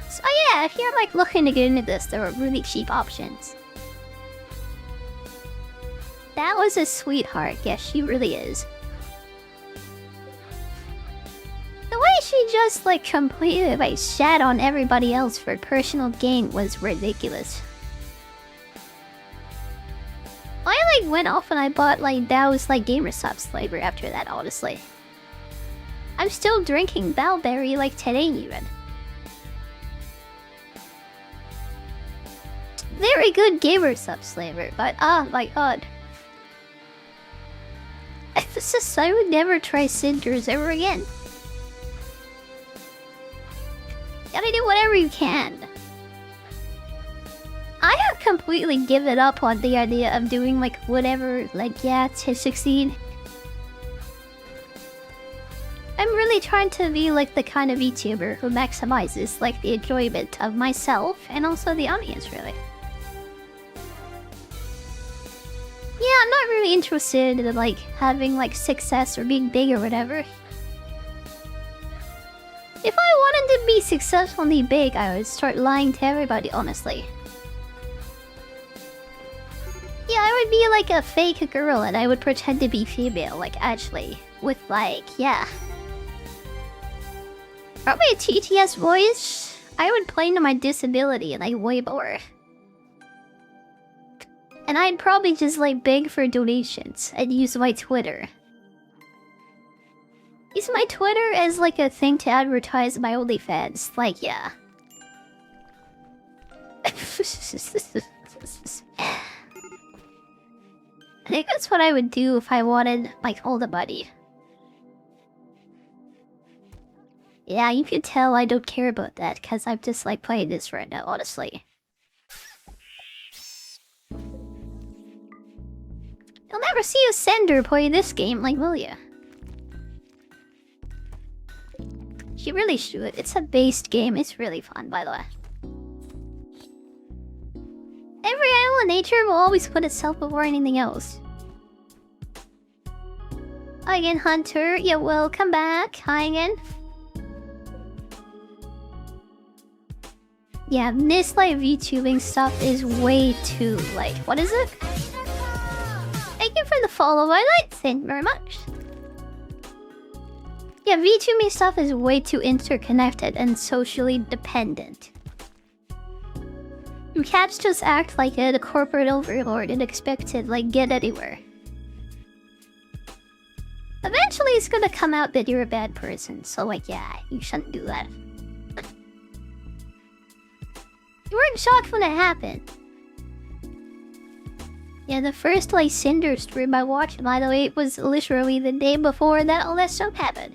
So yeah, if you're like looking to get into this, there are really cheap options. That was a sweetheart, yes, she really is. The way she just like completely like shat on everybody else for personal gain was ridiculous. I like went off and I bought like Dao's like Gamersubs flavor after that, honestly. I'm still drinking Bowberry like today even. Very good Gamersubs flavor, but oh my god. I would never try cinders ever again. Gotta do whatever you can. I have completely given up on the idea of doing like whatever, like yeah, to succeed. I'm really trying to be like the kind of VTuber who maximizes like the enjoyment of myself and also the audience, really. Yeah, I'm not really interested in like having like success or being big or whatever. If I wanted to be successfully big, I would start lying to everybody, honestly. Yeah, I would be like a fake girl and I would pretend to be female, like actually. With like, yeah. Probably a TTS voice. I would play into my disability like way more. And I'd probably just like beg for donations and use my Twitter. Use my Twitter as like a thing to advertise my OnlyFans. Like, yeah. I think that's what I would do if I wanted like all the money. Yeah, you can tell I don't care about that because I'm just like playing this right now, honestly. You'll never see a sender play this game, like, will you? You really should. It's a based game. It's really fun, by the way. Every animal in nature will always put itself before anything else. Hi again, Hunter. Yeah, welcome back. Hi again. Yeah, this like VTubing stuff is way too like, what is it? Thank you for the follow, Violet. Thank you very much. Yeah, VTubing stuff is way too interconnected and socially dependent. You can't just act like a corporate overlord and expect to like get anywhere. Eventually it's gonna come out that you're a bad person, so like yeah, you shouldn't do that. You weren't shocked when it happened. Yeah, the first like Cinder stream I watched, by the way, it was literally the day before that all that stuff happened.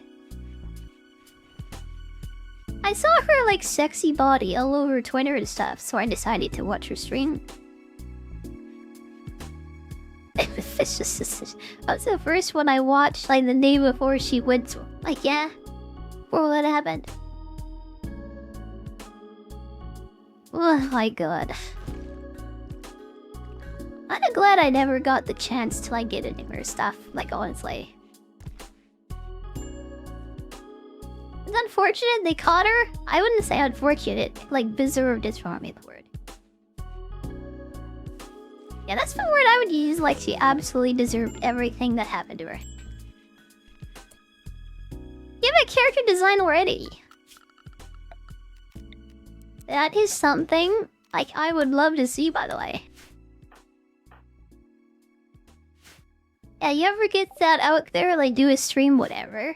I saw her like sexy body all over Twitter and stuff, so I decided to watch her stream. That was the first one I watched like the day before she went to, like yeah, before that happened. Oh my god. I'm glad I never got the chance to like get into her stuff, like honestly. It's unfortunate they caught her. I wouldn't say unfortunate, like deserved is probably the word. Yeah, that's the word I would use, like she absolutely deserved everything that happened to her. You have a character design already. That is something like I would love to see, by the way. Yeah, you ever get that out there, like do a stream, whatever?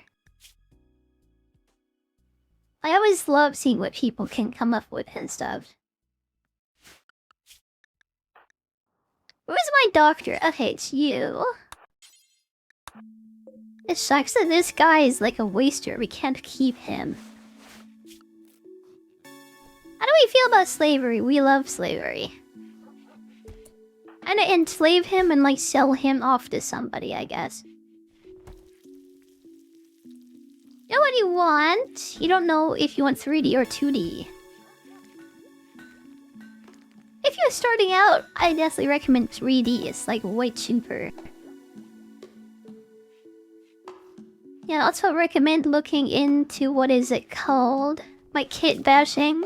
I always love seeing what people can come up with and stuff. Where's my doctor? Okay, it's you. It sucks that this guy is like a waster. We can't keep him. How do we feel about slavery? We love slavery. I'm gonna enslave him and like sell him off to somebody, I guess. You know what you want? You don't know if you want 3D or 2D. If you're starting out, I definitely recommend 3D. It's like way cheaper. Yeah, I also recommend looking into what is it called? My kit bashing.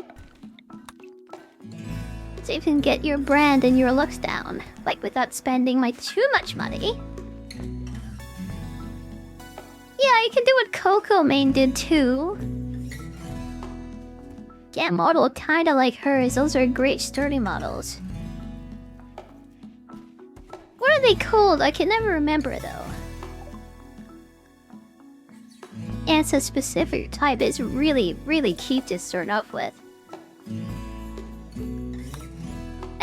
So you can get your brand and your looks down, like without spending my too much money. Yeah, you can do what Coco Main did too. Get model kinda like hers. Those are great sturdy models. What are they called? I can never remember though. And it's a specific type. It's really, really cheap to start off with.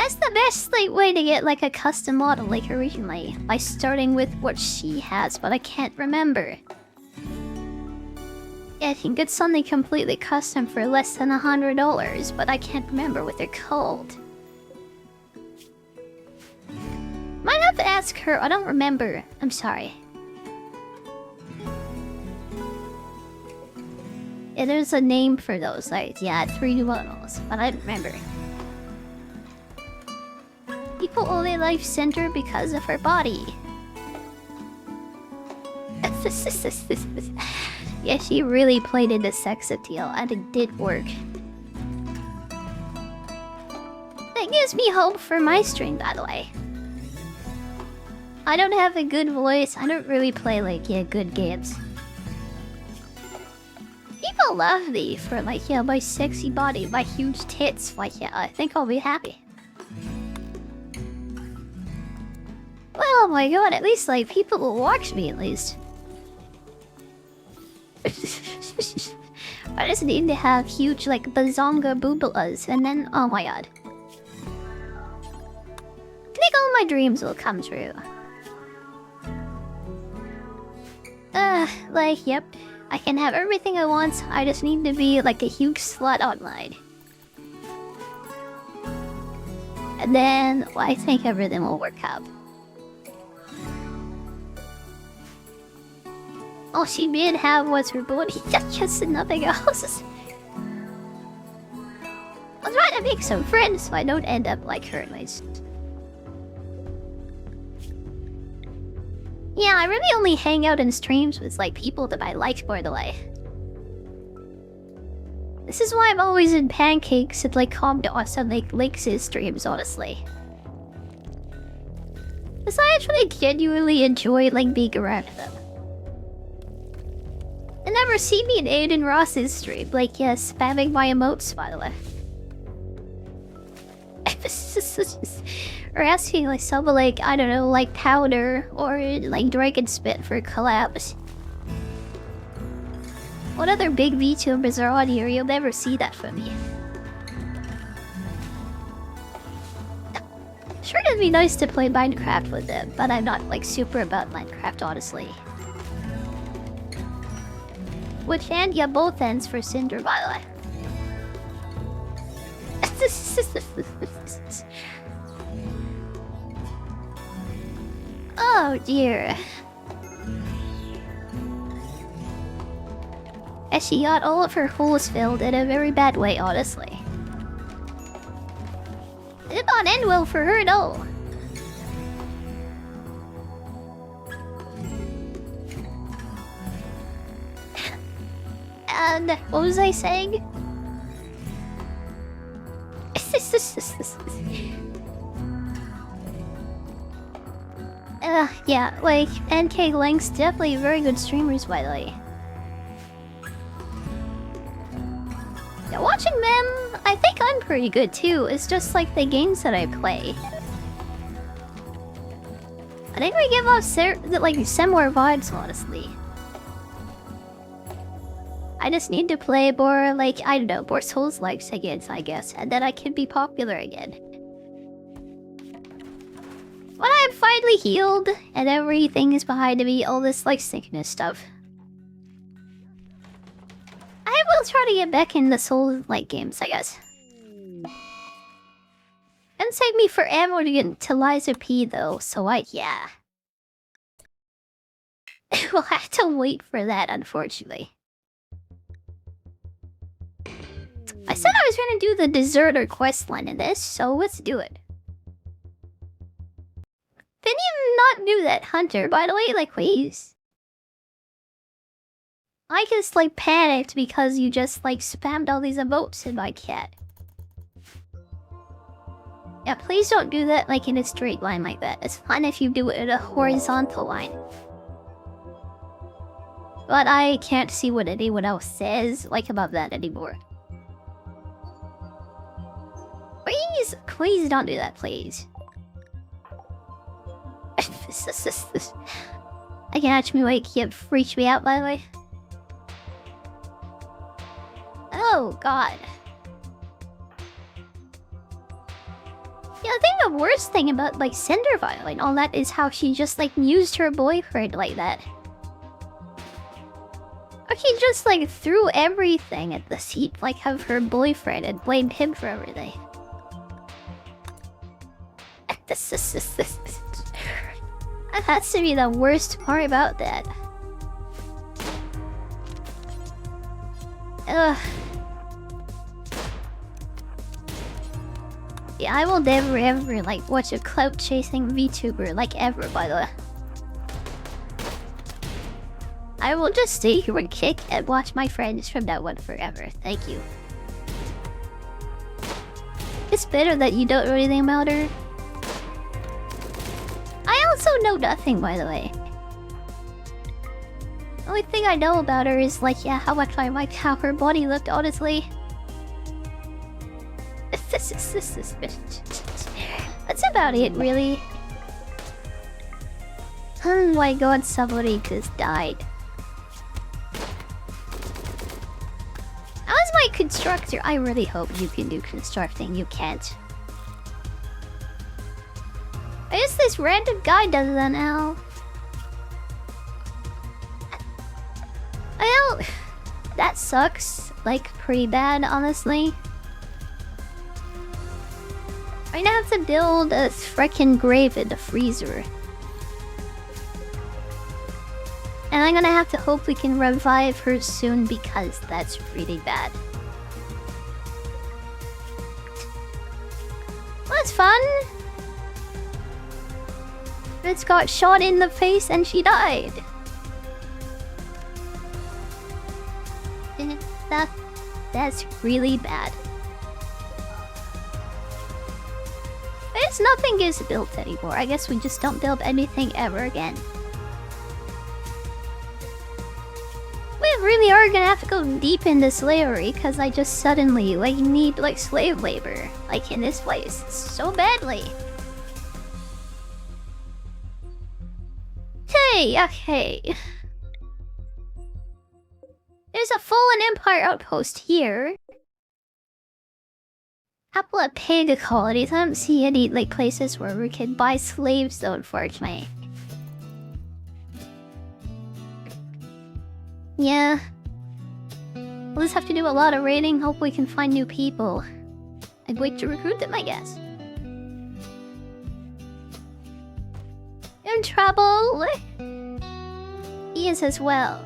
That's the best like way to get like a custom model like originally, by starting with what she has, but I can't remember. Yeah, I think it's something completely custom for less than $100, but I can't remember what they're called. Might have to ask her, I don't remember. I'm sorry. Yeah, there's a name for those, like, yeah, 3D models, but I don't remember. People only life center because of her body. Yeah, she really played into sex appeal, and it did work. That gives me hope for my stream, by the way. I don't have a good voice. I don't really play, like, yeah, good games. People love me for, like, yeah, my sexy body, my huge tits. Like, yeah, I think I'll be happy. Well, oh my god, at least, like, people will watch me, at least. I just need to have huge, like, bazonga boobalas, and then, oh my god. I think all my dreams will come true. Like, yep. I can have everything I want, I just need to be, like, a huge slut online. And then, well, I think everything will work out. All she did have was her body, just nothing else. I'll try to make some friends so I don't end up like her at least. Yeah, I really only hang out in streams with, like, people that I like, by the way. This is why I'm always in pancakes and, like, Comdos and, like, Lynx's streams, honestly. Because I actually genuinely enjoy, like, being around them. And never see me in Aiden Ross's stream, like, yeah, spamming my emotes, by the way. Or asking, like, someone, like, I don't know, like Powder or, like, Dragon Spit for collabs. What other big VTubers are on here? You'll never see that from me. Sure, it'd be nice to play Minecraft with them, but I'm not, like, super about Minecraft, honestly. Which end? Yeah, both ends for Cinder, by the way. Oh dear. And she got all of her holes filled in a very bad way, honestly. It did not end well for her at all. And what was I saying? Yeah, like, NK Link's definitely very good streamers, by the way. Yeah, watching them, I think I'm pretty good too. It's just like the games that I play. I think we give off like similar vibes, honestly. I just need to play more, like, I don't know, more Souls-likes again, I guess, and then I can be popular again. When I'm finally healed, and everything is behind me, all this, like, sickness stuff. I will try to get back in the Souls-like games, I guess. And take me forever to get to Liza P, though, so yeah. We'll have to wait for that, unfortunately. I said I was gonna do the deserter questline in this, so let's do it. Didn't you not do that, Hunter, by the way? Like, please. I just, like, panicked because you just, like, spammed all these emotes in my chat. Yeah, please don't do that, like, in a straight line like that. It's fine if you do it in a horizontal line. But I can't see what anyone else says, like, about that anymore. Please don't do that, please. I can actually make you freak me out, by the way. Oh, God. Yeah, I think the worst thing about like Cinder Violet and all that is how she just like used her boyfriend like that. Or she just like threw everything at the seat like of her boyfriend and blamed him for everything. That has to be the worst part about that. Ugh. Yeah, I will never ever like watch a clout chasing VTuber like ever, by the way. I will just stay here and kick and watch my friends from that one forever. Thank you. It's better that you don't know anything about her. I also know nothing, by the way. The only thing I know about her is like, yeah, how much I liked how her body looked, honestly. That's about it, really. Oh my god, somebody just died. How's my constructor? I really hope you can do constructing. You can't. I guess this random guy does that now. Well, that sucks. Like, pretty bad, honestly. I'm gonna have to build a frickin' grave in the freezer. And I'm gonna have to hope we can revive her soon because that's really bad. Well, that's fun! It's got shot in the face and she died. That's really bad. I guess nothing is built anymore. I guess we just don't build anything ever again. We really are gonna have to go deep into slavery because I just suddenly like need like slave labor like in this place so badly. Hey, okay. There's a fallen empire outpost here. Couple of pig colonies. I don't see any like places where we can buy slaves though, unfortunately. Yeah. We'll just have to do a lot of raiding, hope we can find new people. I'd wait to recruit them, I guess. You're in trouble? He is as well.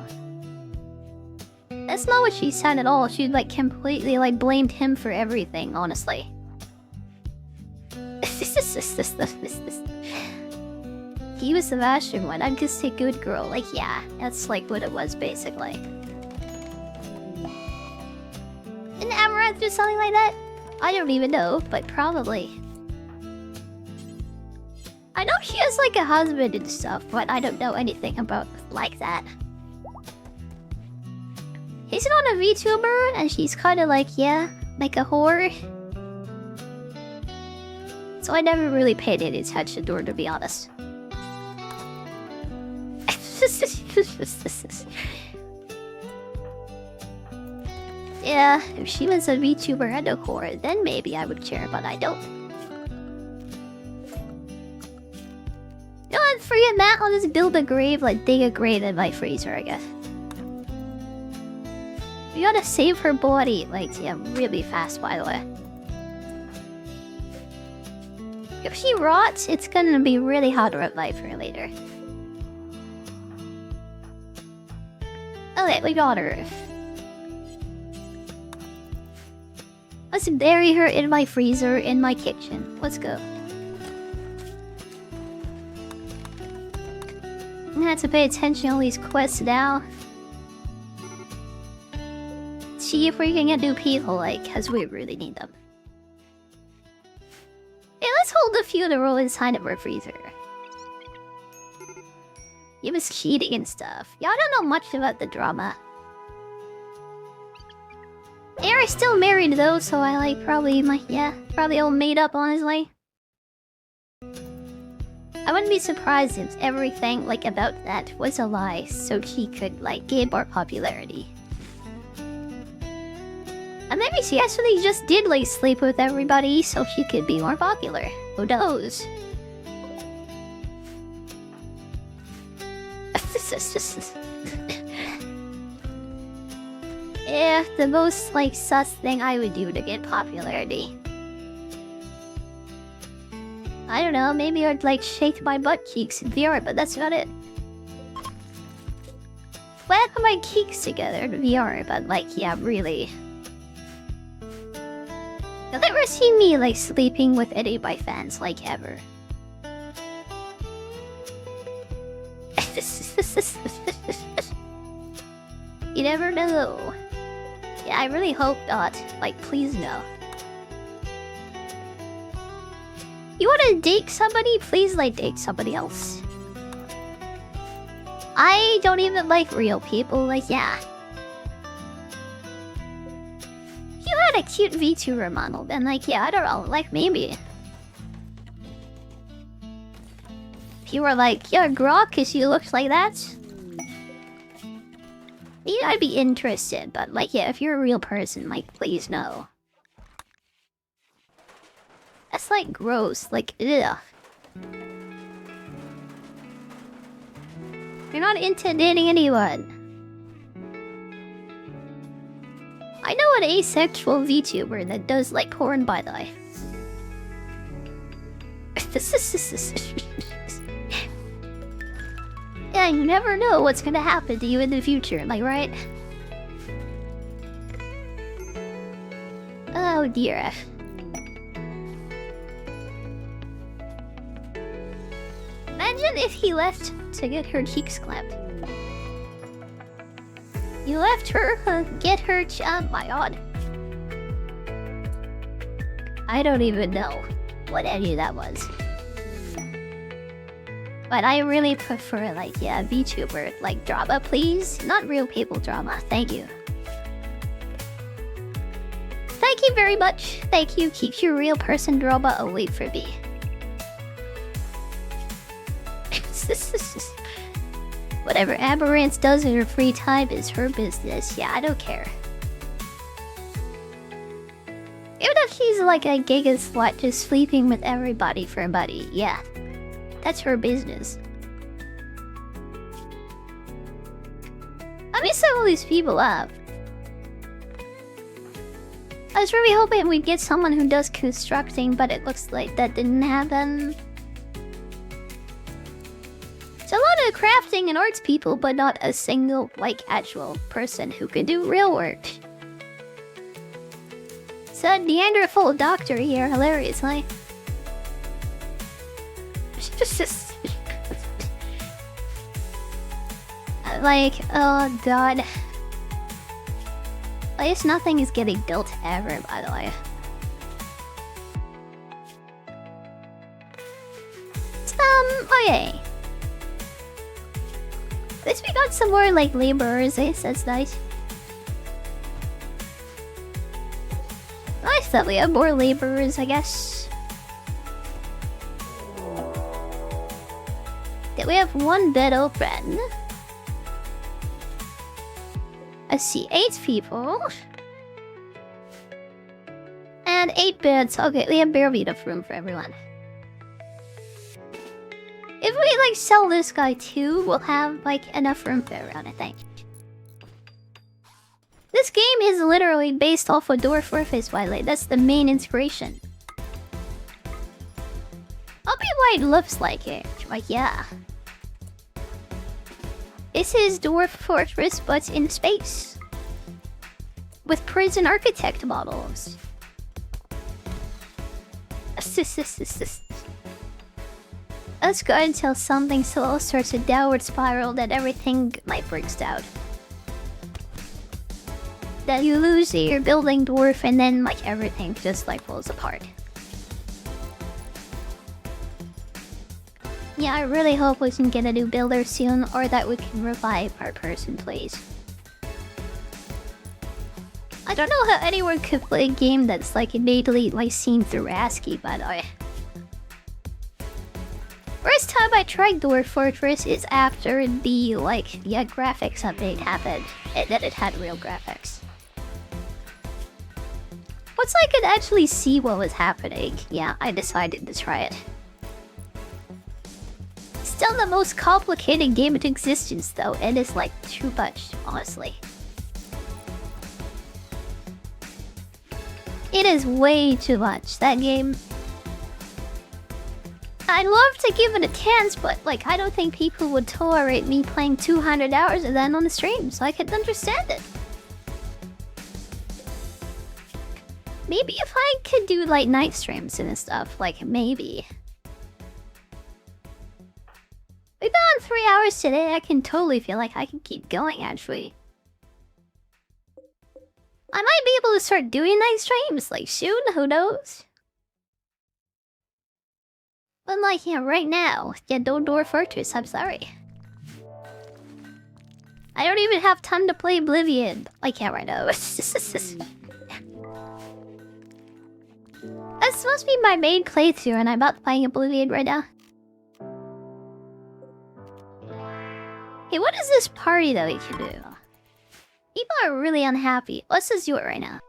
That's not what she said at all. She like completely like blamed him for everything, honestly. He was the Bastion one. I'm just a good girl. Like, yeah, that's like what it was basically. Didn't Amaranth do something like that? I don't even know, but probably. I know she has like a husband and stuff, but I don't know anything about like that. He's not a VTuber, and she's kind of like, yeah, like a whore. So I never really paid any attention to her, to be honest. Yeah, if she was a VTuber and a whore, then maybe I would care, but I don't. You know what, forget that, I'll just build a grave, like dig a grave in my freezer, I guess. We gotta save her body, like, yeah, really fast, by the way. If she rots, it's gonna be really hard to revive her later. Okay, we got her. Let's bury her in my freezer, in my kitchen. Let's go. I have to pay attention to all these quests now. See if we can get new people, like, because we really need them. Yeah, let's hold the funeral inside of our freezer. He was cheating and stuff. Y'all don't know much about the drama. They are still married though, so I like probably probably all made up, honestly. I wouldn't be surprised if everything like about that was a lie, so she could like gain more popularity. And maybe she actually just did like sleep with everybody so she could be more popular. Who knows? Yeah, the most like sus thing I would do to get popularity. I don't know, maybe I'd like shake my butt cheeks in VR, but that's about it. Whack my cheeks together in VR, but like, yeah, really. You'll never see me like sleeping with any of my fans, like ever. You never know. Yeah, I really hope not. Like, please no. You wanna date somebody? Please, like, date somebody else. I don't even like real people, like, yeah. You had a cute Vtuber model, then, like, yeah, I don't know, like, maybe. If you were like, you're grok because you looked like that, maybe I'd be interested, but, like, yeah, if you're a real person, like, please no. That's like gross, like ugh. You're not into dating anyone. I know an asexual VTuber that does like porn, by the way. Yeah, you never know what's gonna happen to you in the future, am I right? Oh dear. Imagine if he left to get her cheeks clapped. You left her to get her oh my god. I don't even know what any of that was. But I really prefer, like, yeah, VTuber, like, drama, please. Not real people drama, thank you. Thank you very much. Thank you. Keep your real person drama away from me. Whatever Aberrance does in her free time is her business. Yeah, I don't care. Even if she's like a giga slut just sleeping with everybody for money, yeah. That's her business. I mean, some of these people up. I was really hoping we'd get someone who does constructing, but it looks like that didn't happen. It's a lot of crafting and arts people, but not a single, like, actual person who can do real work. It's a Neanderthal doctor here, hilariously. Like, oh god. I guess nothing is getting built ever, by the way. Okay. At least we got some more, like, laborers, eh? That's nice. Nice that we have more laborers, I guess. Did we have one bed open? Let's see, 8 people. And 8 beds. Okay, we have barely enough room for everyone. If we, like, sell this guy too, we'll have, like, enough room for everyone, I think. This game is literally based off of Dwarf Warface, by the way. That's the main inspiration. I'll be why it looks like it. Like, yeah. This is Dwarf Fortress, but in space. With prison architect models. Let's go until something slow starts a downward spiral, that everything might breaks down. That you lose your building dwarf and then like everything just like falls apart. Yeah, I really hope we can get a new builder soon, or that we can revive our person, please. I don't know how anyone could play a game that's like innately like seen through ASCII, by the way. First time I tried Dwarf Fortress is after the like graphics update happened, and then it had real graphics. Once I could actually see what was happening, yeah, I decided to try it. Still the most complicated game in existence though, and it's like too much, honestly. It is way too much, that game. I'd love to give it a chance, but like I don't think people would tolerate me playing 200 hours of that on the stream, so I could understand it. Maybe if I could do like night streams and stuff, like maybe. We've been on 3 hours today, I can totally feel like I can keep going actually. I might be able to start doing night streams like soon, who knows? But like, yeah, right now, yeah, don't door Fortress, I'm sorry. I don't even have time to play Oblivion. I can't right now. That's supposed to be my main playthrough and I'm about playing Oblivion right now. Hey, what is this party that we can do? People are really unhappy. Let's just do it right now.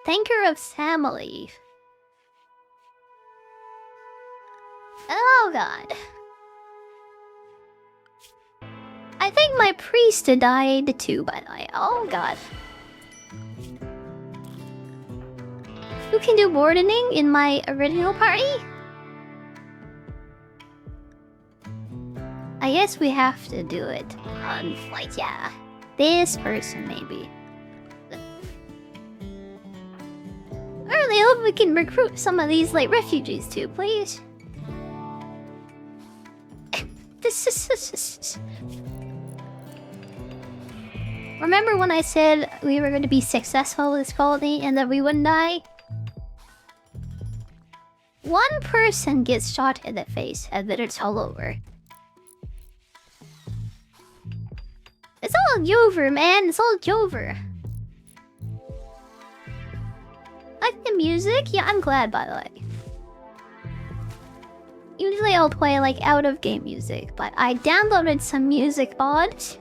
Thanker of family. Oh god. I think my priest died too, by the way. Oh god. Who can do wardening in my original party? I guess we have to do it on flight, yeah. This person, maybe. I really hope we can recruit some of these, like, refugees too, please. Remember when I said we were going to be successful with this colony and that we wouldn't die? One person gets shot in the face and then it's all over. It's all over, man. It's all over. Like the music? Yeah, I'm glad, by the way. Usually I'll play like out-of-game music, but I downloaded some music mods.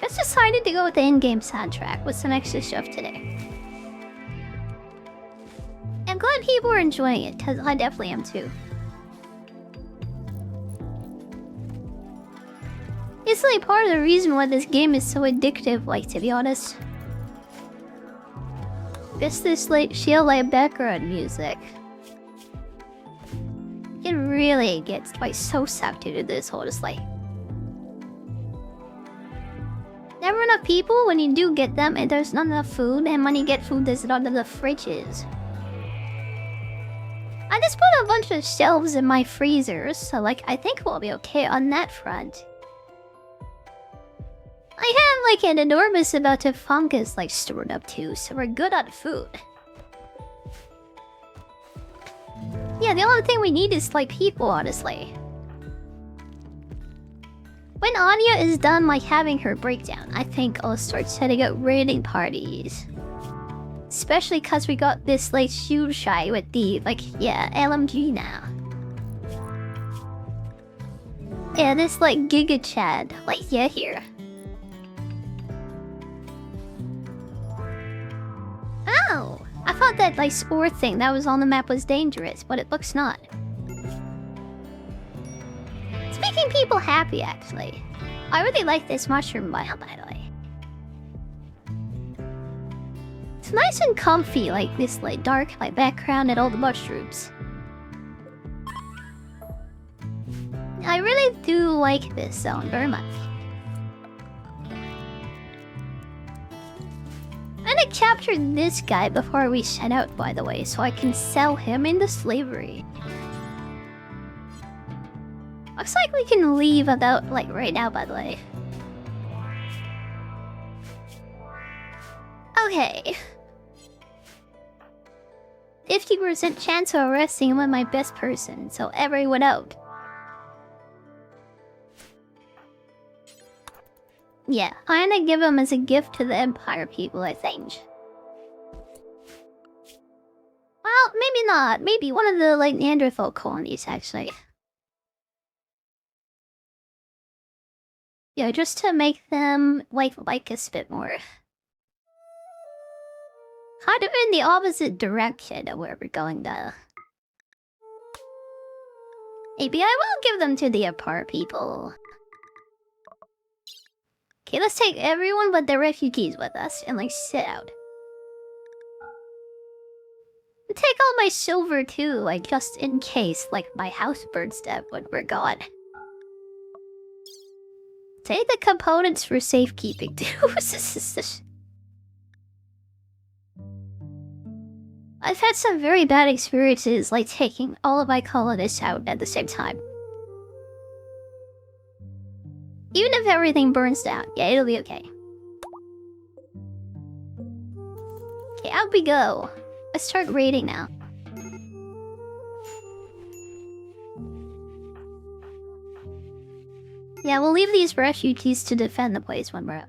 Just decided to go with the in-game soundtrack with some extra stuff today. I'm glad people are enjoying it, because I definitely am too. It's like part of the reason why this game is so addictive, like, to be honest. Just this like chill like background music. It really gets like so sucked into this whole just like. Never enough people when you do get them and there's not enough food, and when you get food there's not enough fridges. I just put a bunch of shelves in my freezers, so like I think we'll be okay on that front. I have like an enormous amount of fungus like stored up too, so we're good on food. Yeah, the only thing we need is like people, honestly. When Anya is done like having her breakdown, I think I'll start setting up raiding parties. Especially cause we got this like shoe shy with the like yeah, LMG now. Yeah, this like Giga Chad, like yeah here. Oh, I thought that like spore thing that was on the map was dangerous, but it looks not. It's making people happy actually. I really like this mushroom biome, by the way. It's nice and comfy, like this like dark like background and all the mushrooms. I really do like this zone very much. I'm gonna capture this guy before we set out, by the way, so I can sell him into slavery. Looks like we can leave about like right now, by the way. Okay. 50% chance of arresting him with my best person, so everyone out. Yeah, I'm gonna give him as a gift to the Empire people, I think. Well, maybe not. Maybe one of the like Neanderthal colonies, actually. Yeah, just to make them like us a bit more. Kind of in the opposite direction of where we're going though. Maybe I will give them to the apart people. Okay, let's take everyone but the refugees with us and like sit out. Take all my silver too, like just in case, like my house burns down when we're gone. Take the components for safekeeping too. I've had some very bad experiences, like taking all of my colonists out at the same time. Even if everything burns down, yeah, it'll be okay. Okay, out we go. Let's start raiding now. Yeah, we'll leave these refugees to defend the place when we're out.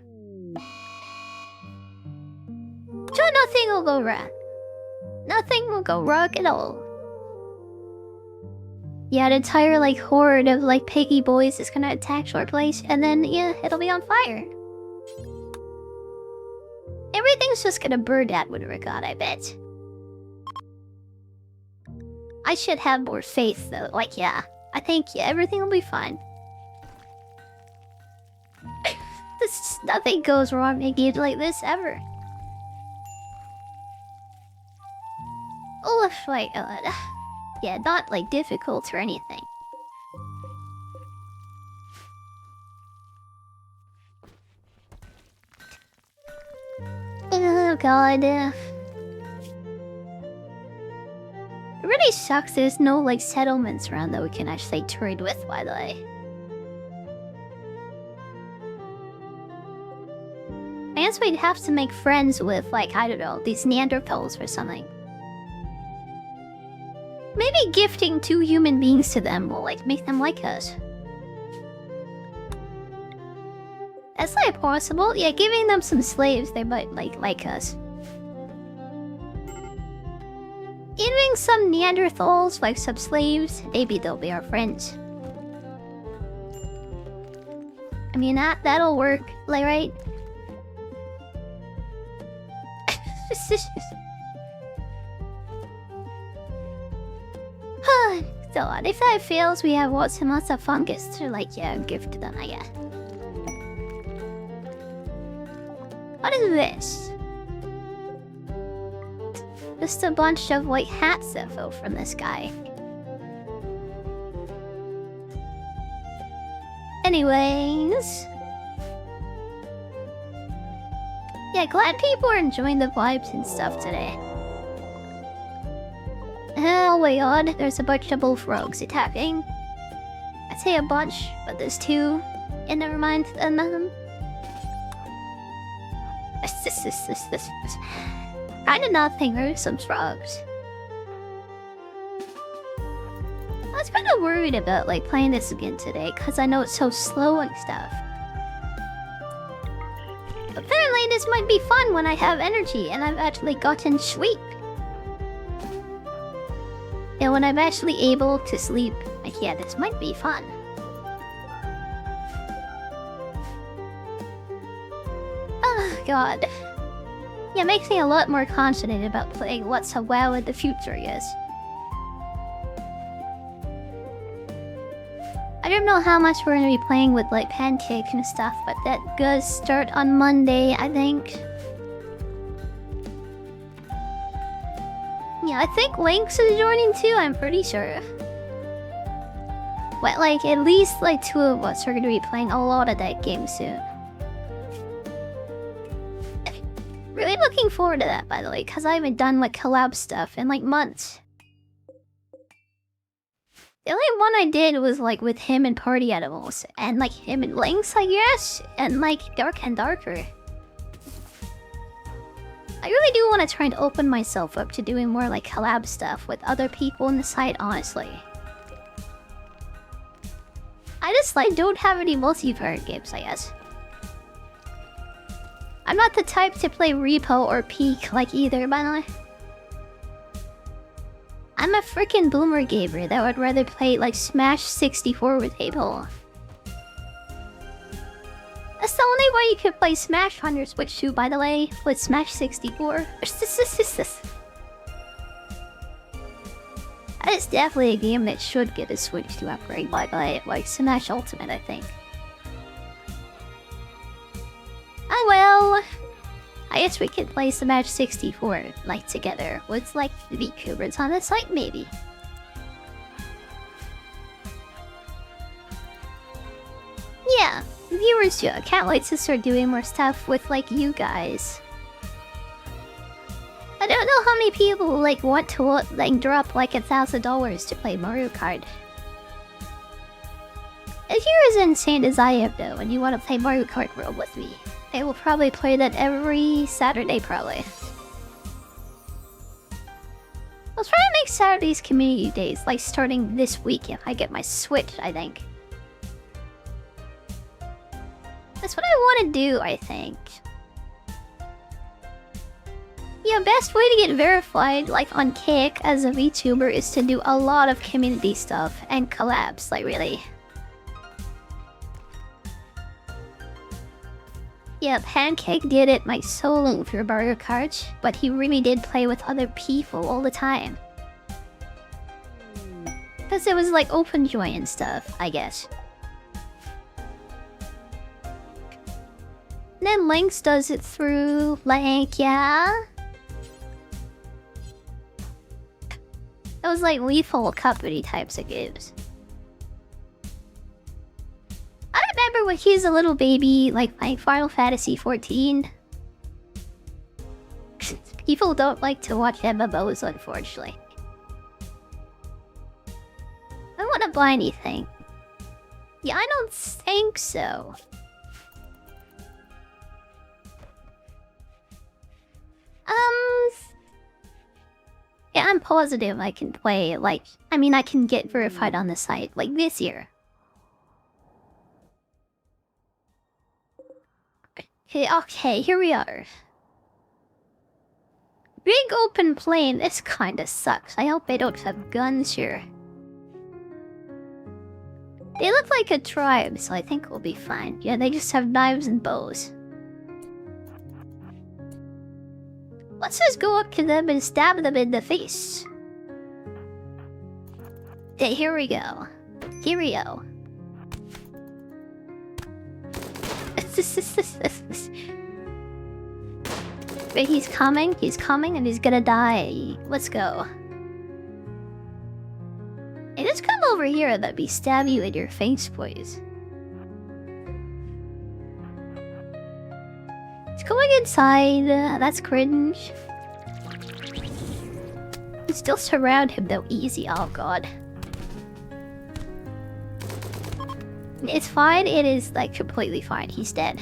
So nothing will go wrong. Nothing will go wrong at all. Yeah, an entire like horde of like piggy boys is gonna attack our place, and then yeah, it'll be on fire. Everything's just gonna burn down when we're gone, I bet. I should have more faith though. Like yeah, I think yeah, everything will be fine. Nothing goes wrong in a game like this ever. Oh my god. Yeah, not like difficult or anything. Oh god. It really sucks there's no like settlements around that we can actually trade with, by the way. I guess we'd have to make friends with, like, I don't know, these Neanderthals or something. Maybe gifting 2 human beings to them will, like, make them like us. That's like possible. Yeah, giving them some slaves, they might, like us. Giving some Neanderthals, like, some slaves, maybe they'll be our friends. I mean, that'll work, like, right? So if that fails, we have lots and lots of fungus to like give to them, I guess. What is this? Just a bunch of like hats that fell from this guy. Anyways. Yeah, glad people are enjoying the vibes and stuff today. Oh my god, there's a bunch of bullfrogs attacking. I'd say a bunch, but there's 2. And never mind, nothing. Kinda nothing, or some frogs. I was kinda worried about like playing this again today, cause I know it's so slow and stuff. Apparently this might be fun when I have energy and I've actually gotten sleep. And when I'm actually able to sleep, like, yeah, this might be fun. Oh god. Yeah, it makes me a lot more confident about playing What's a WoW in the future, yes. I don't know how much we're gonna be playing with like Pancake and stuff, but that does start on Monday, I think. Yeah, I think Lynx is joining too, I'm pretty sure. But like, at least like 2 of us are gonna be playing a lot of that game soon. Really looking forward to that, by the way, because I haven't done like collab stuff in like months. The only one I did was like with him and Party Animals, and like him and Lynx, I guess, and like Dark and Darker. I really do want to try and open myself up to doing more like collab stuff with other people on the site, honestly. I just like don't have any multiplayer games, I guess. I'm not the type to play Repo or Peak like either, by the way. I'm a freaking boomer gamer that would rather play like Smash 64 with people. That's the only way you can play Smash on your Switch too, by the way, with Smash 64. That is definitely a game that should get a Switch to upgrade by like Smash Ultimate, I think. Oh well. I guess we could play Smash 64, like, together with, like, the Vtubers on the site, maybe. Yeah, viewers too. I can't wait to start doing more stuff with, like, you guys. I don't know how many people, like, want to, like, drop, like, $1,000 to play Mario Kart. If you're as insane as I am, though, and you want to play Mario Kart World with me, I will probably play that every Saturday, probably. I'll try to make Saturdays community days, like starting this week if I get my Switch, I think. That's what I want to do, I think. Yeah, best way to get verified, like on Kick, as a VTuber is to do a lot of community stuff and collabs, like really. Yeah, Pancake did it my solo for Mario Kart, but he really did play with other people all the time. Because it was like open joy and stuff, I guess. And then Lynx does it through, like, yeah. It was like lethal company types of games. I remember when he was a little baby, like playing Final Fantasy 14. People don't like to watch MMOs, unfortunately. I don't want to buy anything. Yeah, I don't think so. Yeah, I'm positive I can play, like... I mean, I can get verified on the site, like, this year. Okay, here we are. Big open plain, this kinda sucks. I hope they don't have guns here. They look like a tribe, so I think we'll be fine. Yeah, they just have knives and bows. Let's just go up to them and stab them in the face. Okay, here we go. Here we go. Wait, he's coming, and he's gonna die. Let's go. Hey, just come over here and let me stab you in your face, please. It's going inside. That's cringe. Still surround him though, easy. Oh god. It's fine. It is like completely fine. He's dead.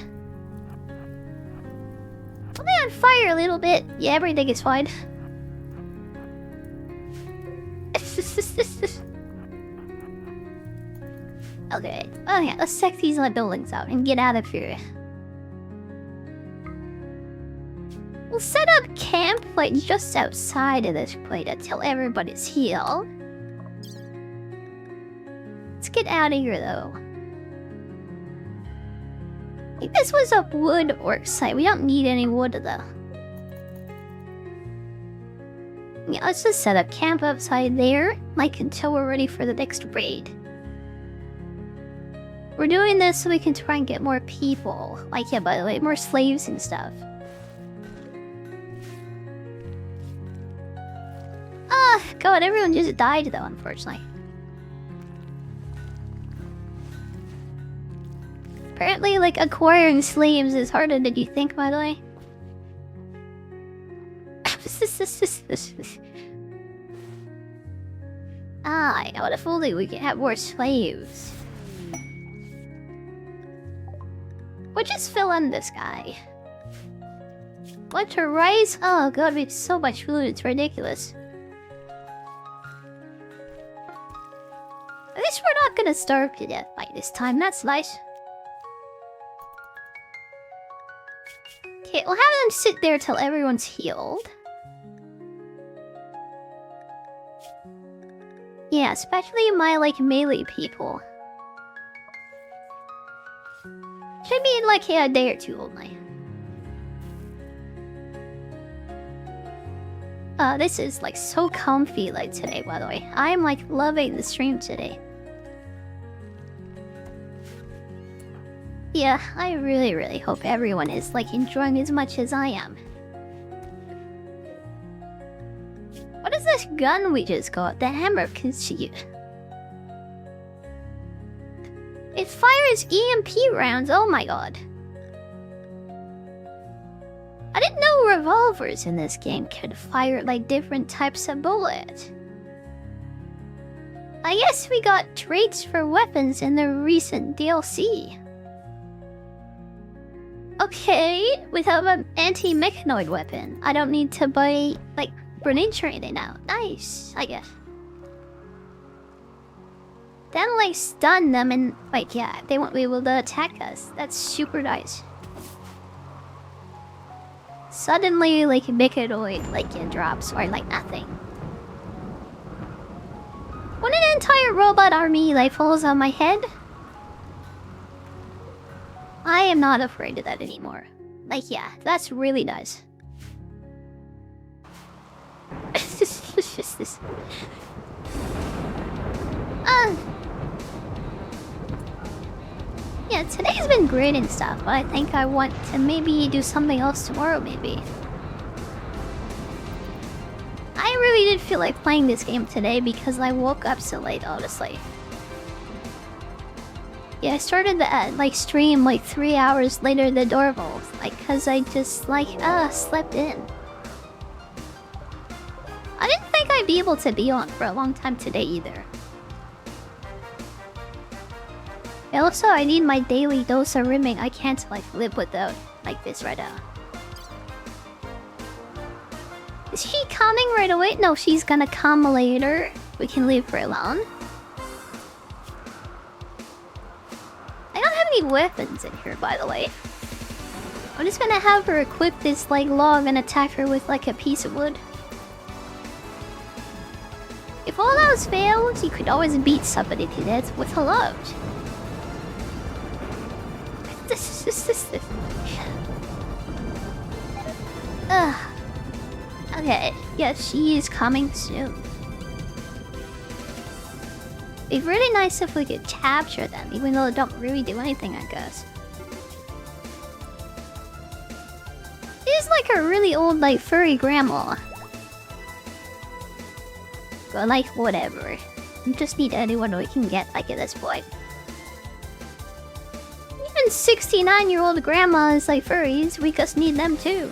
Only on fire a little bit. Yeah, everything is fine. Okay. Oh yeah, let's check these buildings out and get out of here. We'll set up camp like just outside of this plate until everybody's healed. Let's get out of here though. I think this was a wood orc site. We don't need any wood though. Yeah, let's just set up camp outside there, like until we're ready for the next raid. We're doing this so we can try and get more people. Like, yeah, by the way, more slaves and stuff. Ah, god, everyone just died though, unfortunately. Apparently, like, acquiring slaves is harder than you think, by the way. Ah, I know, if only we could have more slaves. We'll just fill in this guy. Winter rice? Oh god, we have so much food, it's ridiculous. At least we're not gonna starve to death by this time, that's nice. Okay, we'll have them sit there till everyone's healed. Yeah, especially my, like, melee people. Should be in like a day or two only. This is like so comfy like today, by the way. I'm like loving the stream today. Yeah, I really hope everyone is like enjoying as much as I am. What is this gun we just got? The hammer concealed. It fires EMP rounds, oh my god. I didn't know revolvers in this game could fire like different types of bullets. I guess we got traits for weapons in the recent DLC. Okay, we have an anti-mechanoid weapon. I don't need to buy like grenade training now. Nice, I guess. Then like stun them and like yeah, they won't be able to attack us. That's super nice. Suddenly like mechanoid like it drops or like nothing. When an entire robot army like falls on my head, I am not afraid of that anymore. Like yeah, that's really nice. Yeah, today's been great and stuff, but I think I want to maybe do something else tomorrow, maybe. I really did feel like playing this game today because I woke up so late, honestly. Yeah, I started the like stream like 3 hours later than normal, like cause I just like slept in. I didn't think I'd be able to be on for a long time today either. And also, I need my daily dose of rimming. I can't like live without like this right now. Is she coming right away? No, she's gonna come later. We can leave her alone. I don't have any weapons in here, by the way. I'm just gonna have her equip this like log and attack her with like a piece of wood. If all else fails, you could always beat somebody to death with a log. Okay, yeah, she is coming soon. It'd be really nice if we could capture them, even though they don't really do anything, I guess. She's like a really old, like, furry grandma. But, like, whatever. We just need anyone we can get, like, at this point. Even 69-year-old grandmas, like, furries, we just need them, too.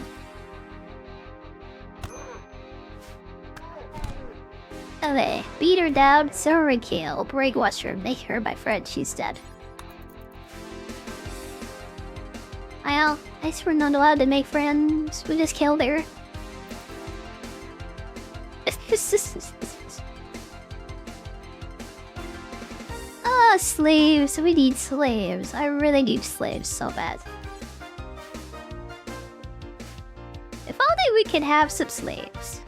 Okay, beat her down, sorry kill, breakwash her, make her my friend, she's dead. Well, I guess we're not allowed to make friends, we just killed her. Ah, slaves, we need slaves, I really need slaves so bad. If only we could have some slaves.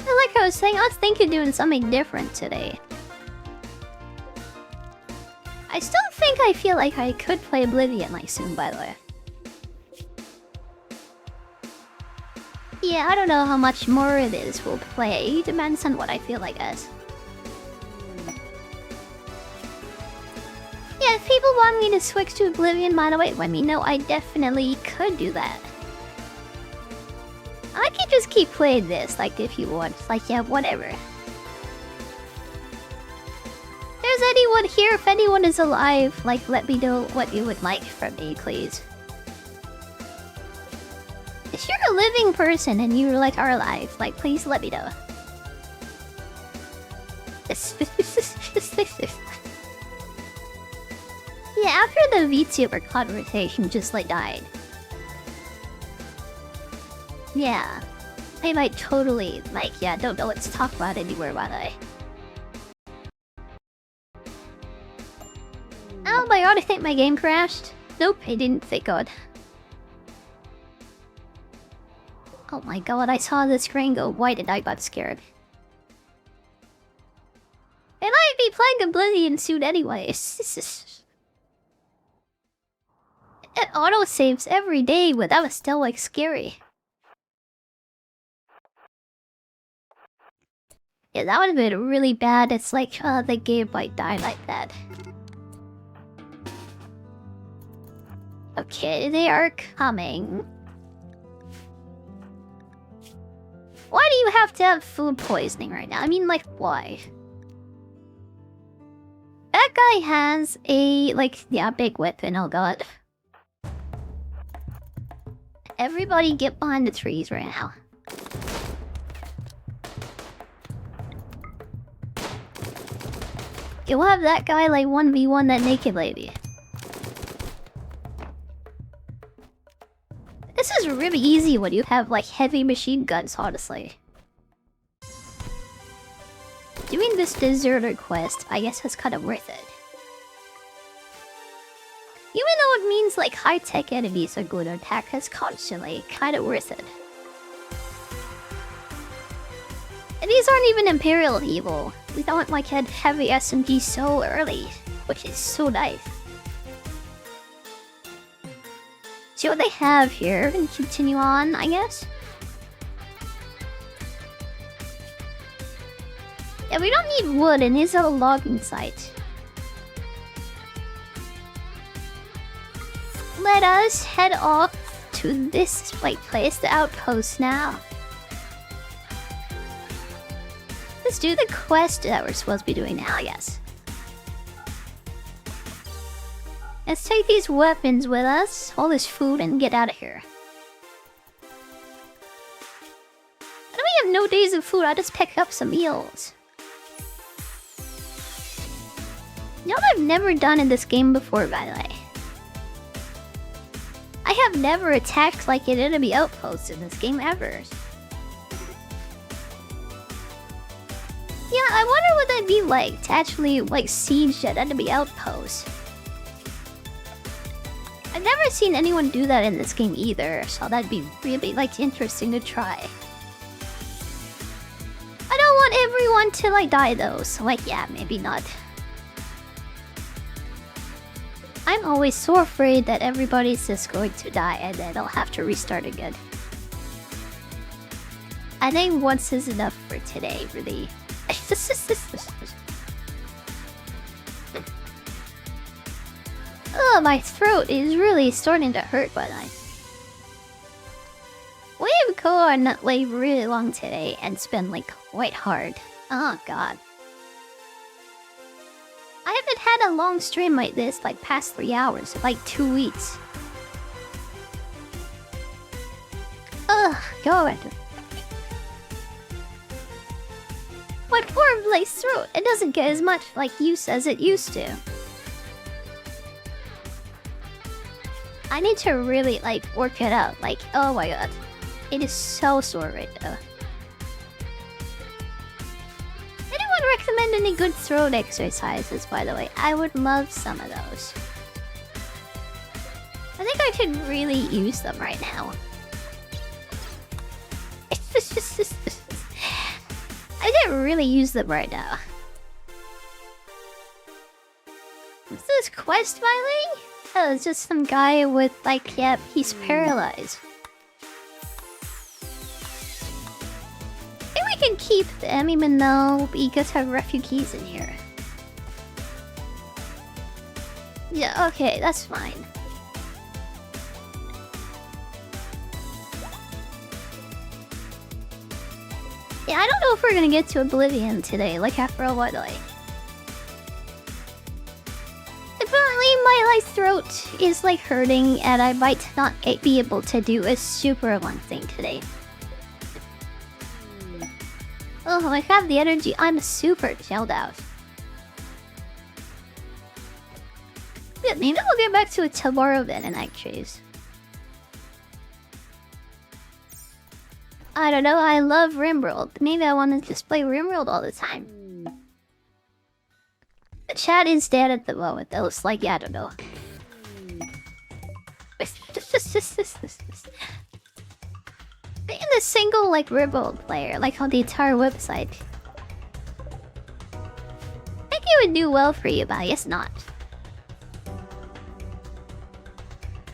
Like I was saying, I was thinking of doing something different today. I still think I feel like I could play Oblivion like soon, by the way. Yeah, I don't know how much more of this we'll play. It depends on what I feel like, guys. Yeah, if people want me to switch to Oblivion, by the way, let me know. I definitely could do that. I could just keep playing this, like, if you want. Like, yeah, whatever. If there's anyone here, if anyone is alive, like, let me know what you would like from me, please. If you're a living person and you, like, are alive, like, please let me know. Yeah, after the Vtuber conversation just, like, died. Yeah, I might totally, like, yeah, don't know what to talk about anywhere, by the way. Oh my god, I think my game crashed. Nope, it didn't, thank god. Oh my god, I saw the screen go white and I got scared. It might be playing Oblivion soon anyways. It auto-saves every day, but that was still, like, scary. Yeah, that would have been really bad. It's like, the game might die like that. Okay, they are coming. Why do you have to have food poisoning right now? I mean, like, why? That guy has a, like, yeah, big weapon, oh god. Everybody get behind the trees right now. Okay, we'll have that guy, like, 1v1 that naked lady. This is really easy when you have, like, heavy machine guns, honestly. Doing this deserter quest, I guess, is kind of worth it. Even though it means, like, high-tech enemies are going to attack us constantly, kind of worth it. And these aren't even Imperial evil. We don't, like, had heavy SMG so early, which is so nice. See what they have here and continue on, I guess? Yeah, we don't need wood and this is a logging site. Let us head off to this, like, place, the outpost now. Let's do the quest that we're supposed to be doing now, I guess. Let's take these weapons with us, all this food, and get out of here. I know we have no days of food, I just pick up some meals. You know what I've never done in this game before, by the way? I have never attacked, like, an enemy outpost in this game ever. Yeah, I wonder what that'd be like to actually, like, siege an enemy outpost. I've never seen anyone do that in this game either, so that'd be really, like, interesting to try. I don't want everyone to, like, die though, so, like, yeah, maybe not. I'm always so afraid that everybody's just going to die and then I'll have to restart again. I think once is enough for today, really. Oh, my throat is really starting to hurt, but we have go on like really long today and it's been like quite hard. Oh god. I haven't had a long stream like this like past 3 hours, like 2 weeks. Ugh, god. My poor Blaze throat, it doesn't get as much like use as it used to. I need to really like work it out, like oh my god. It is so sore right now. Anyone recommend any good throat exercises, by the way? I would love some of those. I think I could really use them right now. I didn't really use them right now. What's this quest, Miley? Oh, it's just some guy with like, yep, he's paralyzed. I think we can keep them even though we just have refugees in here. Yeah, okay, that's fine. Yeah, I don't know if we're gonna get to Oblivion today, like after a while. Apparently my throat is like hurting and I might not be able to do a super long thing today. Oh, I have the energy. I'm super chilled out. Yeah, maybe we'll get back to it tomorrow then in that case. I don't know, I love Rimworld. Maybe I want to just play Rimworld all the time. The chat is dead at the moment though, it's like, yeah, I don't know. Being a single, like, Rimworld player, like on the entire website. Thank it would do well for you, but I guess not.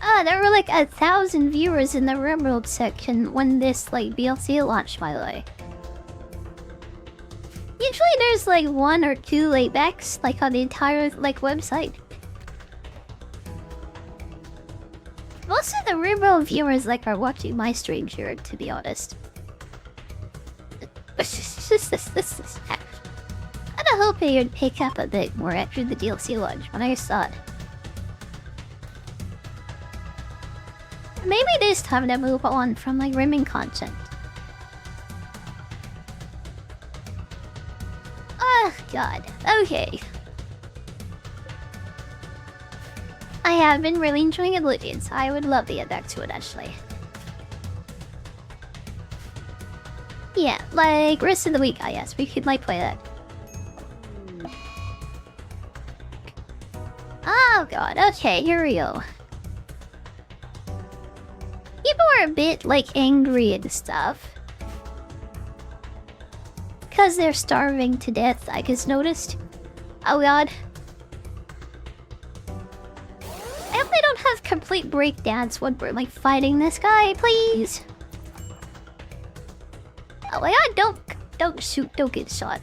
Ah, there were like 1,000 viewers in the Rimworld section when this like DLC launched, by the way. Usually there's like 1 or 2 laybacks like on the entire like website. Most of the Rimworld viewers like are watching my stream here, to be honest. I hope it would pick up a bit more after the DLC launch when I saw it. Maybe it is time to move on from like rimming content. Oh god, okay. I have been really enjoying Oblivion, so I would love to get back to it actually. Yeah, like rest of the week I guess, we could like play that. Oh god, okay, here we go. People are a bit like angry and stuff. Cause they're starving to death, I just noticed. Oh god. I hope they don't have complete breakdowns when we're like fighting this guy, please. Oh my god, don't shoot, don't get shot.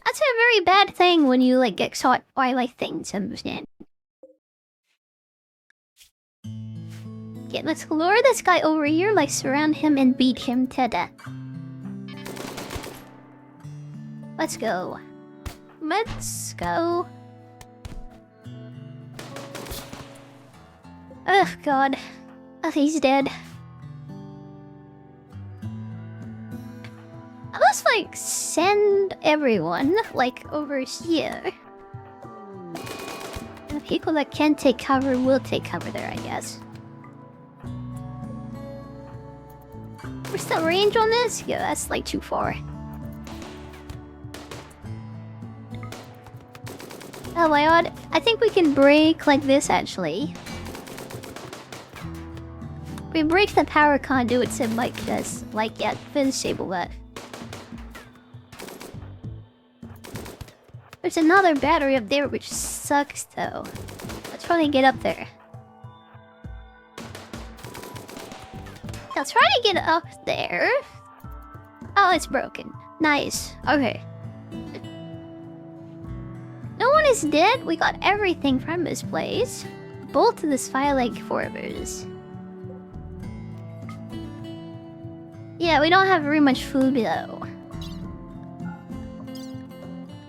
That's a very bad thing when you like get shot by like things, understand? Okay, let's lure this guy over here, like surround him and beat him to death. Let's go. Let's go. Oh god. Oh, he's dead. I must like send everyone like over here. And the people that can take cover will take cover there, I guess. What's the range on this? Yeah, that's like too far. Oh my god, I think we can break like this actually. We break the power conduits and like this. Like, yeah, disable that. There's another battery up there which sucks though. Let's probably get up there. I'll try to get up there. Oh, it's broken. Nice. Okay. No one is dead. We got everything from this place. Both of the Sphy-like formers. Yeah, we don't have very much food though.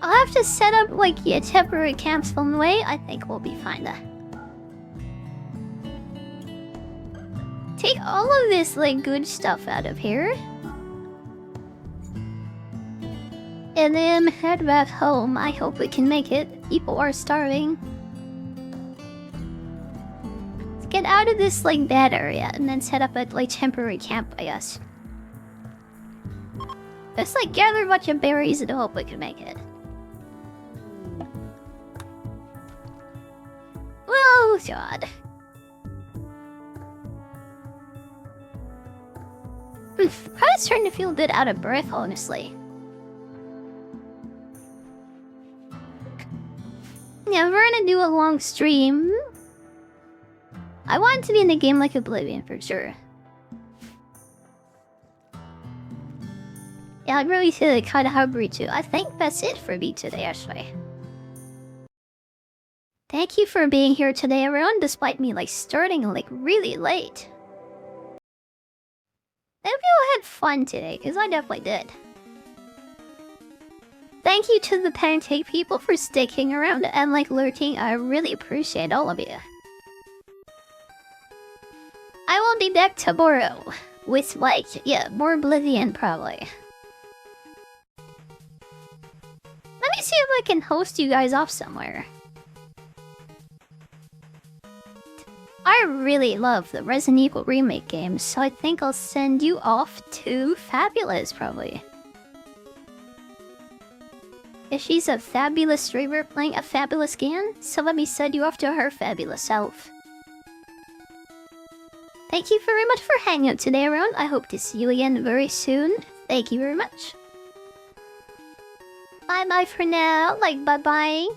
I'll have to set up like temporary camps on the way. I think we'll be fine there. Take all of this like good stuff out of here. And then head back home. I hope we can make it. People are starving. Let's get out of this like bad area and then set up a like temporary camp, I guess. Let's like gather a bunch of berries and hope we can make it. Oh god. Probably starting to feel a bit out of breath, honestly. Yeah, we're gonna do a long stream. I want it to be in a game like Oblivion for sure. Yeah, I'm really feeling kind of hungry too. I think that's it for me today, actually. Thank you for being here today, everyone, despite me like starting like really late. I hope you all had fun today, because I definitely did. Thank you to the Pancake people for sticking around and like lurking. I really appreciate all of you. I will be back tomorrow with like, yeah, more Oblivion probably. Let me see if I can host you guys off somewhere. I really love the Resident Evil remake games, so I think I'll send you off to Fabulous, probably. If she's a fabulous streamer playing a fabulous game, so let me send you off to her fabulous self. Thank you very much for hanging out today, everyone. I hope to see you again very soon. Thank you very much. bye bye for now. Like bye bye.